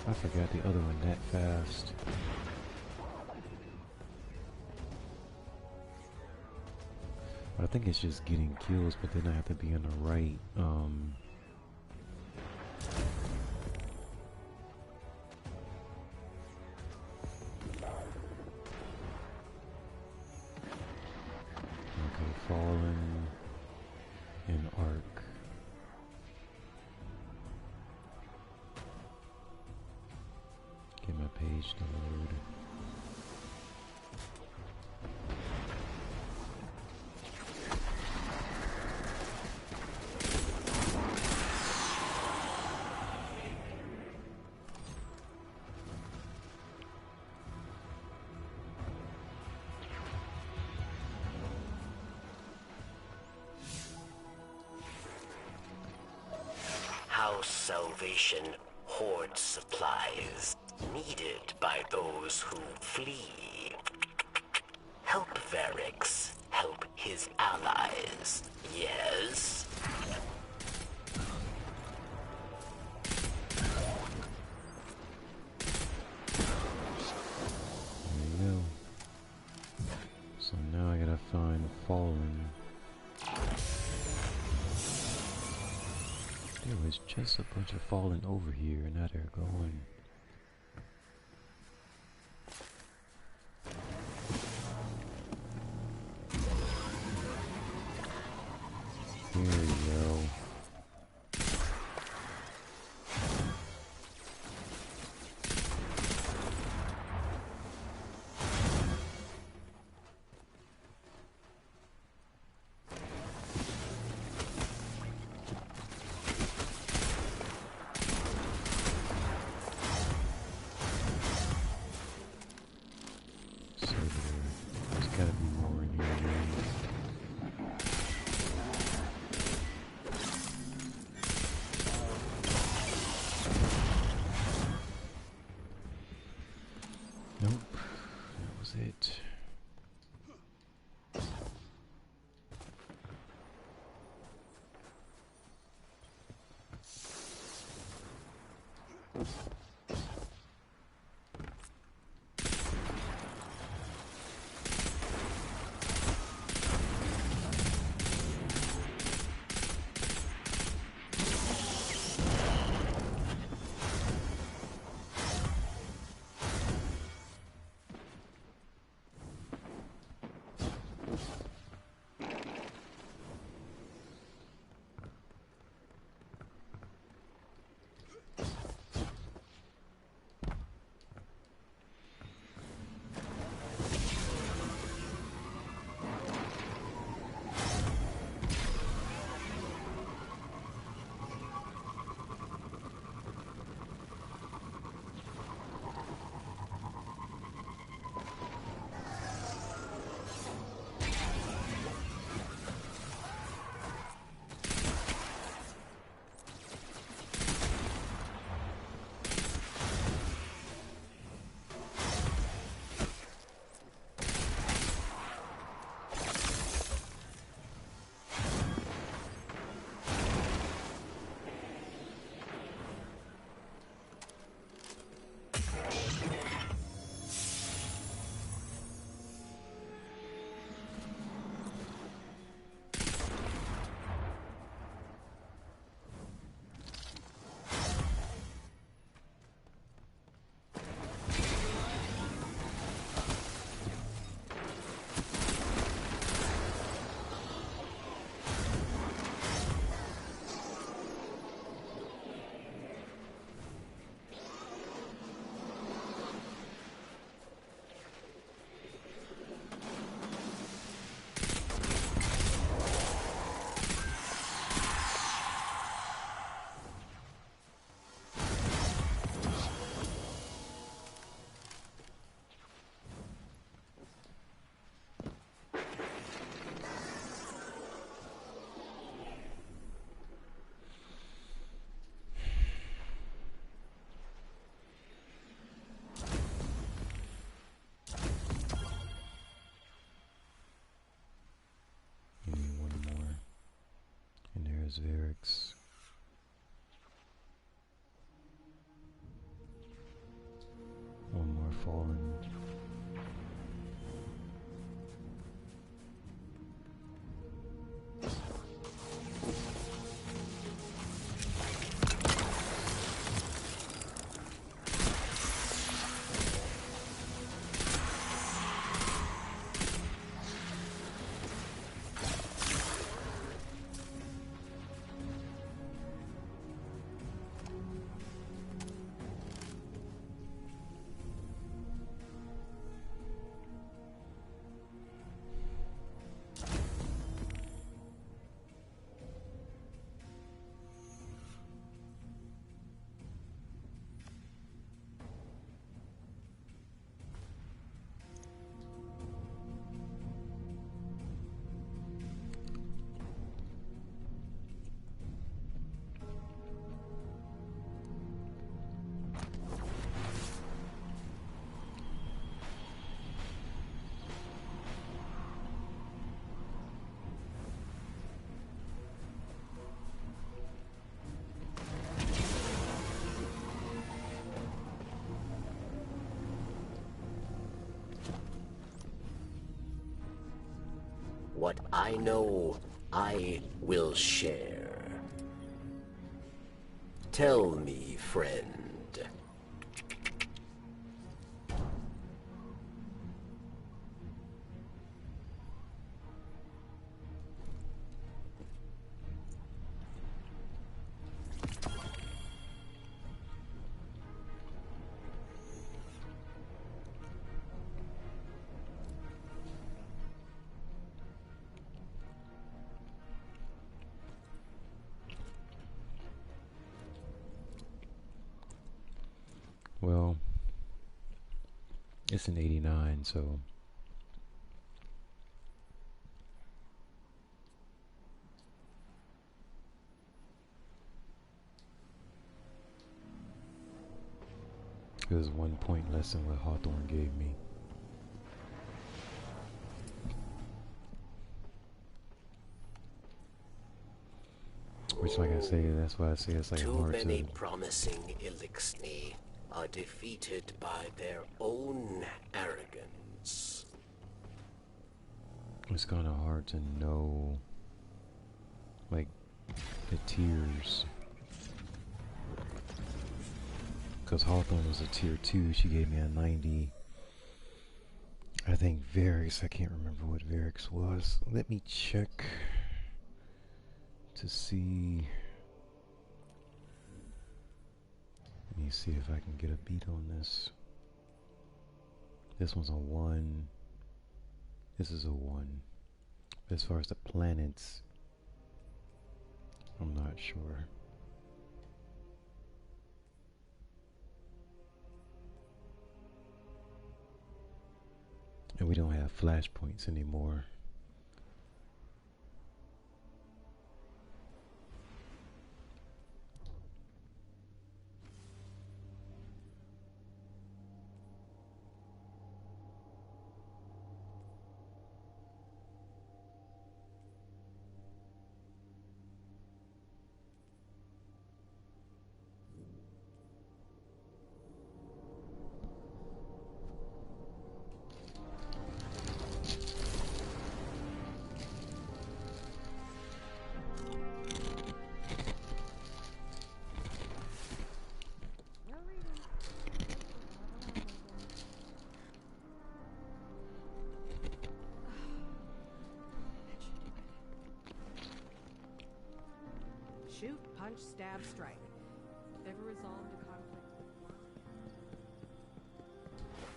I forgot the other one that fast. I think it's just getting kills, but then I have to be on the right. Okay, Fallen and Arc. Get my page to load. Salvation hoards supplies needed by those who flee. Help Varix help his allies. Yes? There you go. So now I gotta find Fallen. There was just a bunch of Fallen over here, and now they're going. Here we go. there's Varix. One more fallen. What I know, I will share. Tell me, friend. Well, it's an 89, so it was 1 point less than what Hawthorne gave me. Which, like I say, that's why I say it's like Too hard many to. promising Elixni are defeated by their own arrogance. It's kind of hard to know, like, the tiers. Because Hawthorne was a tier 2, she gave me a 90. I think Varix, I can't remember what Varix was. Let me check to see. Let me see if I can get a beat on this. This one's a 1. This is a 1. As far as the planets, I'm not sure. And we don't have flashpoints anymore. Shoot, punch, stab, strike. Ever resolved a conflict?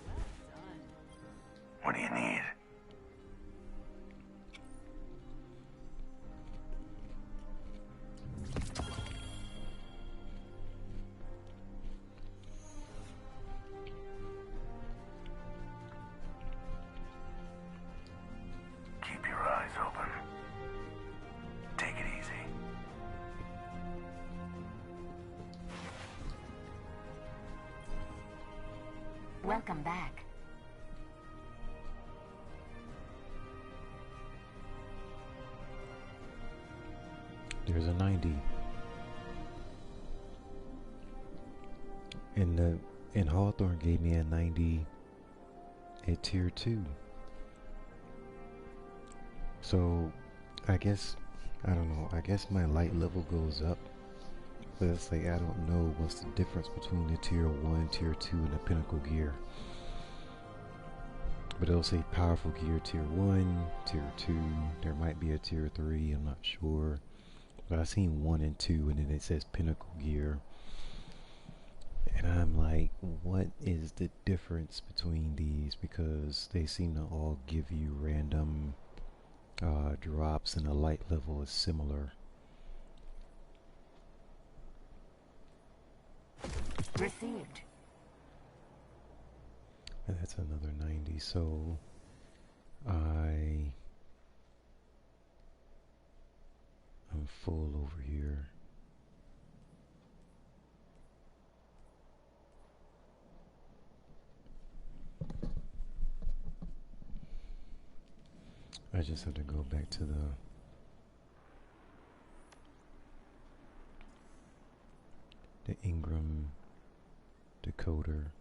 Well done. What do you need? Keep your eyes open. Take it easy. Welcome back. There's a 90. And Hawthorne gave me a 90 at tier 2. So I guess, I don't know, I guess my light level goes up, but it's like I don't know what's the difference between the tier 1, tier 2, and the pinnacle gear. But it'll say powerful gear tier 1, tier 2, there might be a tier 3, I'm not sure. But I've seen 1 and 2, and then it says pinnacle gear. And I'm like, what is the difference between these? Because they seem to all give you random drops, and the light level is similar. Received. And that's another 90, so I'm full over here. I just have to go back to the Ingram decoder.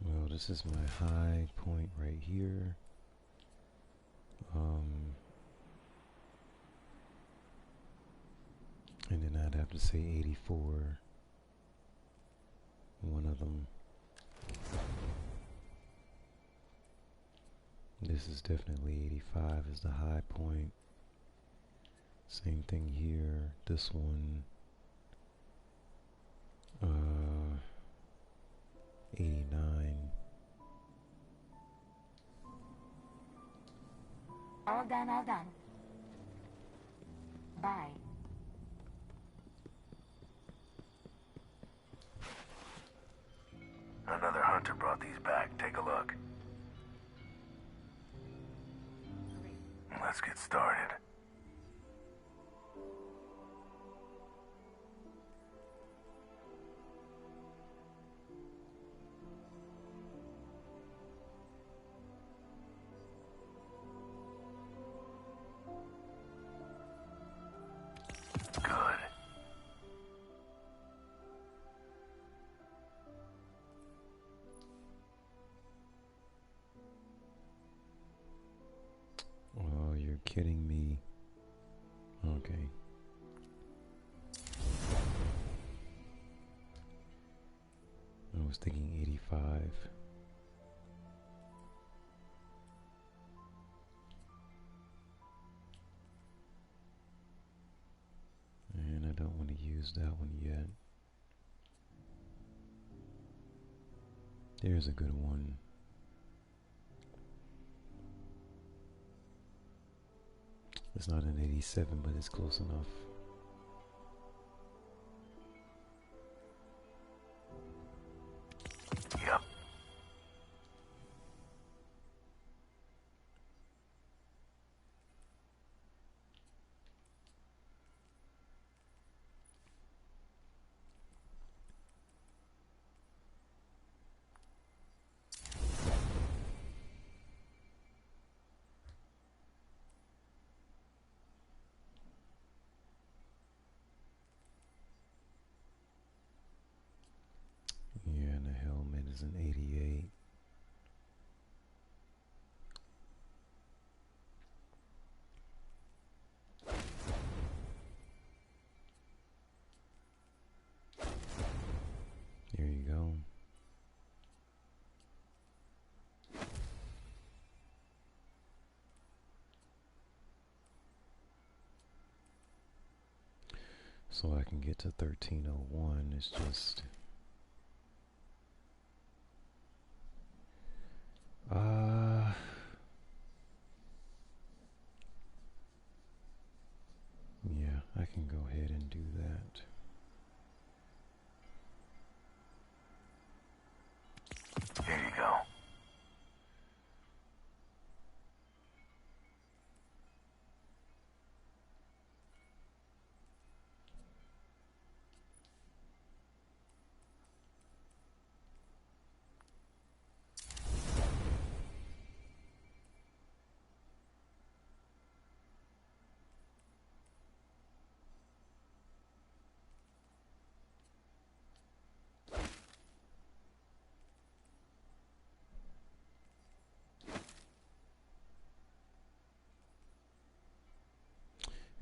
Well, this is my high point right here. And then I'd have to say 84. One of them. This is definitely 85 is the high point. Same thing here. This one. 89. All done, all done. Bye. Another hunter brought these back. Take a look. Let's get started. Good. Oh, you're kidding me. Okay. I was thinking 85. And I don't want to use that one yet. There's a good one. It's not an 87, but it's close enough. Yep. Yeah, and the helmet is an 88. There you go. so I can get to 1301. It's just yeah, I can go ahead and do that. Here you go.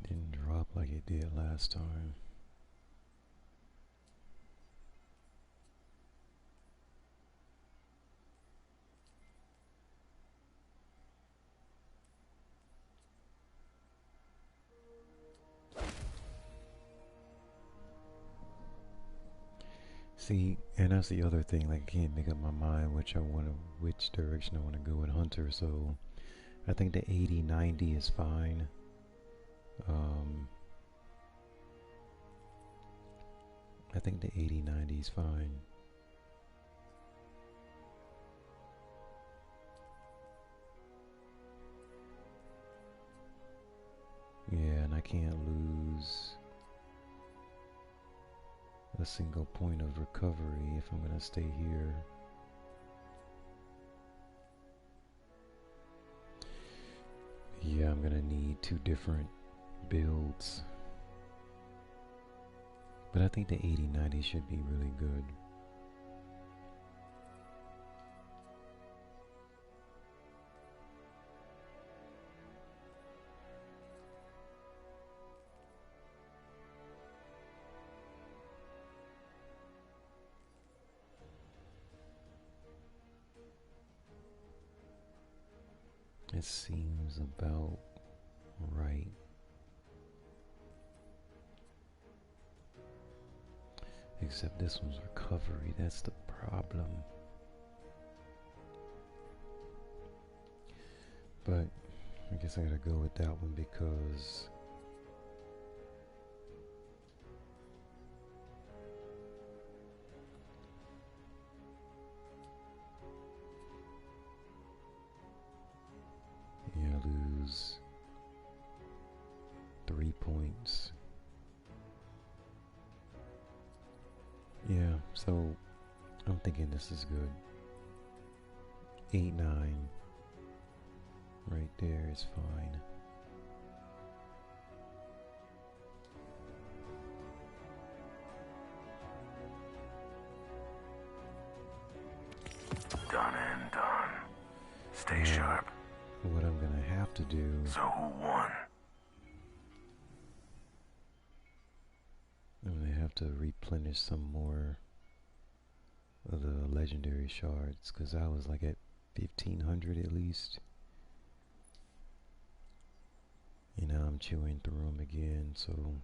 Didn't drop like it did last time. See, and that's the other thing, like I can't make up my mind which direction I want to go with Hunter, so I think the 80-90 is fine. I think the 80-90 is fine. Yeah, and I can't lose a single point of recovery if I'm going to stay here. Yeah, I'm going to need 2 different builds. But I think the 80-90 should be really good. It seems about right. Except this one's recovery, that's the problem. But I guess I gotta go with that one because yeah, lose 3 points. Yeah, so I'm thinking this is good. 8-9 right there is fine. Done and done. Stay sharp. What I'm gonna have to do. So who won? I'm gonna have to replenish some more of the legendary shards because I was like at 1500 at least. You know, I'm chewing through them again, so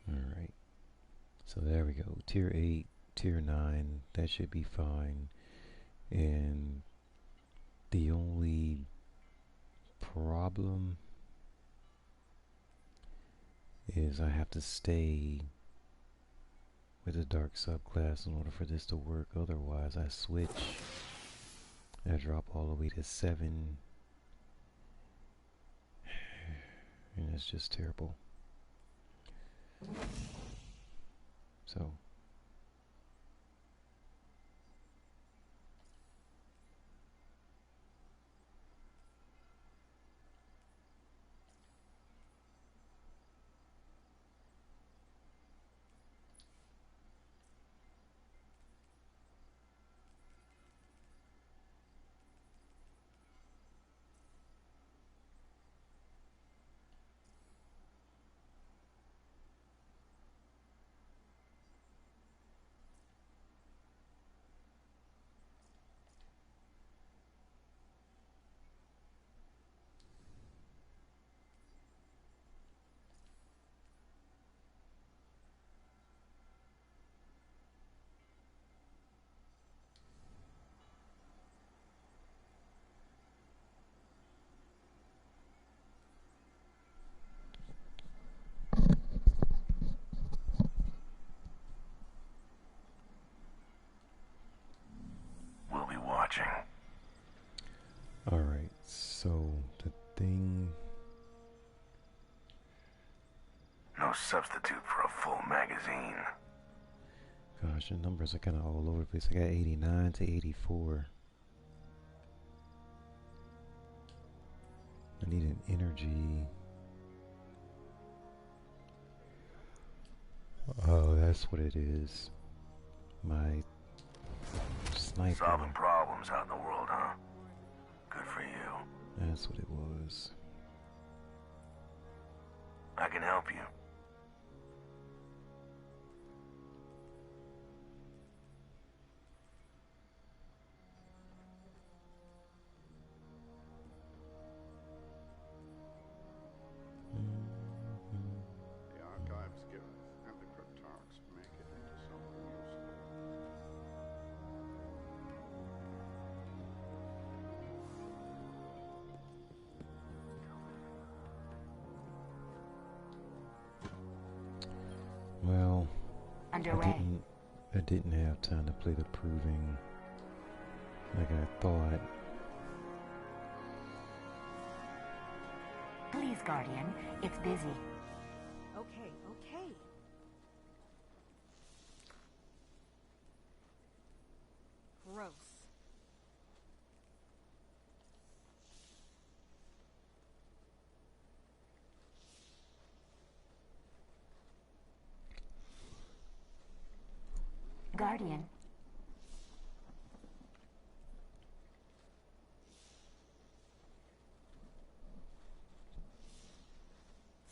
alright. So there we go. Tier 8, Tier 9, that should be fine. And the only problem is I have to stay with a dark subclass in order for this to work. Otherwise, I switch. I drop all the way to 7. And it's just terrible. So So the thing. No substitute for a full magazine. Gosh, the numbers are kind of all over the place. I got 89 to 84. I need an energy. Oh, that's what it is. My sniper. Solving problems out in the world, huh? Good for you. That's what it was. I can help you. The archives give and the cryptarchs make it into something useful. Well, Underway. I didn't have time to play the proving like I thought. Please, Guardian. It's busy. Okay, okay. Gross. Guardian.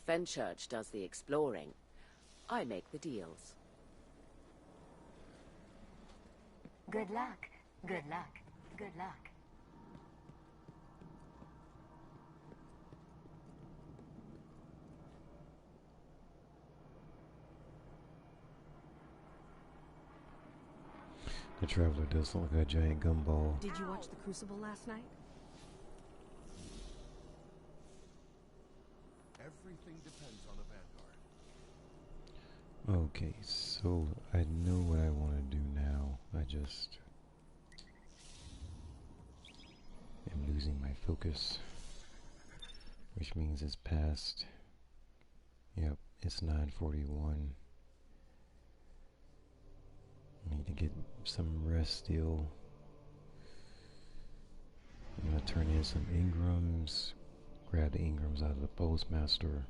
Fenchurch does the exploring. I make the deals. Good luck. Good luck. Good luck. The Traveler does look like a giant gumball. Did you watch The Crucible last night? Everything depends on a vanguard. Okay, so I know what I want to do now. I just am losing my focus, which means it's past. Yep, it's 9:41. I need to get some rest still. I'm gonna turn in some Ingrams, grab the Ingrams out of the Postmaster.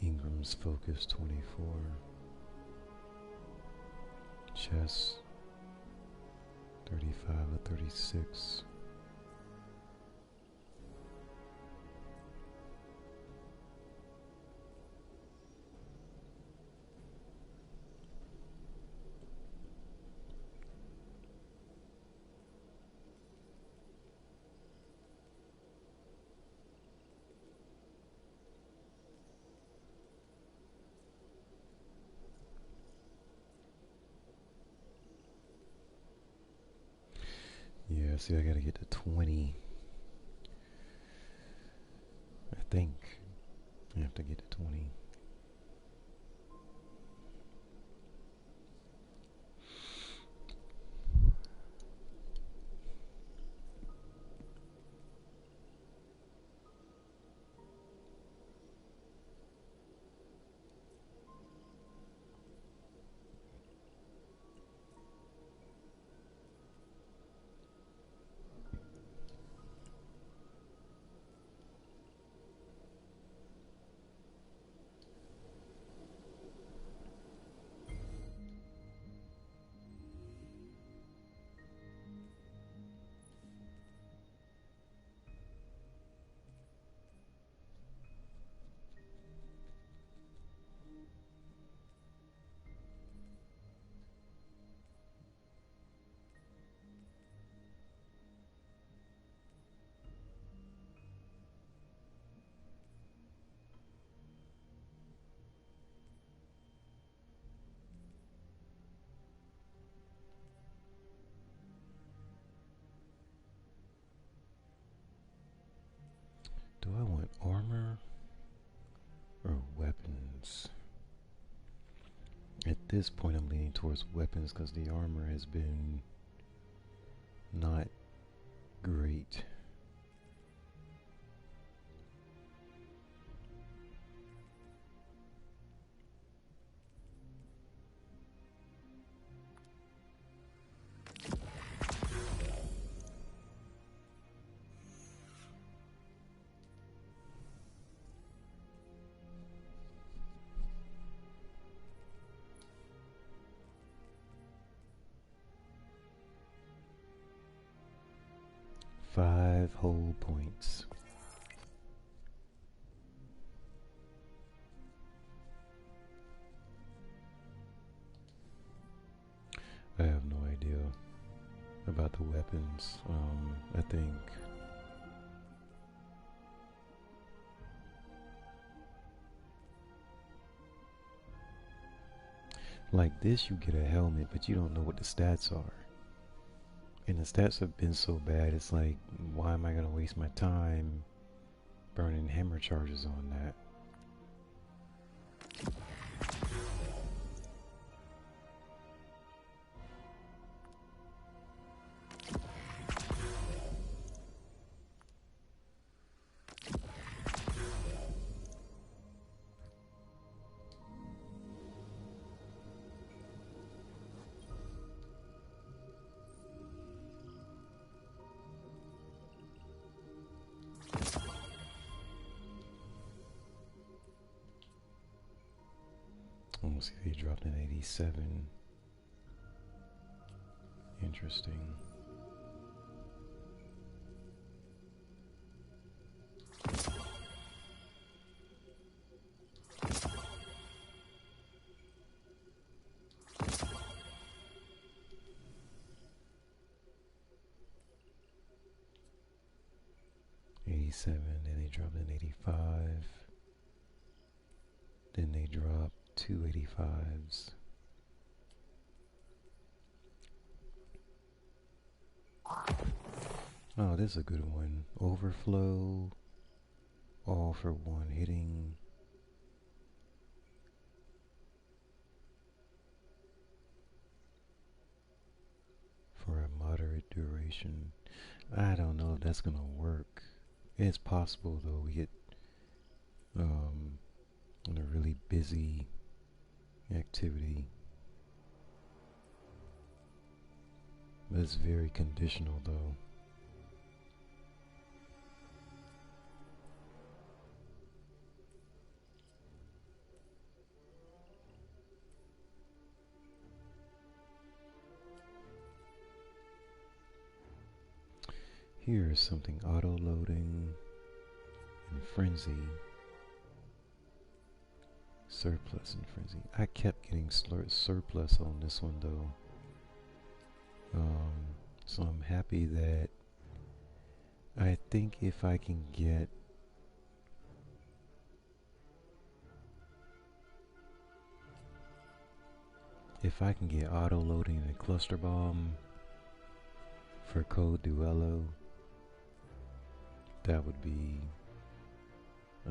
Ingram's Focus 24. Chess 35 to 36. Yeah, see, I gotta get to 20. I think I have to get to 20. At this point, I'm leaning towards weapons because the armor has been not great. Five whole points. I have no idea about the weapons. I think like this, you get a helmet, but you don't know what the stats are. And the stats have been so bad, it's like, why am I going to waste my time burning hammer charges on that? Let's see, they dropped an 87. Interesting. Then they dropped an 85. Then they dropped two 85s. Oh, this is a good one. Overflow. All for one hitting. For a moderate duration. I don't know if that's gonna work. It's possible though. We get in a really busy activity, but it's very conditional though. Here is something auto-loading and frenzy. Surplus and frenzy. I kept getting surplus on this one though. So I'm happy that I think if I can get auto-loading and cluster bomb for Code Duello, that would be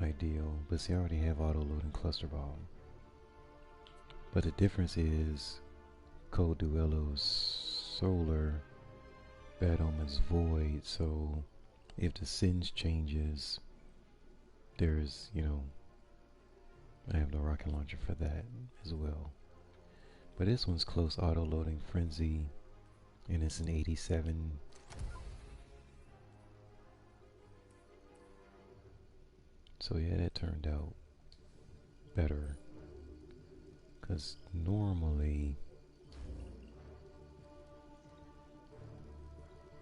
ideal. But see, I already have auto-loading cluster bomb. But the difference is Code Duello's solar, Bad Omen's void, so if the Singe changes, there's, I have the rocket launcher for that as well. But this one's close auto-loading frenzy, and it's an 87. So yeah, that turned out better. Because normally,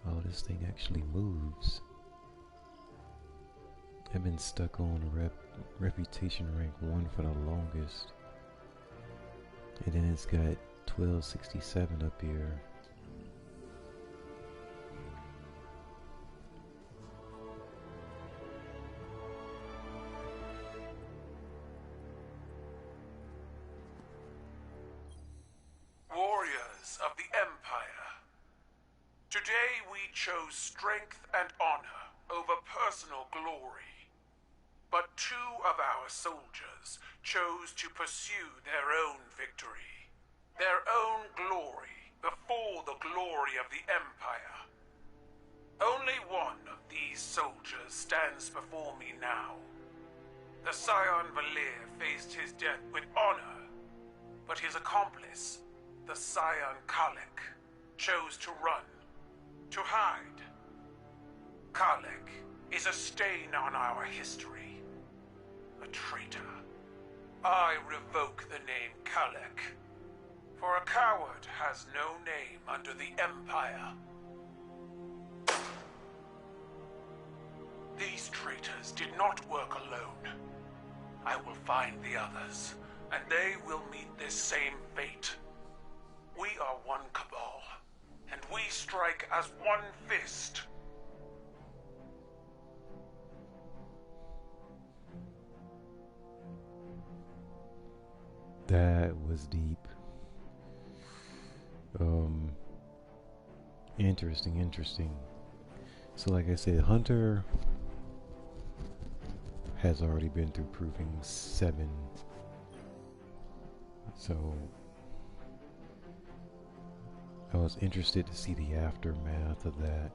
oh, this thing actually moves. I've been stuck on reputation rank 1 for the longest. And then it's got 1267 up here. Warriors of the Empire, today we chose strength and honor over personal glory. But 2 of our soldiers chose to pursue their own victory. of the Empire. Only one of these soldiers stands before me now. The Scion Valir faced his death with honor, but his accomplice, the Scion Kalek, chose to run, to hide. Kalek is a stain on our history, a traitor. I revoke the name Kalek, for a coward has no name under the Empire. These traitors did not work alone. I will find the others, and they will meet this same fate. We are one cabal, and we strike as one fist. That was deep. Interesting. So like I said, Hunter has already been through proving 7. So I was interested to see the aftermath of that.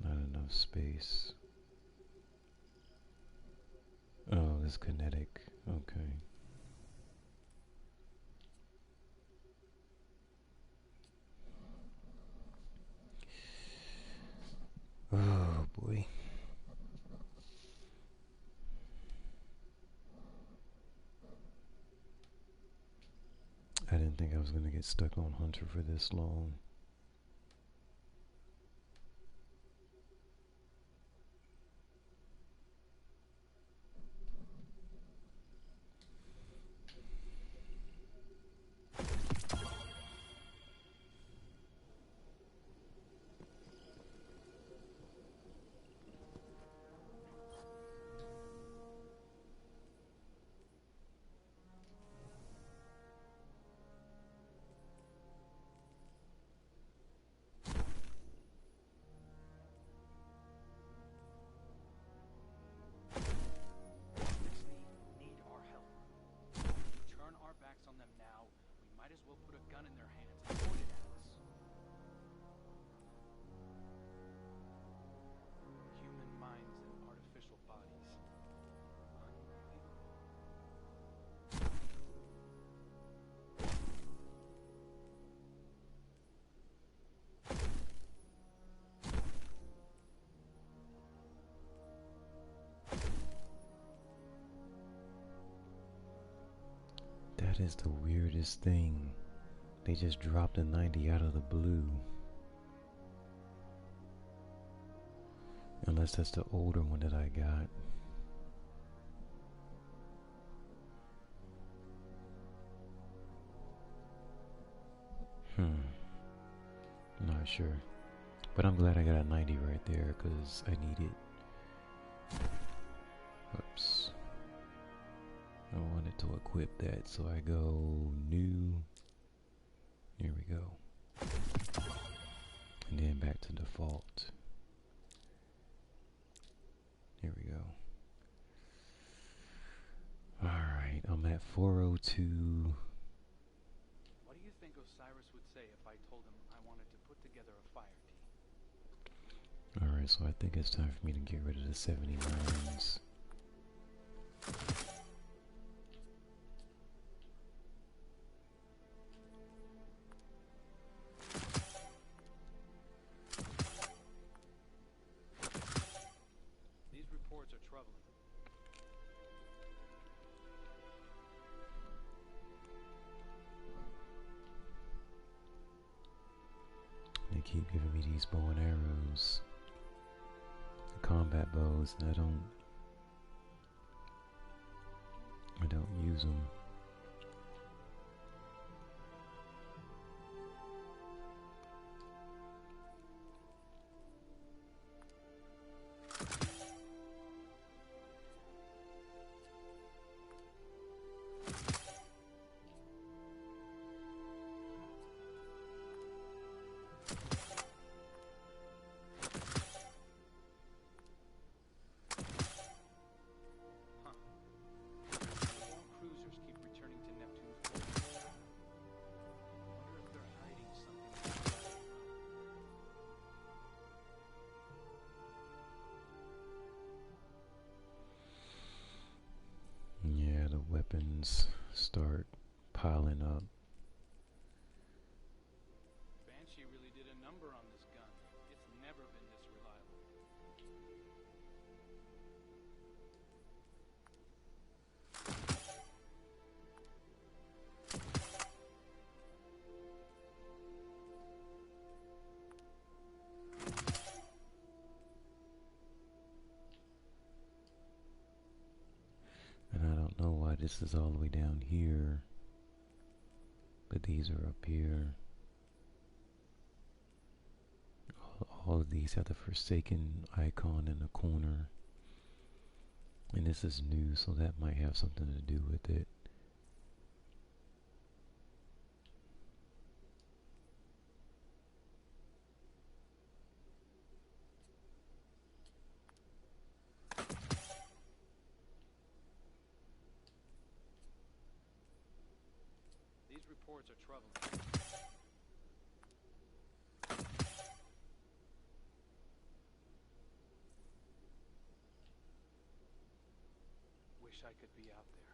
Not enough space. Oh, this kinetic. Okay. Oh boy. I didn't think I was going to get stuck on Hunter for this long. That is the weirdest thing. They just dropped a 90 out of the blue. Unless that's the older one that I got. Not sure. But I'm glad I got a 90 right there because I need it. Oops. I wanted to equip that, so I go new. Here we go. And then back to default. Here we go. Alright, I'm at 402. What do you think Osiris would say if I told him I wanted to put together a fire team? Alright, so I think it's time for me to get rid of the 79s. They keep giving me these bow and arrows, the combat bows, and I don't use them. She really did a number on this gun. It's never been this reliable. And I don't know why this is all the way down here, but these are up here. All of these have the Forsaken icon in the corner. And this is new, so that might have something to do with it. These reports are troubling. Wish I could be out there.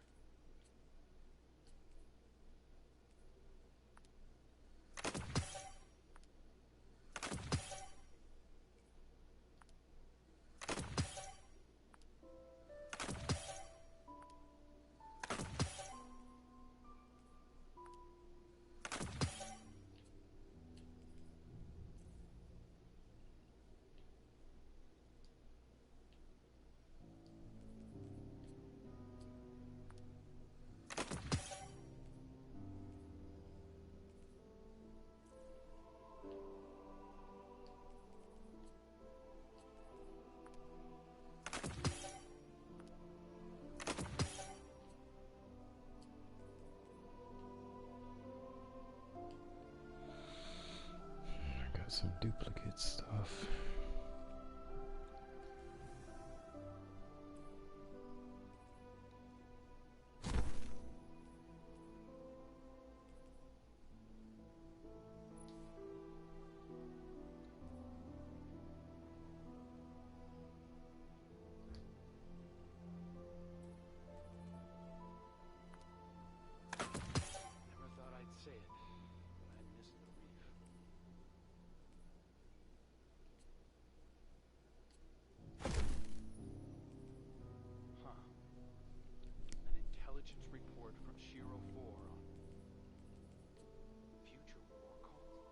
I got some duplicate stuff. Never thought I'd say it, but I miss the reef. Huh. An intelligence report from Shiro 4 on future war calls.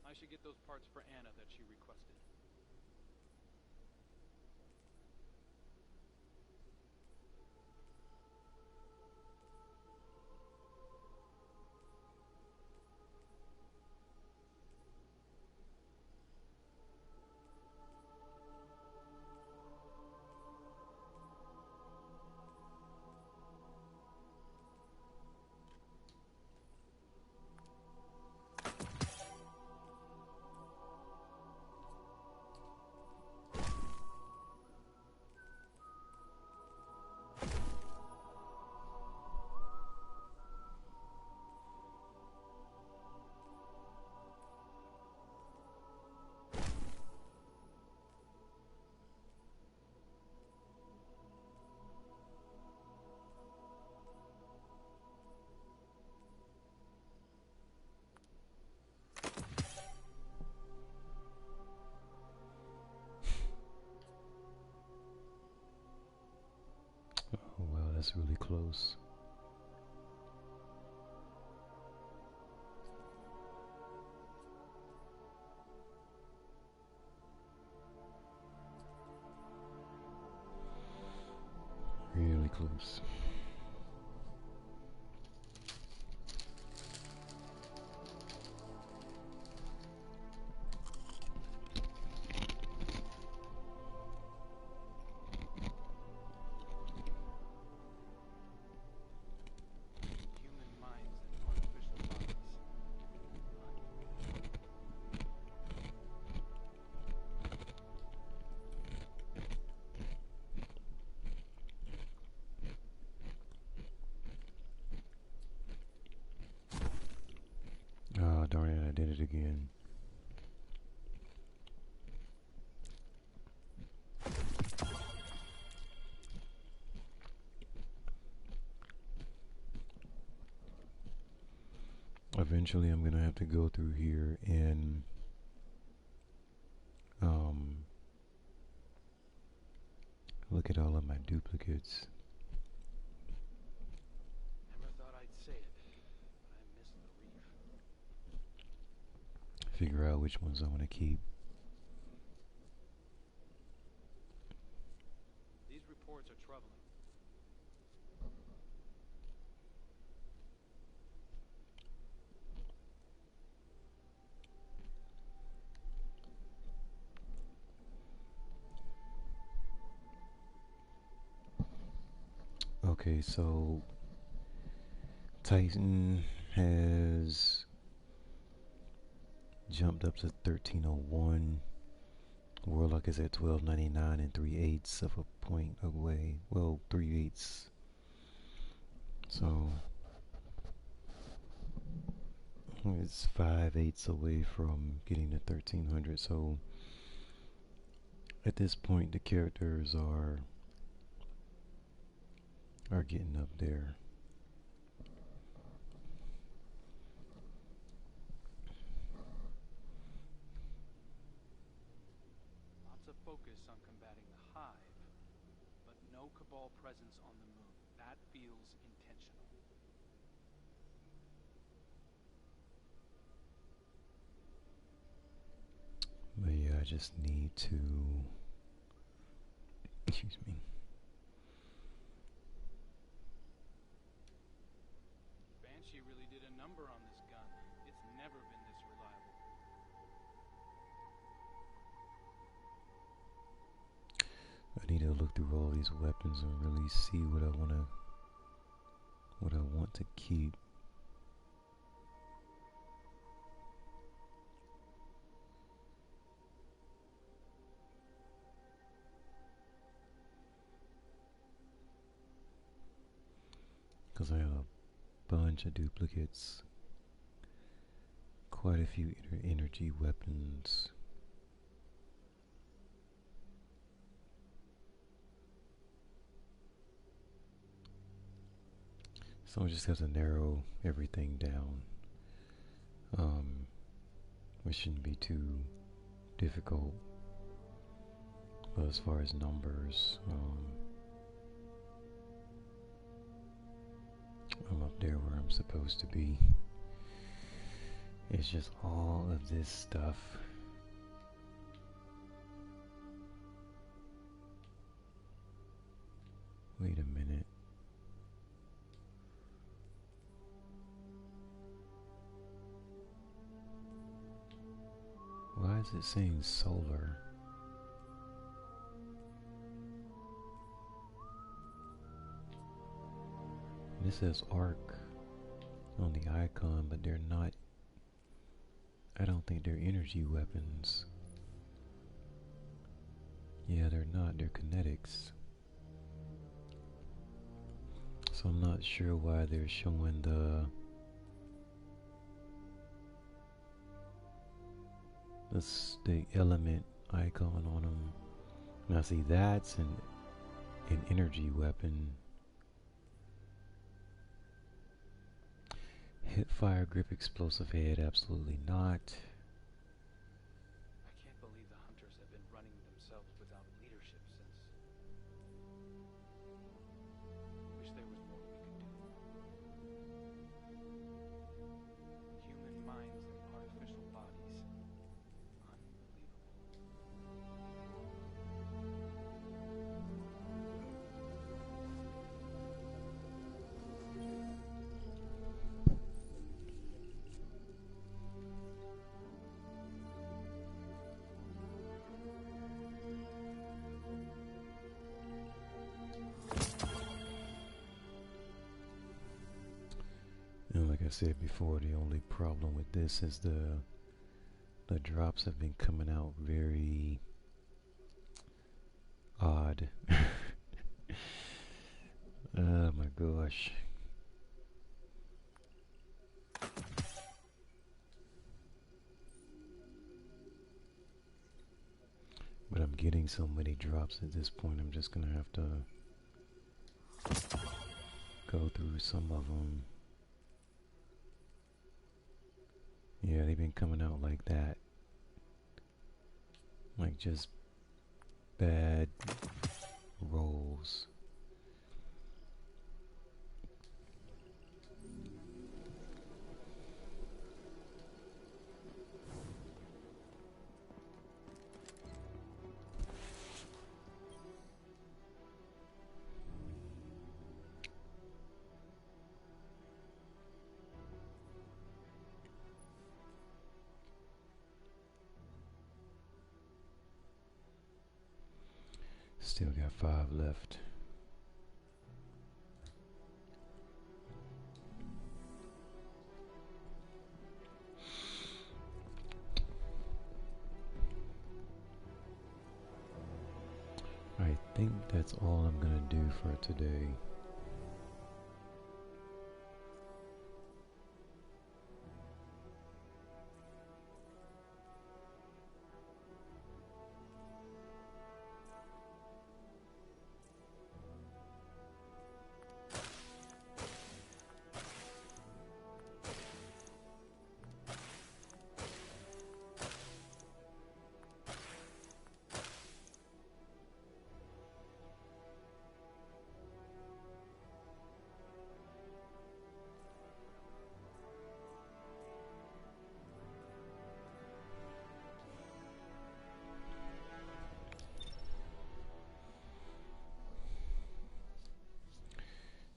I should get those parts for Anna that she requested. Oh wow, that's really close. Really close. Human minds and artificial bodies. again. Eventually I'm gonna have to go through here and look at all of my duplicates. Never thought I'd say it, but I miss the reef. Figure out which ones I want to keep. These reports are troubling. Okay, so Titan has jumped up to 1301. Warlock is at 1299 and 3/8 of a point away. Well, 3/8. So it's 5/8 away from getting to 1300. So at this point, the characters are getting up there. Lots of focus on combating the Hive, but no Cabal presence on the moon. That feels intentional. But yeah, I just need to, excuse me. Banshee really did a number on this gun. It's never been this reliable. I need to look through all these weapons and really see what I want to keep. Because I have a bunch of duplicates, quite a few energy weapons. So I just have to narrow everything down, which shouldn't be too difficult. But as far as numbers, I'm up there where I'm supposed to be. It's just all of this stuff. Wait a minute. Why is it saying solar? This says arc on the icon, but they're not. I don't think they're energy weapons. Yeah, they're not. They're kinetics. So I'm not sure why they're showing the element icon on them. Now see, that's an energy weapon. Hit fire grip explosive head, absolutely not. I can't believe the hunters have been running themselves without leadership since. Wish there was more we could do. Human minds and artificial bodies. Unbelievable. And like I said before, the only problem with this is the drops have been coming out very odd. Oh my gosh. getting so many drops at this point, I'm just gonna have to go through some of them. Yeah, they've been coming out like that. Like just bad rolls. Still got 5 left. I think that's all I'm gonna do for today.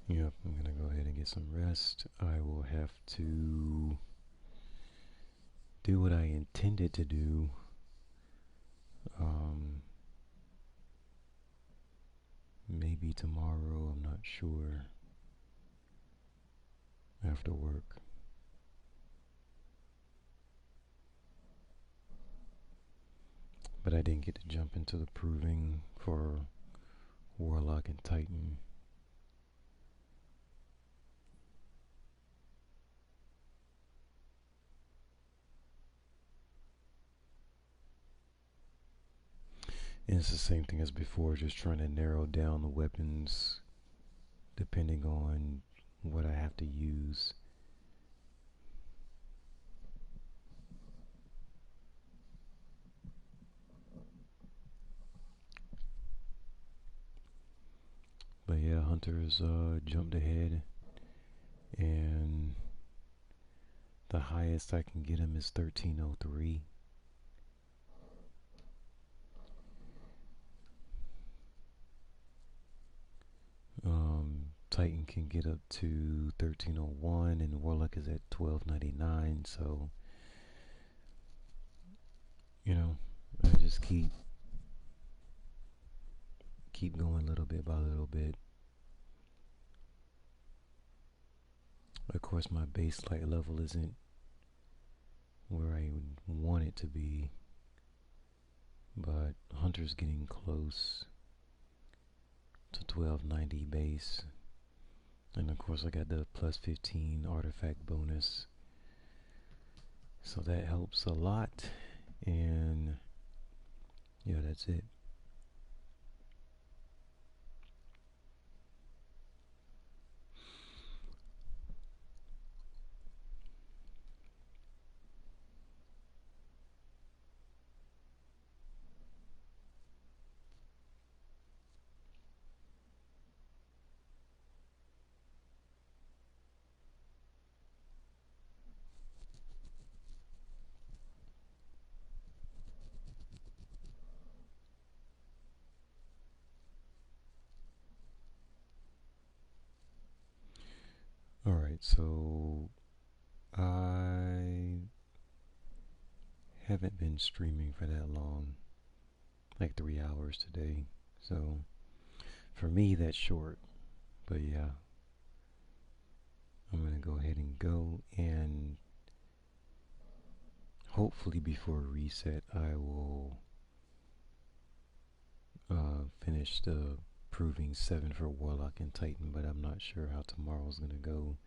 Yep, I'm gonna go ahead and get some rest. I will have to do what I intended to do. Maybe tomorrow, I'm not sure. After work. But I didn't get to jump into the proving for Warlock and Titan. And it's the same thing as before, just trying to narrow down the weapons depending on what I have to use. But yeah, Hunters jumped ahead, and the highest I can get him is 1303. Titan can get up to 1301, and Warlock is at 1299. So, you know, I just keep going little bit by little bit. Of course, my base light level isn't where I would want it to be, but Hunter's getting close to 1290 base. And of course I got the plus 15 artifact bonus, so that helps a lot. And yeah, that's it. Alright, so I haven't been streaming for that long, like 3 hours today, so for me that's short. But yeah, I'm gonna go ahead and go, and hopefully before reset I will finish the proving 7 for Warlock and Titan, but I'm not sure how tomorrow's gonna go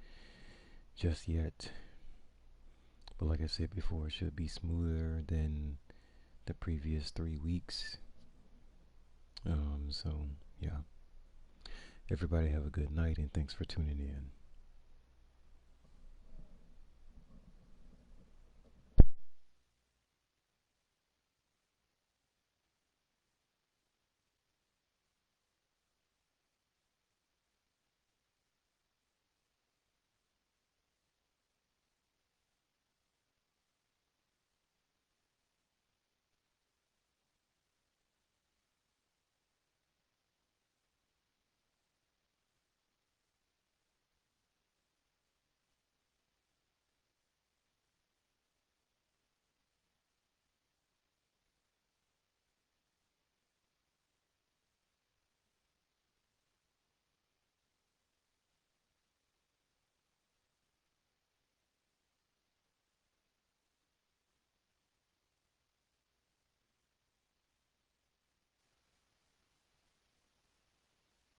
just yet. But like I said before, it should be smoother than the previous 3 weeks. So, yeah. Everybody have a good night, and thanks for tuning in.